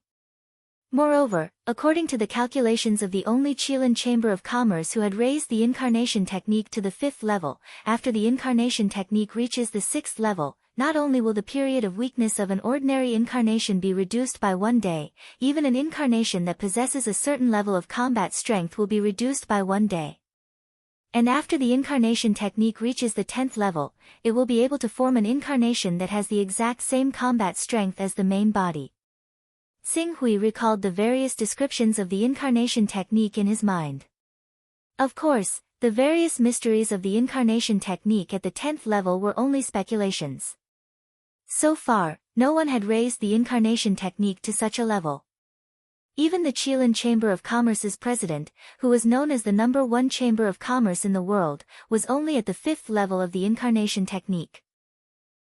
Moreover, according to the calculations of the only Qilin Chamber of Commerce who had raised the incarnation technique to the 5th level, after the incarnation technique reaches the 6th level, not only will the period of weakness of an ordinary incarnation be reduced by 1 day, even an incarnation that possesses a certain level of combat strength will be reduced by 1 day. And after the incarnation technique reaches the 10th level, it will be able to form an incarnation that has the exact same combat strength as the main body. Xing Hui recalled the various descriptions of the incarnation technique in his mind. Of course, the various mysteries of the incarnation technique at the 10th level were only speculations. So far, no one had raised the incarnation technique to such a level. Even the Qilin Chamber of Commerce's president, who was known as the number 1 chamber of commerce in the world, was only at the 5th level of the incarnation technique.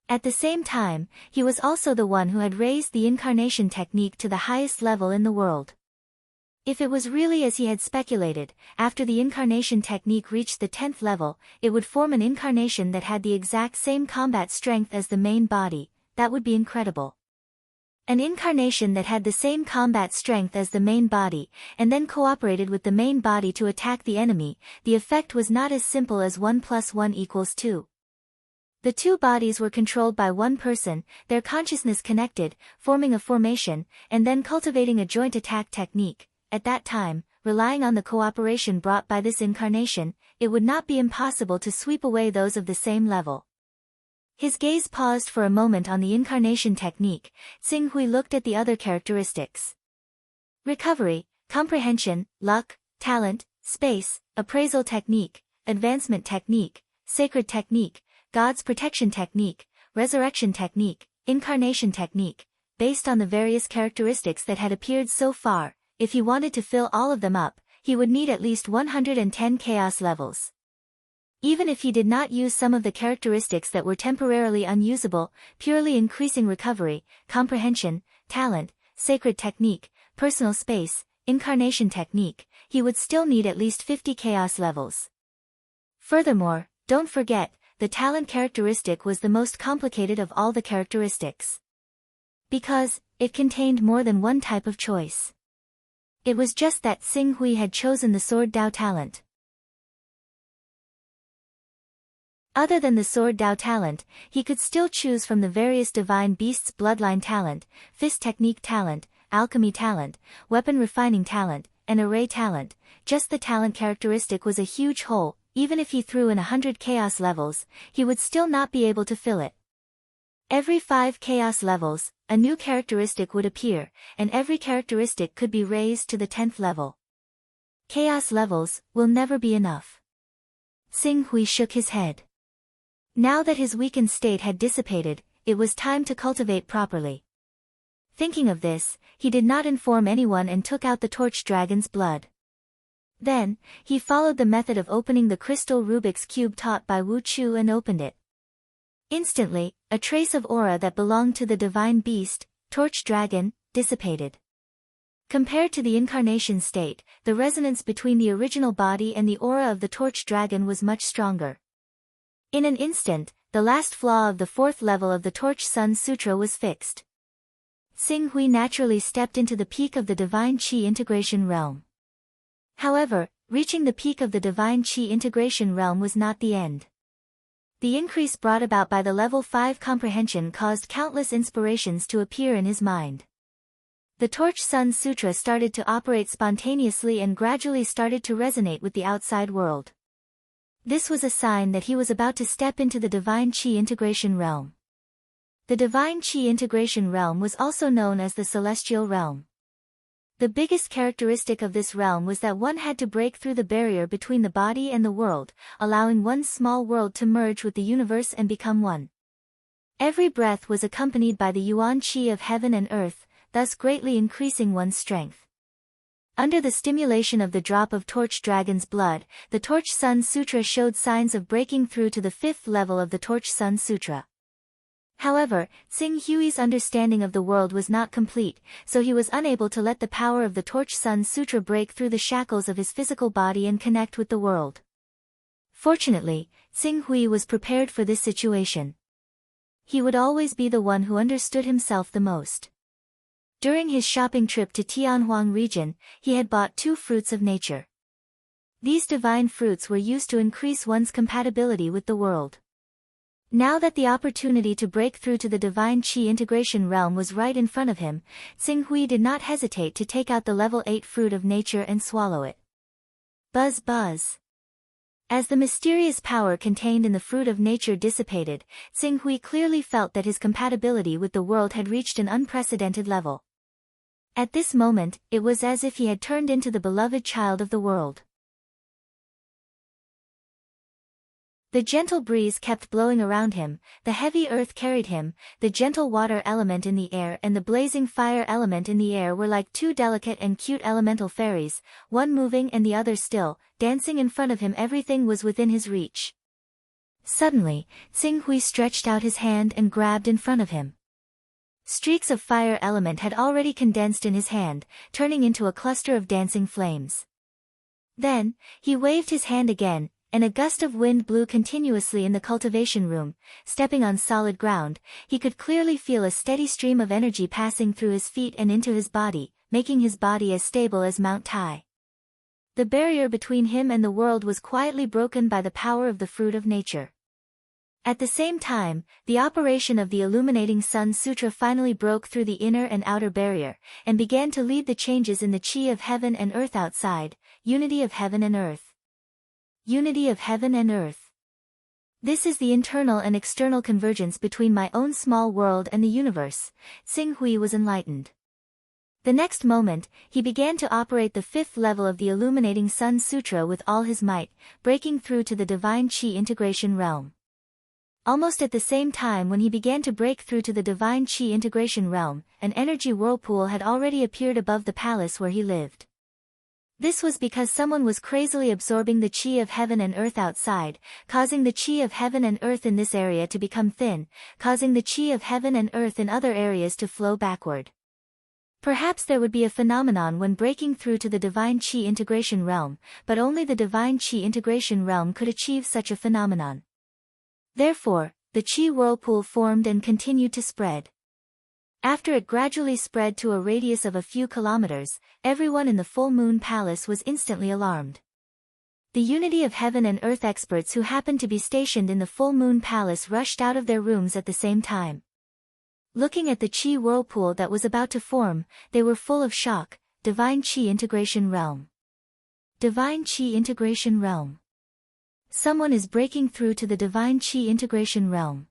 At the same time, he was also the one who had raised the incarnation technique to the highest level in the world. If it was really as he had speculated, after the incarnation technique reached the 10th level, it would form an incarnation that had the exact same combat strength as the main body. That would be incredible. An incarnation that had the same combat strength as the main body, and then cooperated with the main body to attack the enemy, the effect was not as simple as 1 + 1 = 2. The 2 bodies were controlled by 1 person, their consciousness connected, forming a formation, and then cultivating a joint attack technique. At that time, relying on the cooperation brought by this incarnation, it would not be impossible to sweep away those of the same level. His gaze paused for a moment on the incarnation technique. Xing Hui looked at the other characteristics. Recovery, comprehension, luck, talent, space, appraisal technique, advancement technique, sacred technique, God's protection technique, resurrection technique, incarnation technique. Based on the various characteristics that had appeared so far, if he wanted to fill all of them up, he would need at least 110 chaos levels. Even if he did not use some of the characteristics that were temporarily unusable, purely increasing recovery, comprehension, talent, sacred technique, personal space, incarnation technique, he would still need at least 50 chaos levels. Furthermore, don't forget, the talent characteristic was the most complicated of all the characteristics. Because, it contained more than one type of choice. It was just that Xing Hui had chosen the Sword Dao talent. Other than the Sword Dao talent, he could still choose from the various divine beasts' bloodline talent, fist technique talent, alchemy talent, weapon refining talent, and array talent. Just the talent characteristic was a huge hole. Even if he threw in 100 chaos levels, he would still not be able to fill it. Every 5 chaos levels, a new characteristic would appear, and every characteristic could be raised to the 10th level. Chaos levels will never be enough. Xing Hui shook his head. Now that his weakened state had dissipated, it was time to cultivate properly. Thinking of this, he did not inform anyone and took out the torch dragon's blood. Then, he followed the method of opening the crystal Rubik's cube taught by Wu Chu and opened it. Instantly, a trace of aura that belonged to the divine beast, torch dragon, dissipated. Compared to the incarnation state, the resonance between the original body and the aura of the torch dragon was much stronger. In an instant, the last flaw of the 4th level of the Torch Sun Sutra was fixed. Xing Hui naturally stepped into the peak of the divine Qi integration realm. However, reaching the peak of the divine Qi integration realm was not the end. The increase brought about by the level 5 comprehension caused countless inspirations to appear in his mind. The Torch Sun Sutra started to operate spontaneously and gradually started to resonate with the outside world. This was a sign that he was about to step into the divine Qi integration realm. The divine Qi integration realm was also known as the celestial realm. The biggest characteristic of this realm was that one had to break through the barrier between the body and the world, allowing one small world to merge with the universe and become one. Every breath was accompanied by the yuan qi of heaven and earth, thus greatly increasing one's strength. Under the stimulation of the drop of Torch Dragon's blood, the Torch Sun Sutra showed signs of breaking through to the 5th level of the Torch Sun Sutra. However, Xing Hui's understanding of the world was not complete, so he was unable to let the power of the Torch Sun Sutra break through the shackles of his physical body and connect with the world. Fortunately, Xing Hui was prepared for this situation. He would always be the one who understood himself the most. During his shopping trip to Tianhuang region, he had bought 2 fruits of nature. These divine fruits were used to increase one's compatibility with the world. Now that the opportunity to break through to the divine Qi integration realm was right in front of him, Xing Hui did not hesitate to take out the level 8 fruit of nature and swallow it. Buzz buzz. As the mysterious power contained in the fruit of nature dissipated, Xing Hui clearly felt that his compatibility with the world had reached an unprecedented level. At this moment, it was as if he had turned into the beloved child of the world. The gentle breeze kept blowing around him, the heavy earth carried him, the gentle water element in the air and the blazing fire element in the air were like 2 delicate and cute elemental fairies, one moving and the other still, dancing in front of him. Everything was within his reach. Suddenly, Xing Hui stretched out his hand and grabbed in front of him. Streaks of fire element had already condensed in his hand, turning into a cluster of dancing flames. Then, he waved his hand again, and a gust of wind blew continuously in the cultivation room. Stepping on solid ground, he could clearly feel a steady stream of energy passing through his feet and into his body, making his body as stable as Mount Tai. The barrier between him and the world was quietly broken by the power of the fruit of nature. At the same time, the operation of the Illuminating Sun Sutra finally broke through the inner and outer barrier, and began to lead the changes in the Qi of heaven and earth outside, unity of heaven and earth. Unity of heaven and earth. This is the internal and external convergence between my own small world and the universe. Xing Hui was enlightened. The next moment, he began to operate the 5th level of the Illuminating Sun Sutra with all his might, breaking through to the divine Qi integration realm. Almost at the same time when he began to break through to the divine Qi integration realm, an energy whirlpool had already appeared above the palace where he lived. This was because someone was crazily absorbing the Qi of heaven and earth outside, causing the Qi of heaven and earth in this area to become thin, causing the Qi of heaven and earth in other areas to flow backward. Perhaps there would be a phenomenon when breaking through to the divine chi integration realm, but only the divine chi integration realm could achieve such a phenomenon. Therefore, the chi whirlpool formed and continued to spread. After it gradually spread to a radius of a few kilometers, everyone in the full moon palace was instantly alarmed. The unity of heaven and earth experts who happened to be stationed in the full moon palace rushed out of their rooms at the same time. Looking at the chi whirlpool that was about to form, they were full of shock. Divine chi integration realm. Divine chi integration realm. Someone is breaking through to the divine chi integration realm.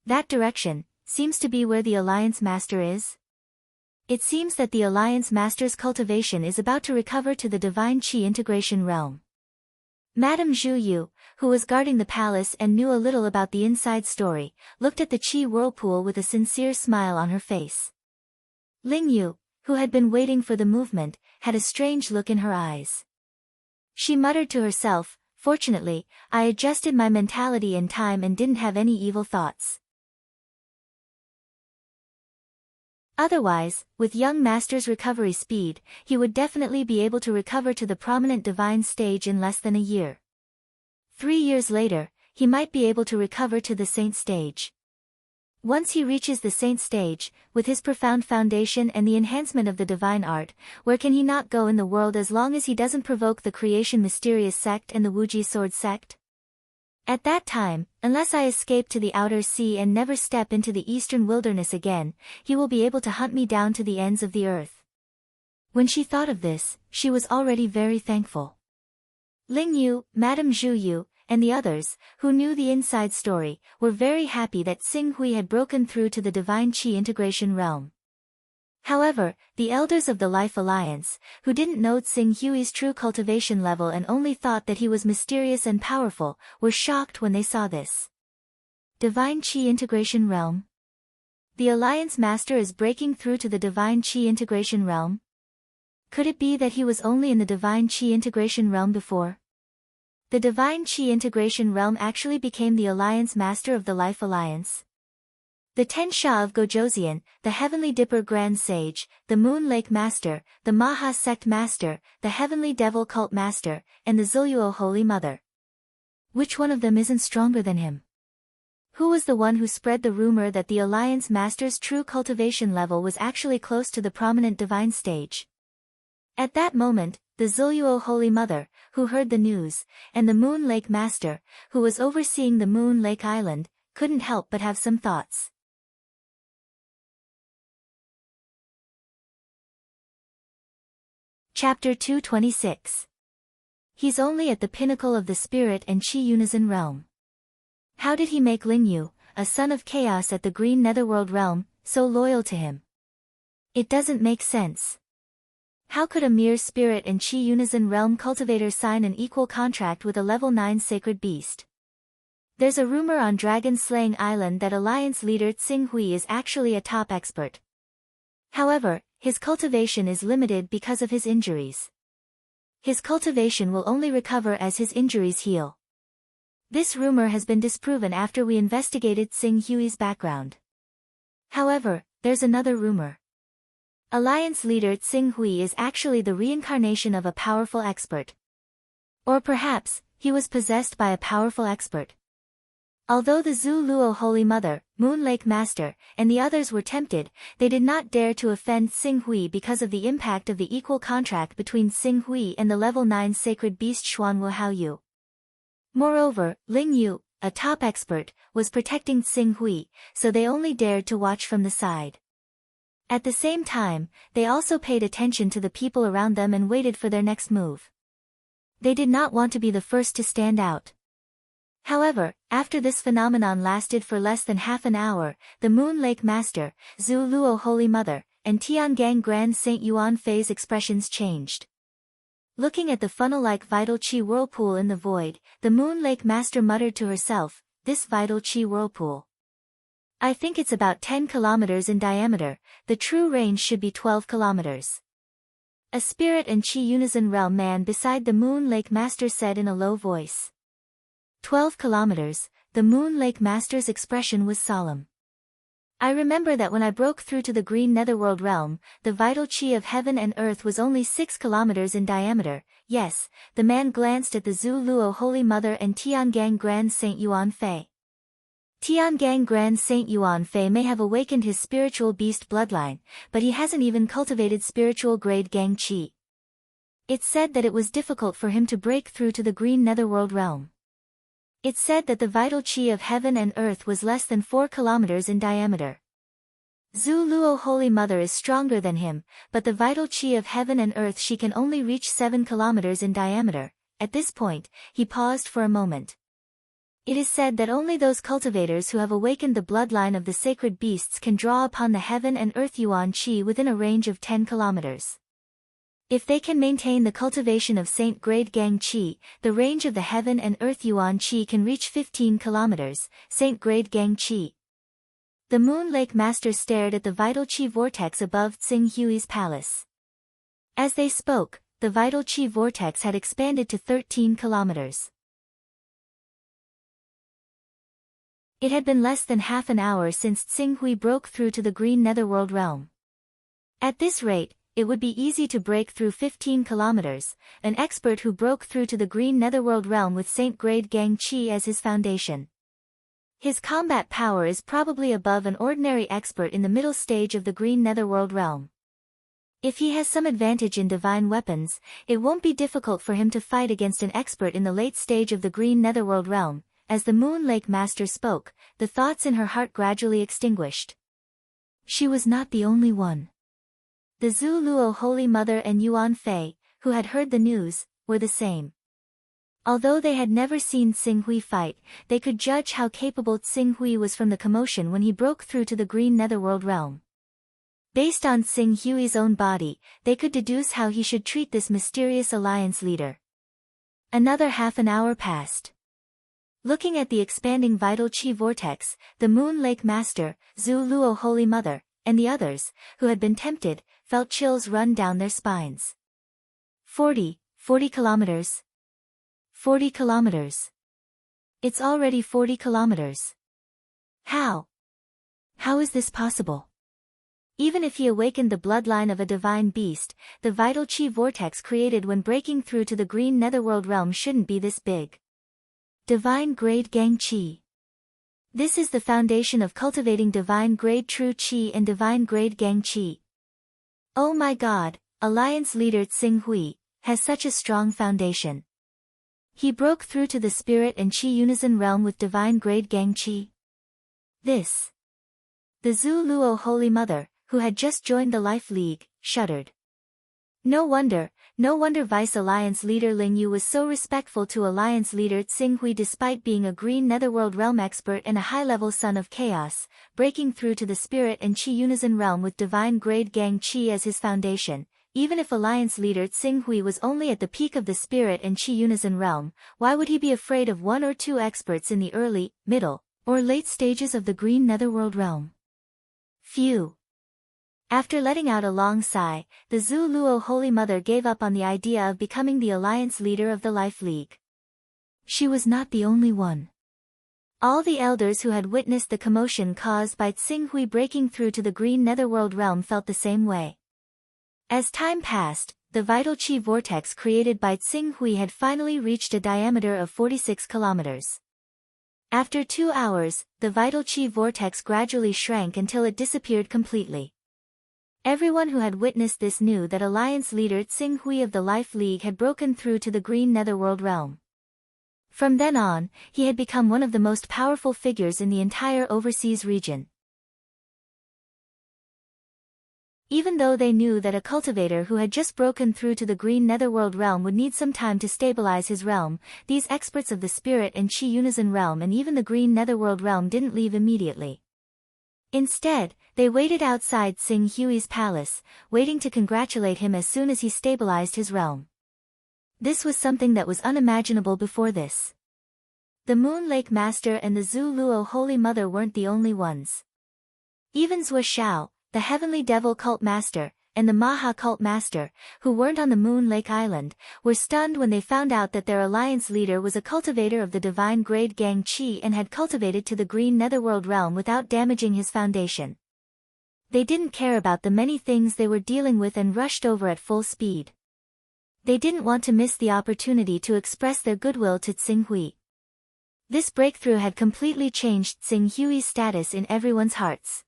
That direction seems to be where the Alliance Master is. It seems that the Alliance Master's cultivation is about to recover to the divine chi integration realm. Madame Zhu Yu, who was guarding the palace and knew a little about the inside story, looked at the chi whirlpool with a sincere smile on her face. Ling Yu, who had been waiting for the movement, had a strange look in her eyes. She muttered to herself, "Fortunately, I adjusted my mentality in time and didn't have any evil thoughts. Otherwise, with young master's recovery speed, he would definitely be able to recover to the prominent divine stage in less than a year. 3 years later, he might be able to recover to the saint stage. Once he reaches the saint stage, with his profound foundation and the enhancement of the divine art, where can he not go in the world as long as he doesn't provoke the creation mysterious sect and the Wuji sword sect? At that time, unless I escape to the outer sea and never step into the eastern wilderness again, he will be able to hunt me down to the ends of the earth." When she thought of this, she was already very thankful. Ling Yu, Madame Zhu Yu, and the others, who knew the inside story, were very happy that Xing Hui had broken through to the divine chi integration realm. However, the elders of the Life Alliance, who didn't know Xing Hui's true cultivation level and only thought that he was mysterious and powerful, were shocked when they saw this. Divine Chi Integration Realm? The Alliance Master is breaking through to the Divine Chi Integration Realm? Could it be that he was only in the Divine Chi Integration Realm before? The Divine Chi Integration Realm actually became the Alliance Master of the Life Alliance. The Ten Sha of Gojoseon, the Heavenly Dipper Grand Sage, the Moon Lake Master, the Maha Sect Master, the Heavenly Devil Cult Master, and the Zuluo Holy Mother. Which one of them isn't stronger than him? Who was the one who spread the rumor that the Alliance Master's true cultivation level was actually close to the prominent divine stage? At that moment, the Zuluo Holy Mother, who heard the news, and the Moon Lake Master, who was overseeing the Moon Lake Island, couldn't help but have some thoughts. Chapter 226. He's only at the pinnacle of the spirit and chi unison realm. How did he make Ling Yu, a son of chaos at the green netherworld realm, so loyal to him? It doesn't make sense. How could a mere spirit and chi unison realm cultivator sign an equal contract with a level 9 sacred beast? There's a rumor on Dragon Slaying Island that Alliance leader Xing Hui is actually a top expert. However, his cultivation is limited because of his injuries. His cultivation will only recover as his injuries heal. This rumor has been disproven after we investigated Xing Hui's background. However, there's another rumor. Alliance leader Xing Hui is actually the reincarnation of a powerful expert. Or perhaps, he was possessed by a powerful expert. Although the Zhu Luo Holy Mother, Moon Lake Master, and the others were tempted, they did not dare to offend Xing Hui because of the impact of the equal contract between Xing Hui and the level 9 sacred beast Xuanwu Haoyu. Moreover, Ling Yu, a top expert, was protecting Xing Hui, so they only dared to watch from the side. At the same time, they also paid attention to the people around them and waited for their next move. They did not want to be the first to stand out. However, after this phenomenon lasted for less than half an hour, the Moon Lake Master, Zhu Luo Holy Mother, and Tiangang Grand Saint Yuan Fei's expressions changed. Looking at the funnel-like vital chi whirlpool in the void, the Moon Lake Master muttered to herself, "This vital chi whirlpool. I think it's about 10 kilometers in diameter, the true range should be 12 kilometers. A spirit and chi unison realm man beside the Moon Lake Master said in a low voice. 12 kilometers, the Moon Lake Master's expression was solemn. I remember that when I broke through to the green netherworld realm, the vital chi of heaven and earth was only 6 kilometers in diameter. Yes, the man glanced at the Zhu Luo Holy Mother and Tiangang Grand Saint Yuan Fei. Tiangang Grand Saint Yuan Fei may have awakened his spiritual beast bloodline, but he hasn't even cultivated spiritual grade Gang Chi. It's said that it was difficult for him to break through to the green netherworld realm. It's said that the vital chi of heaven and earth was less than 4 kilometers in diameter. Zhu Luo Holy Mother is stronger than him, but the vital chi of heaven and earth she can only reach 7 kilometers in diameter. At this point, he paused for a moment. It is said that only those cultivators who have awakened the bloodline of the sacred beasts can draw upon the heaven and earth yuan chi within a range of 10 kilometers. If they can maintain the cultivation of Saint Grade Gang Chi, the range of the heaven and earth yuan chi can reach 15 kilometers, Saint Grade Gang Chi. The Moon Lake Master stared at the vital chi vortex above Tsing Hui's palace. As they spoke, the vital chi vortex had expanded to 13 kilometers. It had been less than half an hour since Tsing Hui broke through to the green netherworld realm. At this rate, it would be easy to break through 15 kilometers, an expert who broke through to the green netherworld realm with Saint Grade Gang Chi as his foundation. His combat power is probably above an ordinary expert in the middle stage of the green netherworld realm. If he has some advantage in divine weapons, it won't be difficult for him to fight against an expert in the late stage of the green netherworld realm. As the Moon Lake Master spoke, the thoughts in her heart gradually extinguished. She was not the only one. The Zhu Luo Holy Mother and Yuan Fei, who had heard the news, were the same. Although they had never seen Tsing Hui fight, they could judge how capable Tsing Hui was from the commotion when he broke through to the green netherworld realm. Based on Tsing Hui's own body, they could deduce how he should treat this mysterious alliance leader. Another half an hour passed. Looking at the expanding vital chi vortex, the Moon Lake Master, Zhu Luo Holy Mother, and the others, who had been tempted, felt chills run down their spines. 40 kilometers. 40 kilometers. It's already 40 kilometers. How? How is this possible? Even if he awakened the bloodline of a divine beast, the vital chi vortex created when breaking through to the green netherworld realm shouldn't be this big. Divine Grade Gang Chi. This is the foundation of cultivating divine grade true chi and divine grade gang chi. Oh my God, Alliance leader Tsing Hui has such a strong foundation. He broke through to the spirit and chi unison realm with divine grade gang chi. This. The Zhu Luo Holy Mother, who had just joined the Life League, shuddered. No wonder Vice Alliance leader Ling Yu was so respectful to Alliance leader Tsing Hui despite being a green netherworld realm expert and a high-level son of chaos, breaking through to the spirit and chi unison realm with divine grade gang chi as his foundation. Even if Alliance leader Tsing Hui was only at the peak of the spirit and chi unison realm, why would he be afraid of one or two experts in the early, middle, or late stages of the green netherworld realm? Phew. After letting out a long sigh, the Zhu Luo Holy Mother gave up on the idea of becoming the alliance leader of the Life League. She was not the only one. All the elders who had witnessed the commotion caused by Tsing Hui breaking through to the green netherworld realm felt the same way. As time passed, the vital chi vortex created by Tsing Hui had finally reached a diameter of 46 kilometers. After 2 hours, the vital chi vortex gradually shrank until it disappeared completely. Everyone who had witnessed this knew that Alliance leader Tsing Hui of the Life League had broken through to the green netherworld realm. From then on, he had become one of the most powerful figures in the entire overseas region. Even though they knew that a cultivator who had just broken through to the green netherworld realm would need some time to stabilize his realm, these experts of the spirit and chi unison realm and even the green netherworld realm didn't leave immediately. Instead, they waited outside Tsing Hui's palace, waiting to congratulate him as soon as he stabilized his realm. This was something that was unimaginable before this. The Moon Lake Master and the Zhu Luo Holy Mother weren't the only ones. Even Zhou Shao, the Heavenly Devil Cult Master, and the Maha cult master, who weren't on the Moon Lake Island, were stunned when they found out that their alliance leader was a cultivator of the divine grade Gang Chi and had cultivated to the green netherworld realm without damaging his foundation. They didn't care about the many things they were dealing with and rushed over at full speed. They didn't want to miss the opportunity to express their goodwill to Tsing Hui. This breakthrough had completely changed Tsing Hui's status in everyone's hearts.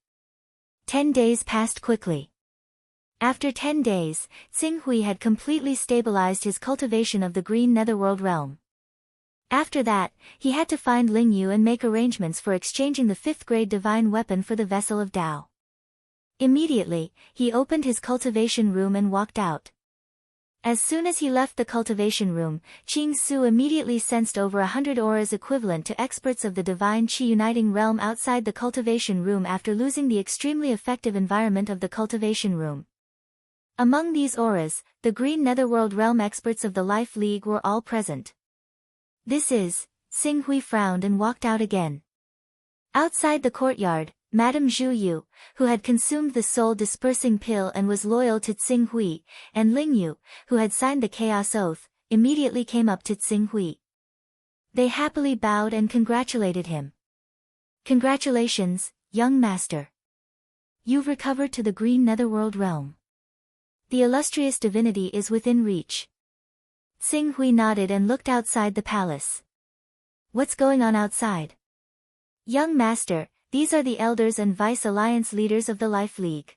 10 days passed quickly. After 10 days, Tsing Hui had completely stabilized his cultivation of the green netherworld realm. After that, he had to find Ling Yu and make arrangements for exchanging the 5th grade divine weapon for the vessel of Tao. Immediately, he opened his cultivation room and walked out. As soon as he left the cultivation room, Qing Su immediately sensed over 100 auras equivalent to experts of the divine Qi uniting realm outside the cultivation room after losing the extremely effective environment of the cultivation room. Among these auras, the green netherworld realm experts of the Life League were all present. This is, Tsing Hui frowned and walked out again. Outside the courtyard, Madame Zhu Yu, who had consumed the soul-dispersing pill and was loyal to Tsing Hui, and Ling Yu, who had signed the Chaos Oath, immediately came up to Tsing Hui. They happily bowed and congratulated him. "Congratulations, young master. You've recovered to the green netherworld realm. The illustrious divinity is within reach." Tsing Hui nodded and looked outside the palace. "What's going on outside?" "Young master, these are the elders and vice alliance leaders of the Life League.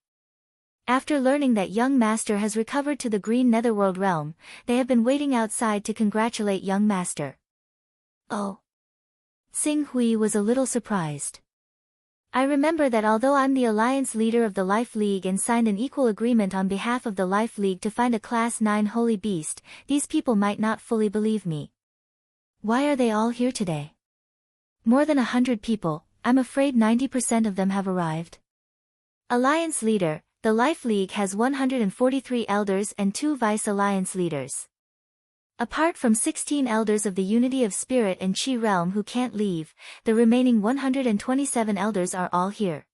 After learning that young master has recovered to the green netherworld realm, they have been waiting outside to congratulate young master." "Oh." Tsing Hui was a little surprised. "I remember that although I'm the alliance leader of the Life League and signed an equal agreement on behalf of the Life League to find a Class 9 holy beast, these people might not fully believe me. Why are they all here today? More than 100 people. I'm afraid 90% of them have arrived." "Alliance leader, the Life League has 143 elders and 2 vice alliance leaders. Apart from 16 elders of the Unity of Spirit and Qi realm who can't leave, the remaining 127 elders are all here."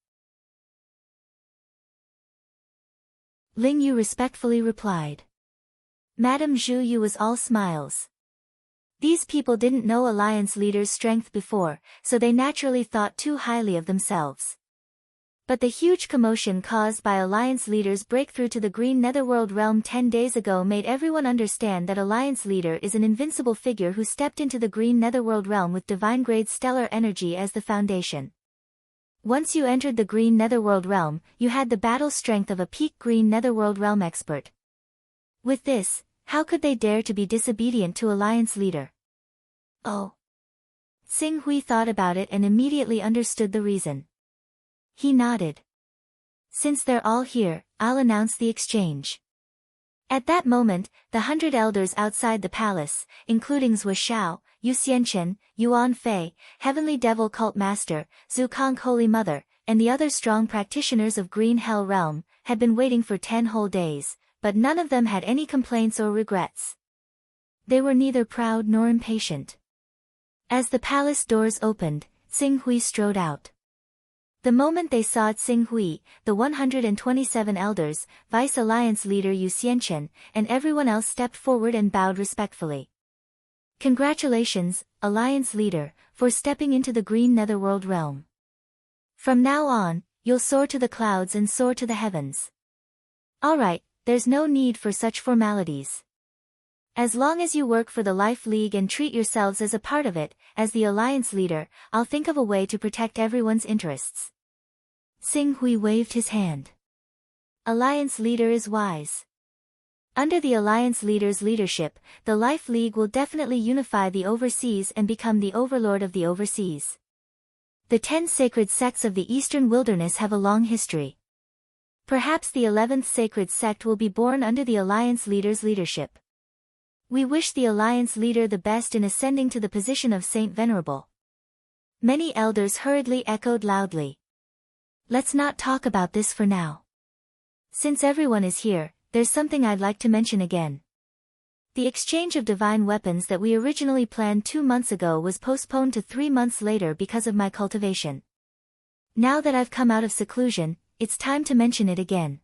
Ling Yu respectfully replied. Madame Zhu Yu was all smiles. These people didn't know alliance leaders' strength before, so they naturally thought too highly of themselves. But the huge commotion caused by alliance leaders' breakthrough to the green netherworld realm 10 days ago made everyone understand that alliance leader is an invincible figure who stepped into the green netherworld realm with divine grade stellar energy as the foundation. Once you entered the green netherworld realm, you had the battle strength of a peak green netherworld realm expert. With this, how could they dare to be disobedient to alliance leader? "Oh." Tsing Hui thought about it and immediately understood the reason. He nodded. "Since they're all here, I'll announce the exchange." At that moment, the 100 elders outside the palace, including Zhou Xiao, Yu Xianchen, Yuan Fei, Heavenly Devil Cult Master, Zhu Kong Holy Mother, and the other strong practitioners of Green Hell Realm, had been waiting for 10 whole days, but none of them had any complaints or regrets. They were neither proud nor impatient. As the palace doors opened, Tsing Hui strode out. The moment they saw Tsing Hui, the 127 elders, Vice Alliance leader Yu Xianchen, and everyone else stepped forward and bowed respectfully. "Congratulations, Alliance leader, for stepping into the green netherworld realm. From now on, you'll soar to the clouds and soar to the heavens. Alright, there's no need for such formalities. As long as you work for the Life League and treat yourselves as a part of it, as the Alliance leader, I'll think of a way to protect everyone's interests." Tsing Hui waved his hand. Alliance leader is wise. Under the Alliance leader's leadership, the Life League will definitely unify the overseas and become the overlord of the overseas. The 10 sacred sects of the Eastern Wilderness have a long history. Perhaps the 11th sacred sect will be born under the Alliance leader's leadership. We wish the Alliance leader the best in ascending to the position of Saint Venerable. Many elders hurriedly echoed loudly. Let's not talk about this for now. Since everyone is here, there's something I'd like to mention again. The exchange of divine weapons that we originally planned 2 months ago was postponed to 3 months later because of my cultivation. Now that I've come out of seclusion, it's time to mention it again.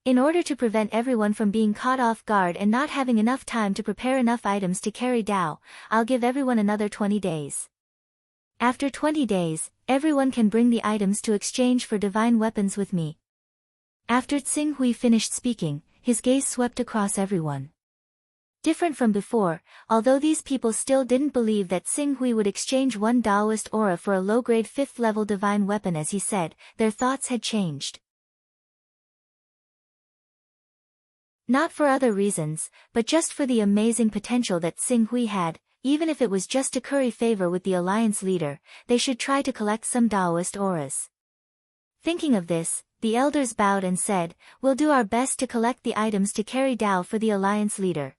In order to prevent everyone from being caught off guard and not having enough time to prepare enough items to carry Dao, I'll give everyone another 20 days. After 20 days, everyone can bring the items to exchange for divine weapons with me. After Tsing Hui finished speaking, his gaze swept across everyone. Different from before, although these people still didn't believe that Tsing Hui would exchange one Taoist aura for a low-grade 5th-level divine weapon as he said, their thoughts had changed. Not for other reasons, but just for the amazing potential that Tsing Hui had. Even if it was just to curry favor with the alliance leader, they should try to collect some Taoist auras. Thinking of this, the elders bowed and said, "We'll do our best to collect the items to carry Dao for the alliance leader."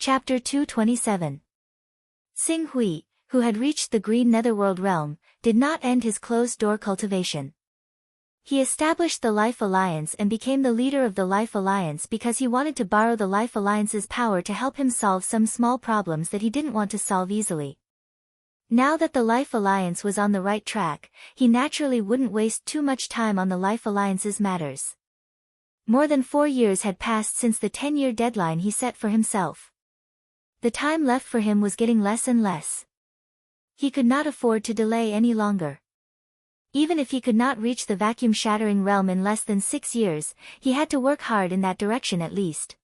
Chapter 227. Tsing Hui, who had reached the Green Netherworld realm, did not end his closed-door cultivation. He established the Life Alliance and became the leader of the Life Alliance because he wanted to borrow the Life Alliance's power to help him solve some small problems that he didn't want to solve easily. Now that the Life Alliance was on the right track, he naturally wouldn't waste too much time on the Life Alliance's matters. More than 4 years had passed since the 10-year deadline he set for himself. The time left for him was getting less and less. He could not afford to delay any longer. Even if he could not reach the vacuum-shattering realm in less than 6 years, he had to work hard in that direction at least.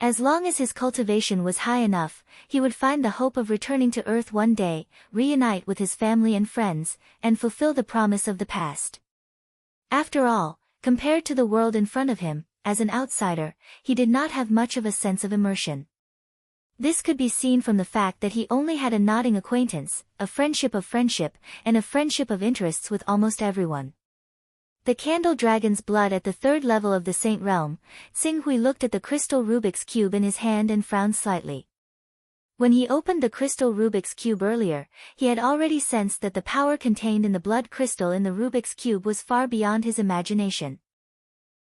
As long as his cultivation was high enough, he would find the hope of returning to Earth one day, reunite with his family and friends, and fulfill the promise of the past. After all, compared to the world in front of him, as an outsider, he did not have much of a sense of immersion. This could be seen from the fact that he only had a nodding acquaintance, a friendship of friendship, and a friendship of interests with almost everyone. The Candle Dragon's blood at the 3rd level of the Saint Realm, Tsing Hui looked at the crystal Rubik's Cube in his hand and frowned slightly. When he opened the crystal Rubik's Cube earlier, he had already sensed that the power contained in the blood crystal in the Rubik's Cube was far beyond his imagination.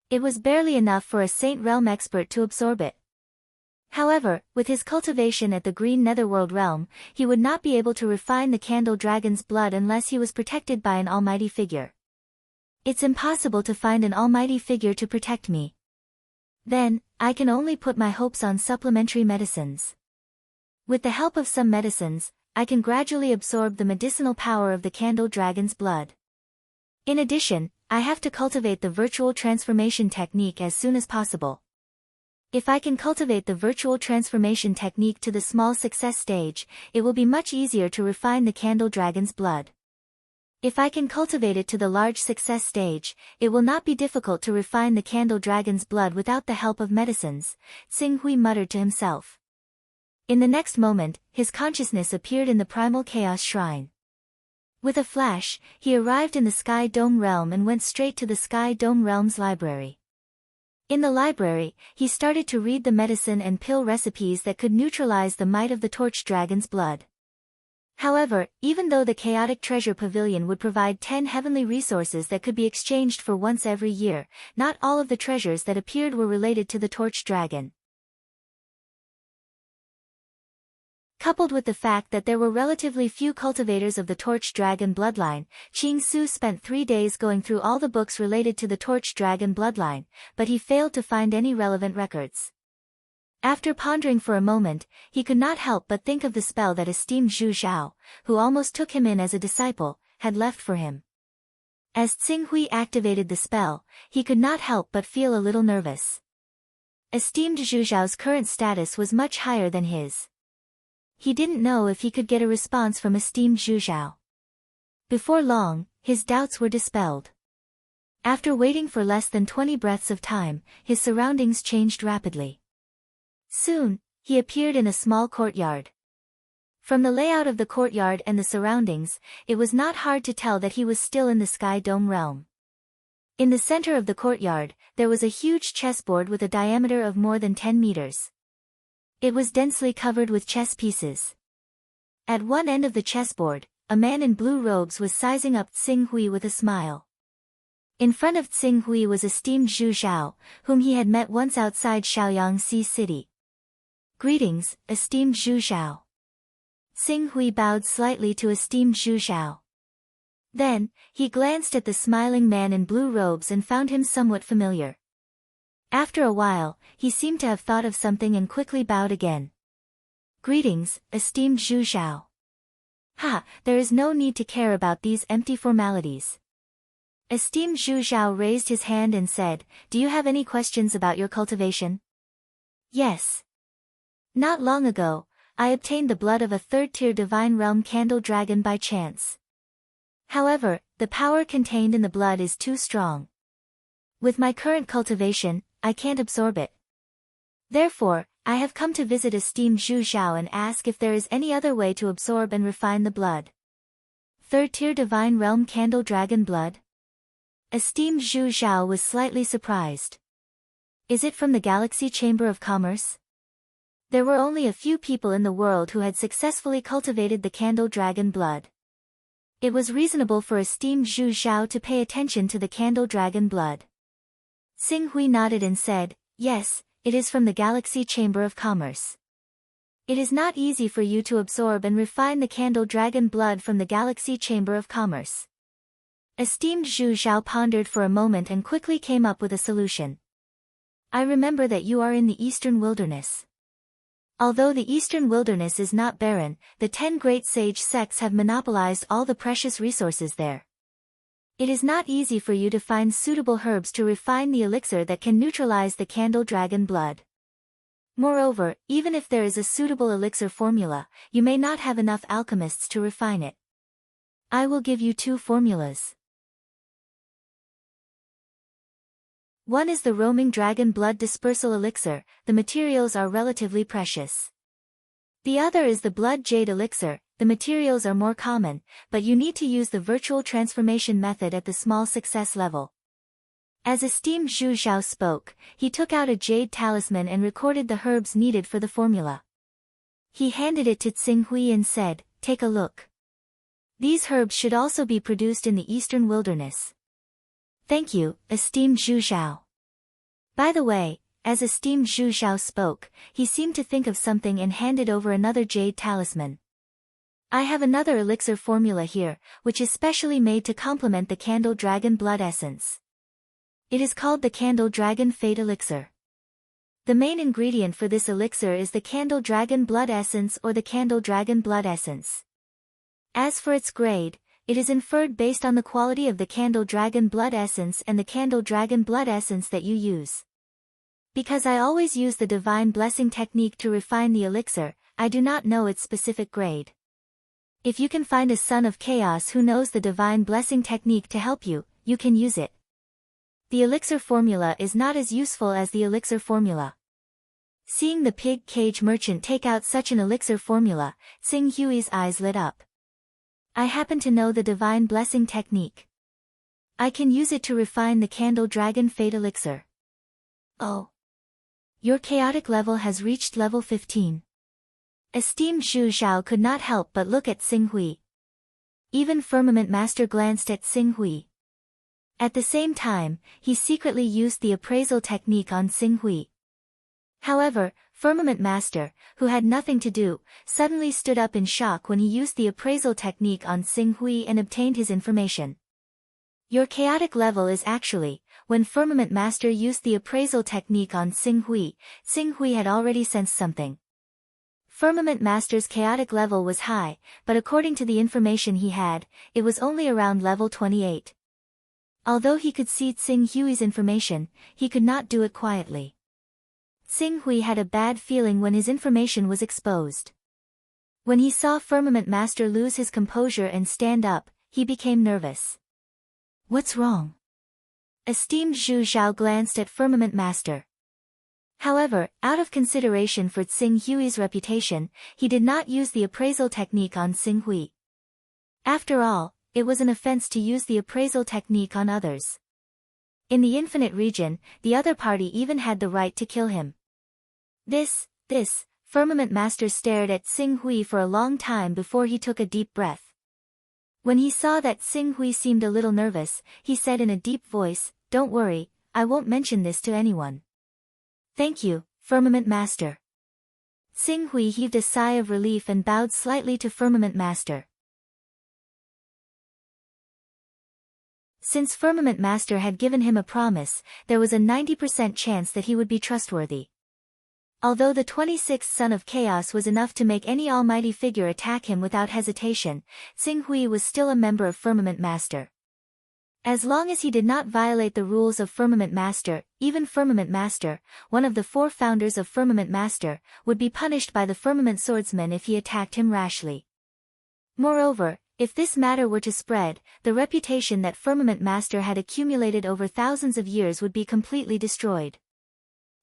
It was barely enough for a Saint Realm expert to absorb it. However, with his cultivation at the Green Netherworld realm, he would not be able to refine the Candle Dragon's blood unless he was protected by an almighty figure. It's impossible to find an almighty figure to protect me. Then, I can only put my hopes on supplementary medicines. With the help of some medicines, I can gradually absorb the medicinal power of the Candle Dragon's blood. In addition, I have to cultivate the virtual transformation technique as soon as possible. If I can cultivate the virtual transformation technique to the small success stage, it will be much easier to refine the Candle Dragon's blood. If I can cultivate it to the large success stage, it will not be difficult to refine the Candle Dragon's blood without the help of medicines, Tsing Hui muttered to himself. In the next moment, his consciousness appeared in the Primal Chaos Shrine. With a flash, he arrived in the Sky Dome Realm and went straight to the Sky Dome Realm's library. In the library, he started to read the medicine and pill recipes that could neutralize the might of the Torch Dragon's blood. However, even though the Chaotic Treasure Pavilion would provide 10 heavenly resources that could be exchanged for once every year, not all of the treasures that appeared were related to the Torch Dragon. Coupled with the fact that there were relatively few cultivators of the Torch Dragon bloodline, Qing Su spent 3 days going through all the books related to the Torch Dragon bloodline, but he failed to find any relevant records. After pondering for a moment, he could not help but think of the spell that esteemed Zhu Zhao, who almost took him in as a disciple, had left for him. As Tsing Hui activated the spell, he could not help but feel a little nervous. Esteemed Zhu Zhao's current status was much higher than his. He didn't know if he could get a response from esteemed Zhu Zhao. Before long, his doubts were dispelled. After waiting for less than 20 breaths of time, his surroundings changed rapidly. Soon, he appeared in a small courtyard. From the layout of the courtyard and the surroundings, it was not hard to tell that he was still in the Sky Dome realm. In the center of the courtyard, there was a huge chessboard with a diameter of more than 10 meters. It was densely covered with chess pieces. At one end of the chessboard, a man in blue robes was sizing up Tsing Hui with a smile. In front of Tsing Hui was esteemed Zhu Zhao, whom he had met once outside Shaoyangxi City. Greetings, esteemed Zhu Zhao. Tsing Hui bowed slightly to esteemed Zhu Zhao. Then, he glanced at the smiling man in blue robes and found him somewhat familiar. After a while, he seemed to have thought of something and quickly bowed again. Greetings, esteemed Zhu Zhao. Ha, there is no need to care about these empty formalities. Esteemed Zhu Zhao raised his hand and said, do you have any questions about your cultivation? Yes. Not long ago, I obtained the blood of a third-tier divine realm candle dragon by chance. However, the power contained in the blood is too strong. With my current cultivation, I can't absorb it. Therefore, I have come to visit esteemed Zhu Zhao and ask if there is any other way to absorb and refine the blood. Third-tier divine realm candle dragon blood? Esteemed Zhu Zhao was slightly surprised. Is it from the Galaxy Chamber of Commerce? There were only a few people in the world who had successfully cultivated the candle dragon blood. It was reasonable for esteemed Zhu Zhao to pay attention to the candle dragon blood. Xing Hui nodded and said, yes, it is from the Galaxy Chamber of Commerce. It is not easy for you to absorb and refine the candle dragon blood from the Galaxy Chamber of Commerce. Esteemed Zhu Zhao pondered for a moment and quickly came up with a solution. I remember that you are in the Eastern Wilderness. Although the Eastern Wilderness is not barren, the 10 great sage sects have monopolized all the precious resources there. It is not easy for you to find suitable herbs to refine the elixir that can neutralize the candle dragon blood. Moreover, even if there is a suitable elixir formula, you may not have enough alchemists to refine it. I will give you 2 formulas. One is the roaming dragon blood dispersal elixir, the materials are relatively precious. The other is the blood jade elixir, the materials are more common, but you need to use the virtual transformation method at the small success level. As esteemed Zhu Zhao spoke, he took out a jade talisman and recorded the herbs needed for the formula. He handed it to Xing Hui and said, take a look. These herbs should also be produced in the Eastern Wilderness. Thank you, esteemed Zhu Zhao. By the way, as esteemed Zhu Zhao spoke, he seemed to think of something and handed over another jade talisman. I have another elixir formula here, which is specially made to complement the candle dragon blood essence. It is called the candle dragon fate elixir. The main ingredient for this elixir is the candle dragon blood essence or the candle dragon blood essence. As for its grade, it is inferred based on the quality of the candle dragon blood essence and the candle dragon blood essence that you use. Because I always use the divine blessing technique to refine the elixir, I do not know its specific grade. If you can find a son of chaos who knows the divine blessing technique to help you, you can use it. The elixir formula is not as useful as the elixir formula. Seeing the pig cage merchant take out such an elixir formula, Xing Hui's eyes lit up. I happen to know the divine blessing technique. I can use it to refine the candle dragon fate elixir. Oh. Your chaotic level has reached level 15. Esteemed Zhu Zhao could not help but look at Xing Hui. Even Firmament Master glanced at Xing Hui. At the same time, he secretly used the appraisal technique on Xing Hui. However, Firmament Master, who had nothing to do, suddenly stood up in shock when he used the appraisal technique on Xing Hui and obtained his information. Your chaotic level is actually, when Firmament Master used the appraisal technique on Xing Hui had already sensed something. Firmament Master's chaotic level was high, but according to the information he had, it was only around level 28. Although he could see Xing Hui's information, he could not do it quietly. Xing Hui had a bad feeling when his information was exposed. When he saw Firmament Master lose his composure and stand up, he became nervous. What's wrong? Esteemed Zhu Zhao glanced at Firmament Master. However, out of consideration for Xing Hui's reputation, he did not use the appraisal technique on Xing Hui. After all, it was an offense to use the appraisal technique on others. In the infinite region, the other party even had the right to kill him. This, Firmament Master stared at Xing Hui for a long time before he took a deep breath. When he saw that Xing Hui seemed a little nervous, he said in a deep voice, "Don't worry, I won't mention this to anyone." "Thank you, Firmament Master." Xing Hui heaved a sigh of relief and bowed slightly to Firmament Master. Since Firmament Master had given him a promise, there was a 90% chance that he would be trustworthy. Although the 26th son of Chaos was enough to make any almighty figure attack him without hesitation, Xing Hui was still a member of Firmament Master. As long as he did not violate the rules of Firmament Master, even Firmament Master, one of the 4 founders of Firmament Master, would be punished by the Firmament Swordsman if he attacked him rashly. Moreover, if this matter were to spread, the reputation that Firmament Master had accumulated over thousands of years would be completely destroyed.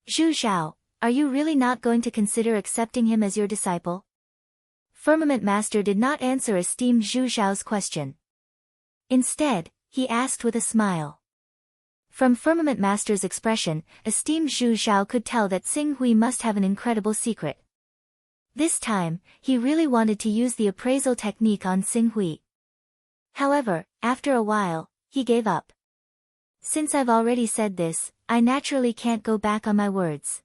Zhu Zhao, are you really not going to consider accepting him as your disciple? Firmament Master did not answer esteemed Zhu Zhao's question. Instead, he asked with a smile. From Firmament Master's expression, esteemed Zhu Zhao could tell that Xing Hui must have an incredible secret. This time, he really wanted to use the appraisal technique on Xing Hui. However, after a while, he gave up. Since I've already said this, I naturally can't go back on my words.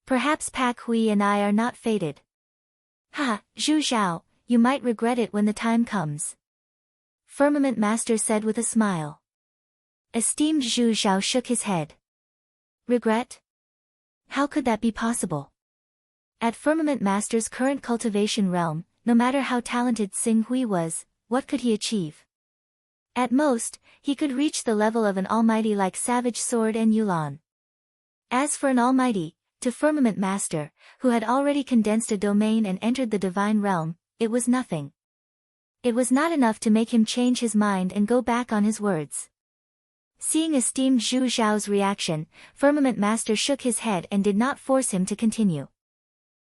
Perhaps Pak Hui and I are not fated. Ha, Zhu Zhao, you might regret it when the time comes. Firmament Master said with a smile. Esteemed Zhu Zhao shook his head. Regret? How could that be possible? At Firmament Master's current cultivation realm, no matter how talented Xing Hui was, what could he achieve? At most, he could reach the level of an almighty like Savage Sword and Yulan. As for an almighty, to Firmament Master, who had already condensed a domain and entered the divine realm, it was nothing. It was not enough to make him change his mind and go back on his words. Seeing esteemed Zhu Zhao's reaction, Firmament Master shook his head and did not force him to continue.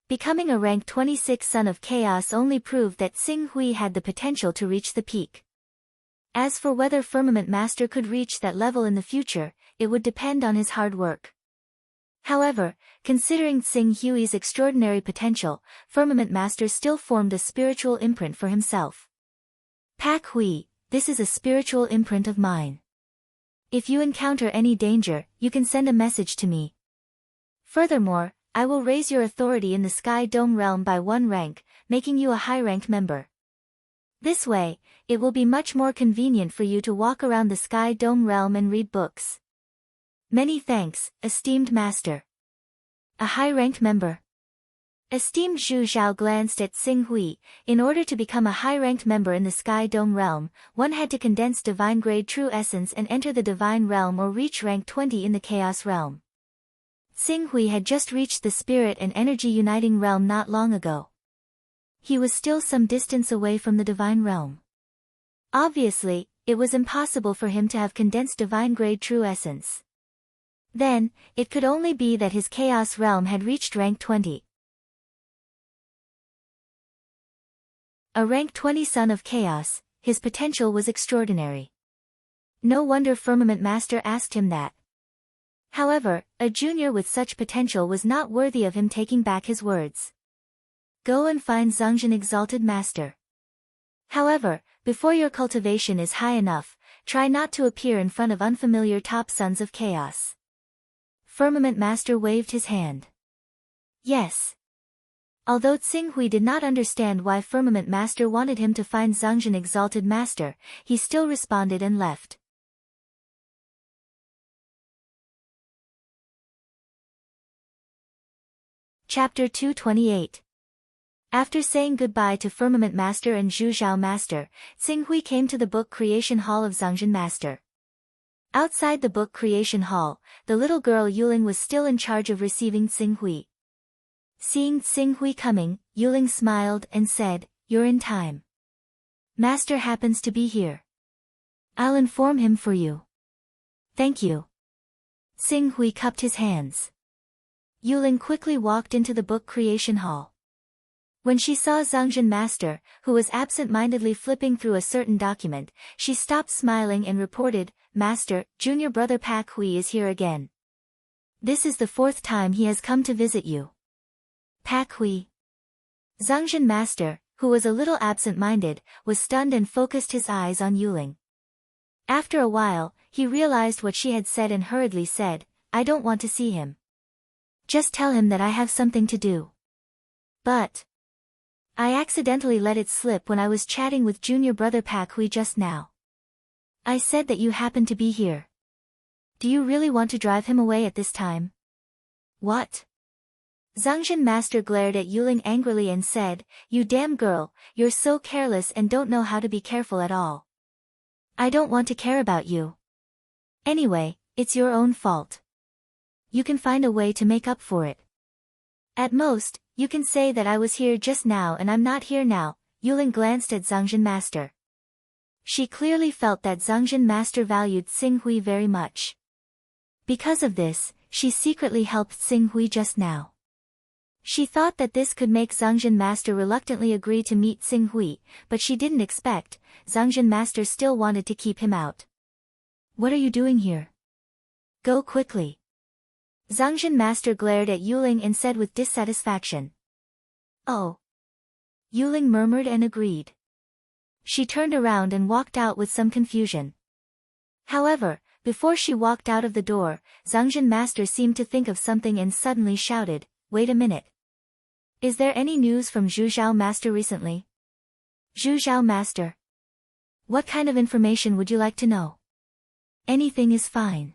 Becoming a rank 26 son of Chaos only proved that Xing Hui had the potential to reach the peak. As for whether Firmament Master could reach that level in the future, it would depend on his hard work. However, considering Xing Hui's extraordinary potential, Firmament Master still formed a spiritual imprint for himself. Pak Hui, this is a spiritual imprint of mine. If you encounter any danger, you can send a message to me. Furthermore, I will raise your authority in the Sky Dome realm by 1 rank, making you a high-ranked member. This way, it will be much more convenient for you to walk around the Sky Dome realm and read books. Many thanks, esteemed Master. A high-ranked member. Esteemed Zhu Zhao glanced at Xing Hui. In order to become a high-ranked member in the Sky Dome realm, one had to condense Divine Grade True Essence and enter the Divine Realm or reach rank 20 in the Chaos Realm. Xing Hui had just reached the Spirit and Energy Uniting Realm not long ago. He was still some distance away from the Divine Realm. Obviously, it was impossible for him to have condensed Divine Grade True Essence. Then, it could only be that his Chaos Realm had reached rank 20. A rank 20 son of Chaos, his potential was extraordinary. No wonder Firmament Master asked him that. However, a junior with such potential was not worthy of him taking back his words. Go and find Zhongjin Exalted Master. However, before your cultivation is high enough, try not to appear in front of unfamiliar top sons of Chaos. Firmament Master waved his hand. Yes. Although Xing Hui did not understand why Firmament Master wanted him to find Zhongjin Exalted Master, he still responded and left. Chapter 228. After saying goodbye to Firmament Master and Zhu Zhao Master, Xing Hui came to the Book Creation Hall of Zhongjin Master. Outside the Book Creation Hall, the little girl Yuling was still in charge of receiving Xing Hui. Seeing Xing Hui coming, Yuling smiled and said, "You're in time. Master happens to be here. I'll inform him for you." "Thank you." Xing Hui cupped his hands. Yuling quickly walked into the Book Creation Hall. When she saw Zhongjin Master, who was absent-mindedly flipping through a certain document, she stopped smiling and reported, "Master, junior brother Pak Hui is here again. This is the 4th time he has come to visit you." Pak Hui. Zhongjin Master, who was a little absent-minded, was stunned and focused his eyes on Yuling. After a while, he realized what she had said and hurriedly said, "I don't want to see him. Just tell him that I have something to do." "But I accidentally let it slip when I was chatting with junior brother Pak Hui just now." I said that you happened to be here. Do you really want to drive him away at this time? What? Zhangzhen Master glared at Yuling angrily and said, "You damn girl, you're so careless and don't know how to be careful at all. I don't want to care about you. Anyway, it's your own fault. You can find a way to make up for it. At most, you can say that I was here just now and I'm not here now." Yuling glanced at Zhangzhen Master. She clearly felt that Zhangzhen Master valued Xing Hui very much. Because of this, she secretly helped Xing Hui just now. She thought that this could make Zhangzhen Master reluctantly agree to meet Xing Hui, but she didn't expect Zhangzhen Master still wanted to keep him out. "What are you doing here? Go quickly." Zhangzhen Master glared at Yuling and said with dissatisfaction. "Oh." Yuling murmured and agreed. She turned around and walked out with some confusion. However, before she walked out of the door, Zhangzhen Master seemed to think of something and suddenly shouted, "Wait a minute. Is there any news from Zhu Zhao Master recently?" "Zhu Zhao Master? What kind of information would you like to know?" "Anything is fine.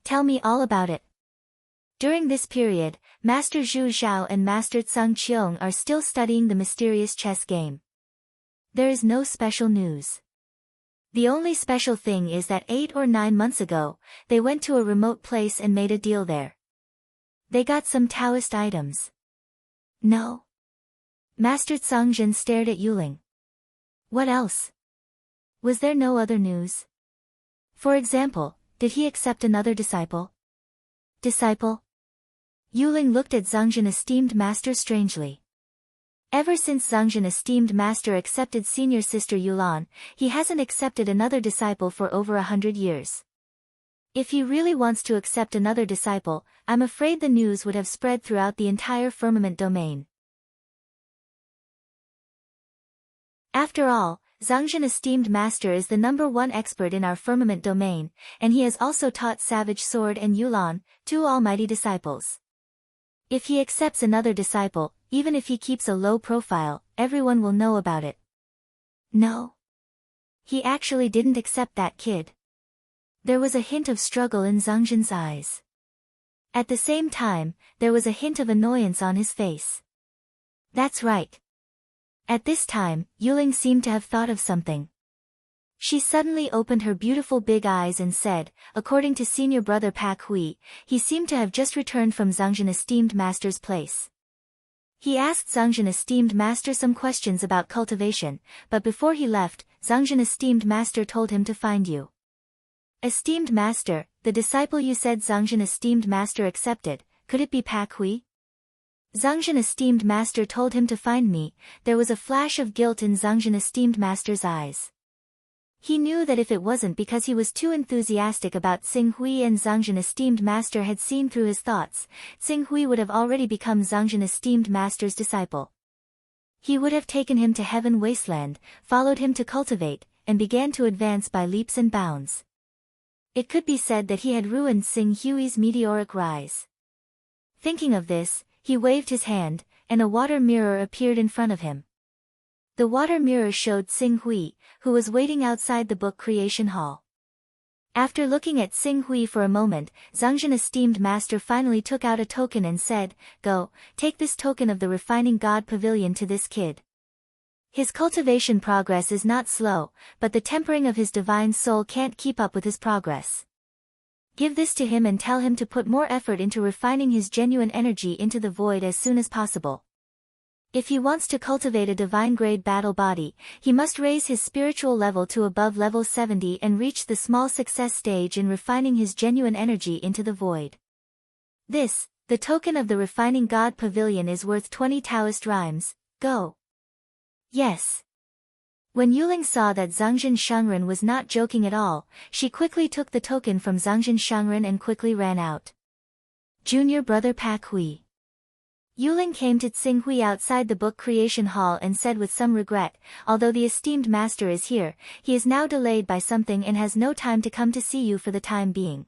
Tell me all about it." During this period, Master Zhu Zhao and Master Tsang Qiong are still studying the mysterious chess game. There is no special news. The only special thing is that 8 or 9 months ago, they went to a remote place and made a deal there. They got some Taoist items. No? Master Tsangzhen stared at Yuling. What else? Was there no other news? For example, did he accept another disciple? Disciple? Yuling looked at Zhangzhen esteemed master strangely. Ever since Zhangzhen esteemed master accepted senior sister Yulan, he hasn't accepted another disciple for over 100 years. If he really wants to accept another disciple, I'm afraid the news would have spread throughout the entire firmament domain. After all, Zhangzhen esteemed master is the #1 expert in our firmament domain, and he has also taught Savage Sword and Yulan, 2 almighty disciples. If he accepts another disciple, even if he keeps a low profile, everyone will know about it. No. He actually didn't accept that kid. There was a hint of struggle in Zhangzhen's eyes. At the same time, there was a hint of annoyance on his face. That's right. At this time, Yuling seemed to have thought of something. She suddenly opened her beautiful big eyes and said, according to senior brother Pak Hui, he seemed to have just returned from Zhangzhen esteemed master's place. He asked Zhangzhen esteemed master some questions about cultivation, but before he left, Zhangzhen esteemed master told him to find you. Esteemed master, the disciple you said Zhangzhen esteemed master accepted, could it be Pak Hui? Zhangzhen esteemed master told him to find me. There was a flash of guilt in Zhangzhen esteemed master's eyes. He knew that if it wasn't because he was too enthusiastic about Xing Hui and Zhangzhen esteemed master had seen through his thoughts, Xing Hui would have already become Zhangzhen esteemed master's disciple. He would have taken him to heaven wasteland, followed him to cultivate, and began to advance by leaps and bounds. It could be said that he had ruined Xing Hui's meteoric rise. Thinking of this, he waved his hand, and a water mirror appeared in front of him. The water mirror showed Xing Hui, who was waiting outside the book creation hall. After looking at Xing Hui for a moment, Zhangzhen esteemed master finally took out a token and said, "Go, take this token of the refining god pavilion to this kid. His cultivation progress is not slow, but the tempering of his divine soul can't keep up with his progress. Give this to him and tell him to put more effort into refining his genuine energy into the void as soon as possible. If he wants to cultivate a divine-grade battle body, he must raise his spiritual level to above level 70 and reach the small success stage in refining his genuine energy into the void. This, the token of the refining god pavilion, is worth 20 Taoist rhymes. Go." Yes. When Yuling saw that Zhangzhen Shengren was not joking at all, she quickly took the token from Zhangzhen Shengren and quickly ran out. Junior brother Pak Hui. Yuling came to Xing Hui outside the book creation hall and said with some regret, "Although the esteemed master is here, he is now delayed by something and has no time to come to see you for the time being."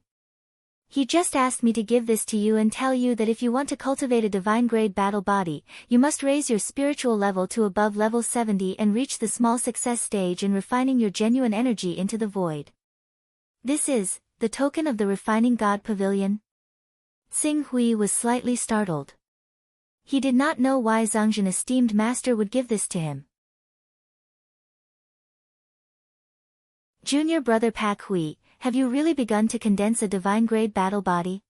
He just asked me to give this to you and tell you that if you want to cultivate a divine-grade battle body, you must raise your spiritual level to above level 70 and reach the small success stage in refining your genuine energy into the void. This is the token of the Refining God Pavilion. Xing Hui was slightly startled. He did not know why Zhangzhen esteemed master would give this to him. Junior brother Pak Hui, have you really begun to condense a divine-grade battle body?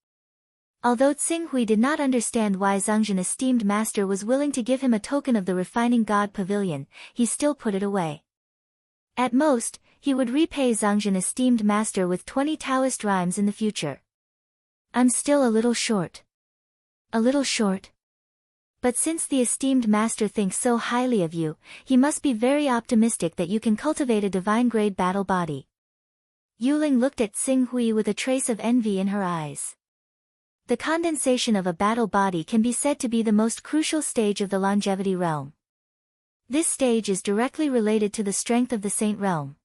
Although Xing Hui did not understand why Zhangzhen esteemed master was willing to give him a token of the Refining God Pavilion, he still put it away. At most, he would repay Zhangzhen esteemed master with 20 Taoist rhymes in the future. I'm still a little short. A little short? But since the esteemed master thinks so highly of you, he must be very optimistic that you can cultivate a divine-grade battle body. Yuling looked at Xing Hui with a trace of envy in her eyes. The condensation of a battle body can be said to be the most crucial stage of the longevity realm. This stage is directly related to the strength of the saint realm.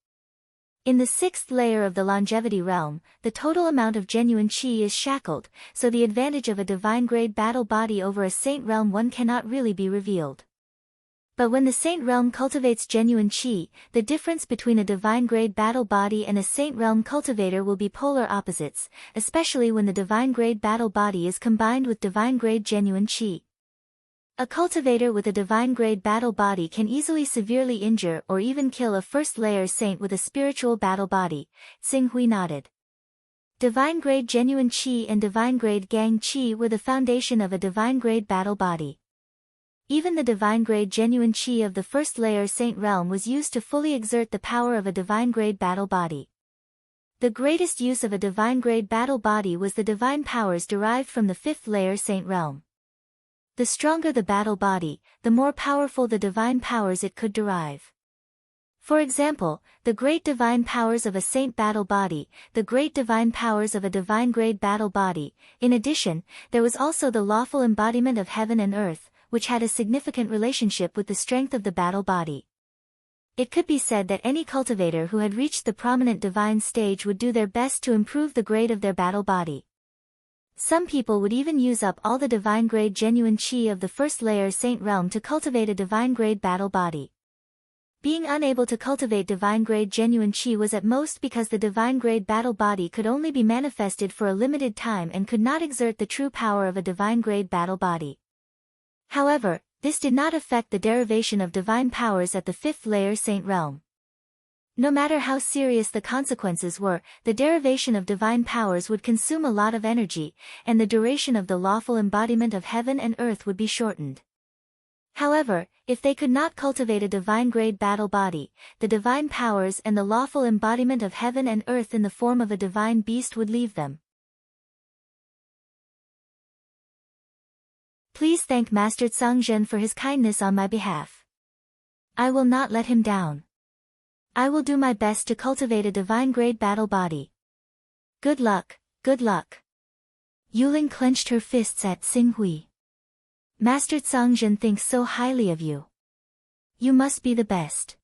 In the sixth layer of the longevity realm, the total amount of genuine qi is shackled, so the advantage of a divine-grade battle body over a saint realm one cannot really be revealed. But when the saint realm cultivates genuine qi, the difference between a divine-grade battle body and a saint realm cultivator will be polar opposites, especially when the divine-grade battle body is combined with divine-grade genuine qi. A cultivator with a divine-grade battle body can easily severely injure or even kill a first-layer saint with a spiritual battle body. Xing Hui nodded. Divine-grade genuine qi and divine-grade gang qi were the foundation of a divine-grade battle body. Even the divine-grade genuine qi of the first-layer saint realm was used to fully exert the power of a divine-grade battle body. The greatest use of a divine-grade battle body was the divine powers derived from the fifth-layer saint realm. The stronger the battle body, the more powerful the divine powers it could derive. For example, the great divine powers of a saint battle body, the great divine powers of a divine-grade battle body. In addition, there was also the lawful embodiment of heaven and earth, which had a significant relationship with the strength of the battle body. It could be said that any cultivator who had reached the prominent divine stage would do their best to improve the grade of their battle body. Some people would even use up all the divine-grade genuine qi of the first-layer saint realm to cultivate a divine-grade battle body. Being unable to cultivate divine-grade genuine qi was at most because the divine-grade battle body could only be manifested for a limited time and could not exert the true power of a divine-grade battle body. However, this did not affect the derivation of divine powers at the fifth-layer saint realm. No matter how serious the consequences were, the derivation of divine powers would consume a lot of energy, and the duration of the lawful embodiment of heaven and earth would be shortened. However, if they could not cultivate a divine-grade battle body, the divine powers and the lawful embodiment of heaven and earth in the form of a divine beast would leave them. Please thank Master Zhangzhen for his kindness on my behalf. I will not let him down. I will do my best to cultivate a divine-grade battle body. Good luck, good luck. Yuling clenched her fists at Xing Hui. Master Zhangzhen thinks so highly of you. You must be the best.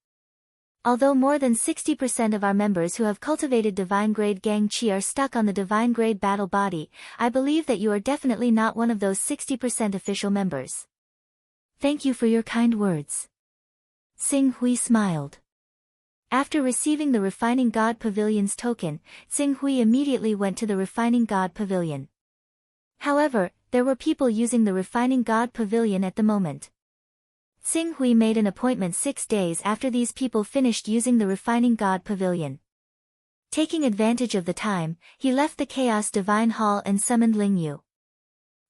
Although more than 60% of our members who have cultivated divine-grade gang qi are stuck on the divine-grade battle body, I believe that you are definitely not one of those 60% official members. Thank you for your kind words. Xing Hui smiled. After receiving the Refining God Pavilion's token, Xing Hui immediately went to the Refining God Pavilion. However, there were people using the Refining God Pavilion at the moment. Xing Hui made an appointment 6 days after these people finished using the Refining God Pavilion. Taking advantage of the time, he left the Chaos Divine Hall and summoned Ling Yu.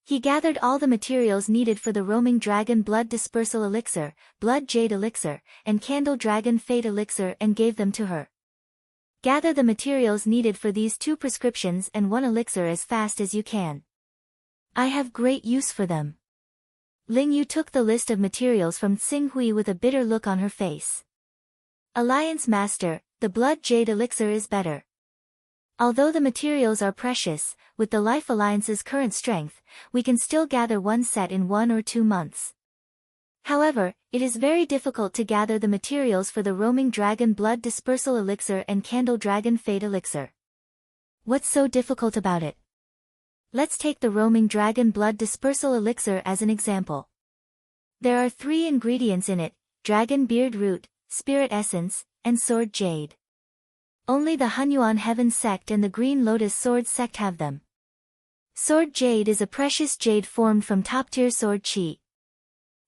He gathered all the materials needed for the Roaming Dragon Blood Dispersal Elixir, Blood Jade Elixir, and Candle Dragon Fate Elixir and gave them to her. Gather the materials needed for these 2 prescriptions and 1 elixir as fast as you can. I have great use for them. Ling Yu took the list of materials from Xing Hui with a bitter look on her face. Alliance Master, the Blood Jade Elixir is better. Although the materials are precious, with the Life Alliance's current strength, we can still gather 1 set in 1 or 2 months. However, it is very difficult to gather the materials for the Roaming Dragon Blood Dispersal Elixir and Candle Dragon Fate Elixir. What's so difficult about it? Let's take the roaming dragon blood dispersal elixir as an example. There are 3 ingredients in it: dragon beard root, spirit essence, and sword jade. Only the Hunyuan Heaven sect and the Green Lotus Sword sect have them. Sword jade is a precious jade formed from top-tier sword chi.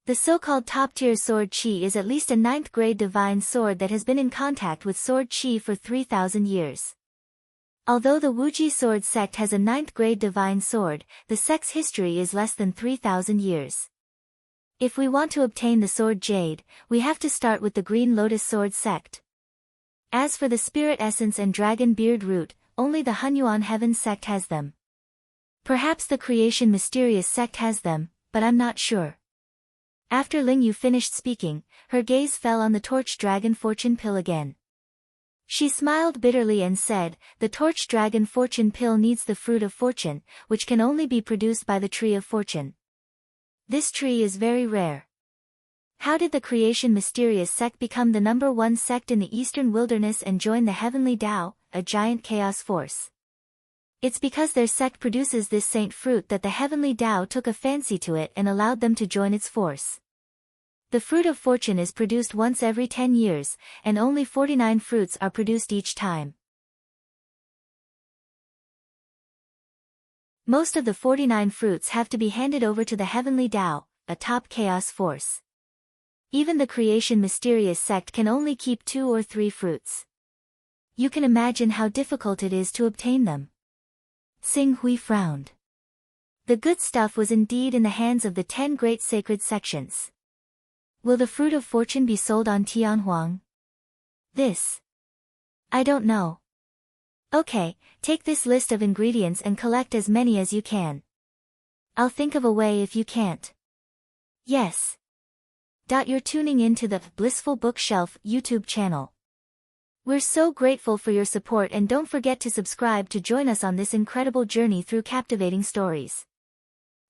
The so-called top-tier sword chi is at least a 9th-grade divine sword that has been in contact with sword chi for 3,000 years. Although the Wuji sword sect has a 9th-grade divine sword, the sect's history is less than 3,000 years. If we want to obtain the sword jade, we have to start with the Green Lotus Sword sect. As for the spirit essence and dragon beard root, only the Hunyuan Heaven sect has them. Perhaps the Creation Mysterious sect has them, but I'm not sure. After Ling Yu finished speaking, her gaze fell on the torch dragon fortune pill again. She smiled bitterly and said, "The torch dragon fortune pill needs the fruit of fortune, which can only be produced by the tree of fortune. This tree is very rare." How did the Creation Mysterious sect become the #1 sect in the Eastern Wilderness and join the Heavenly Tao, a giant chaos force? It's because their sect produces this saint fruit that the Heavenly Tao took a fancy to it and allowed them to join its force. The fruit of fortune is produced once every 10 years, and only 49 fruits are produced each time. Most of the 49 fruits have to be handed over to the Heavenly Tao, a top chaos force. Even the Creation Mysterious sect can only keep 2 or 3 fruits. You can imagine how difficult it is to obtain them. Xing Hui frowned. The good stuff was indeed in the hands of the 10 great sacred sections. Will the fruit of fortune be sold on Tianhuang? This. I don't know. Okay, take this list of ingredients and collect as many as you can. I'll think of a way if you can't. Yes. You're tuning in to the Blissful Bookshelf YouTube channel. We're so grateful for your support, and don't forget to subscribe to join us on this incredible journey through captivating stories.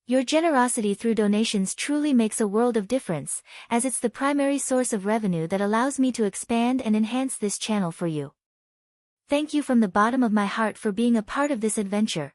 Your generosity through donations truly makes a world of difference, as it's the primary source of revenue that allows me to expand and enhance this channel for you. Thank you from the bottom of my heart for being a part of this adventure.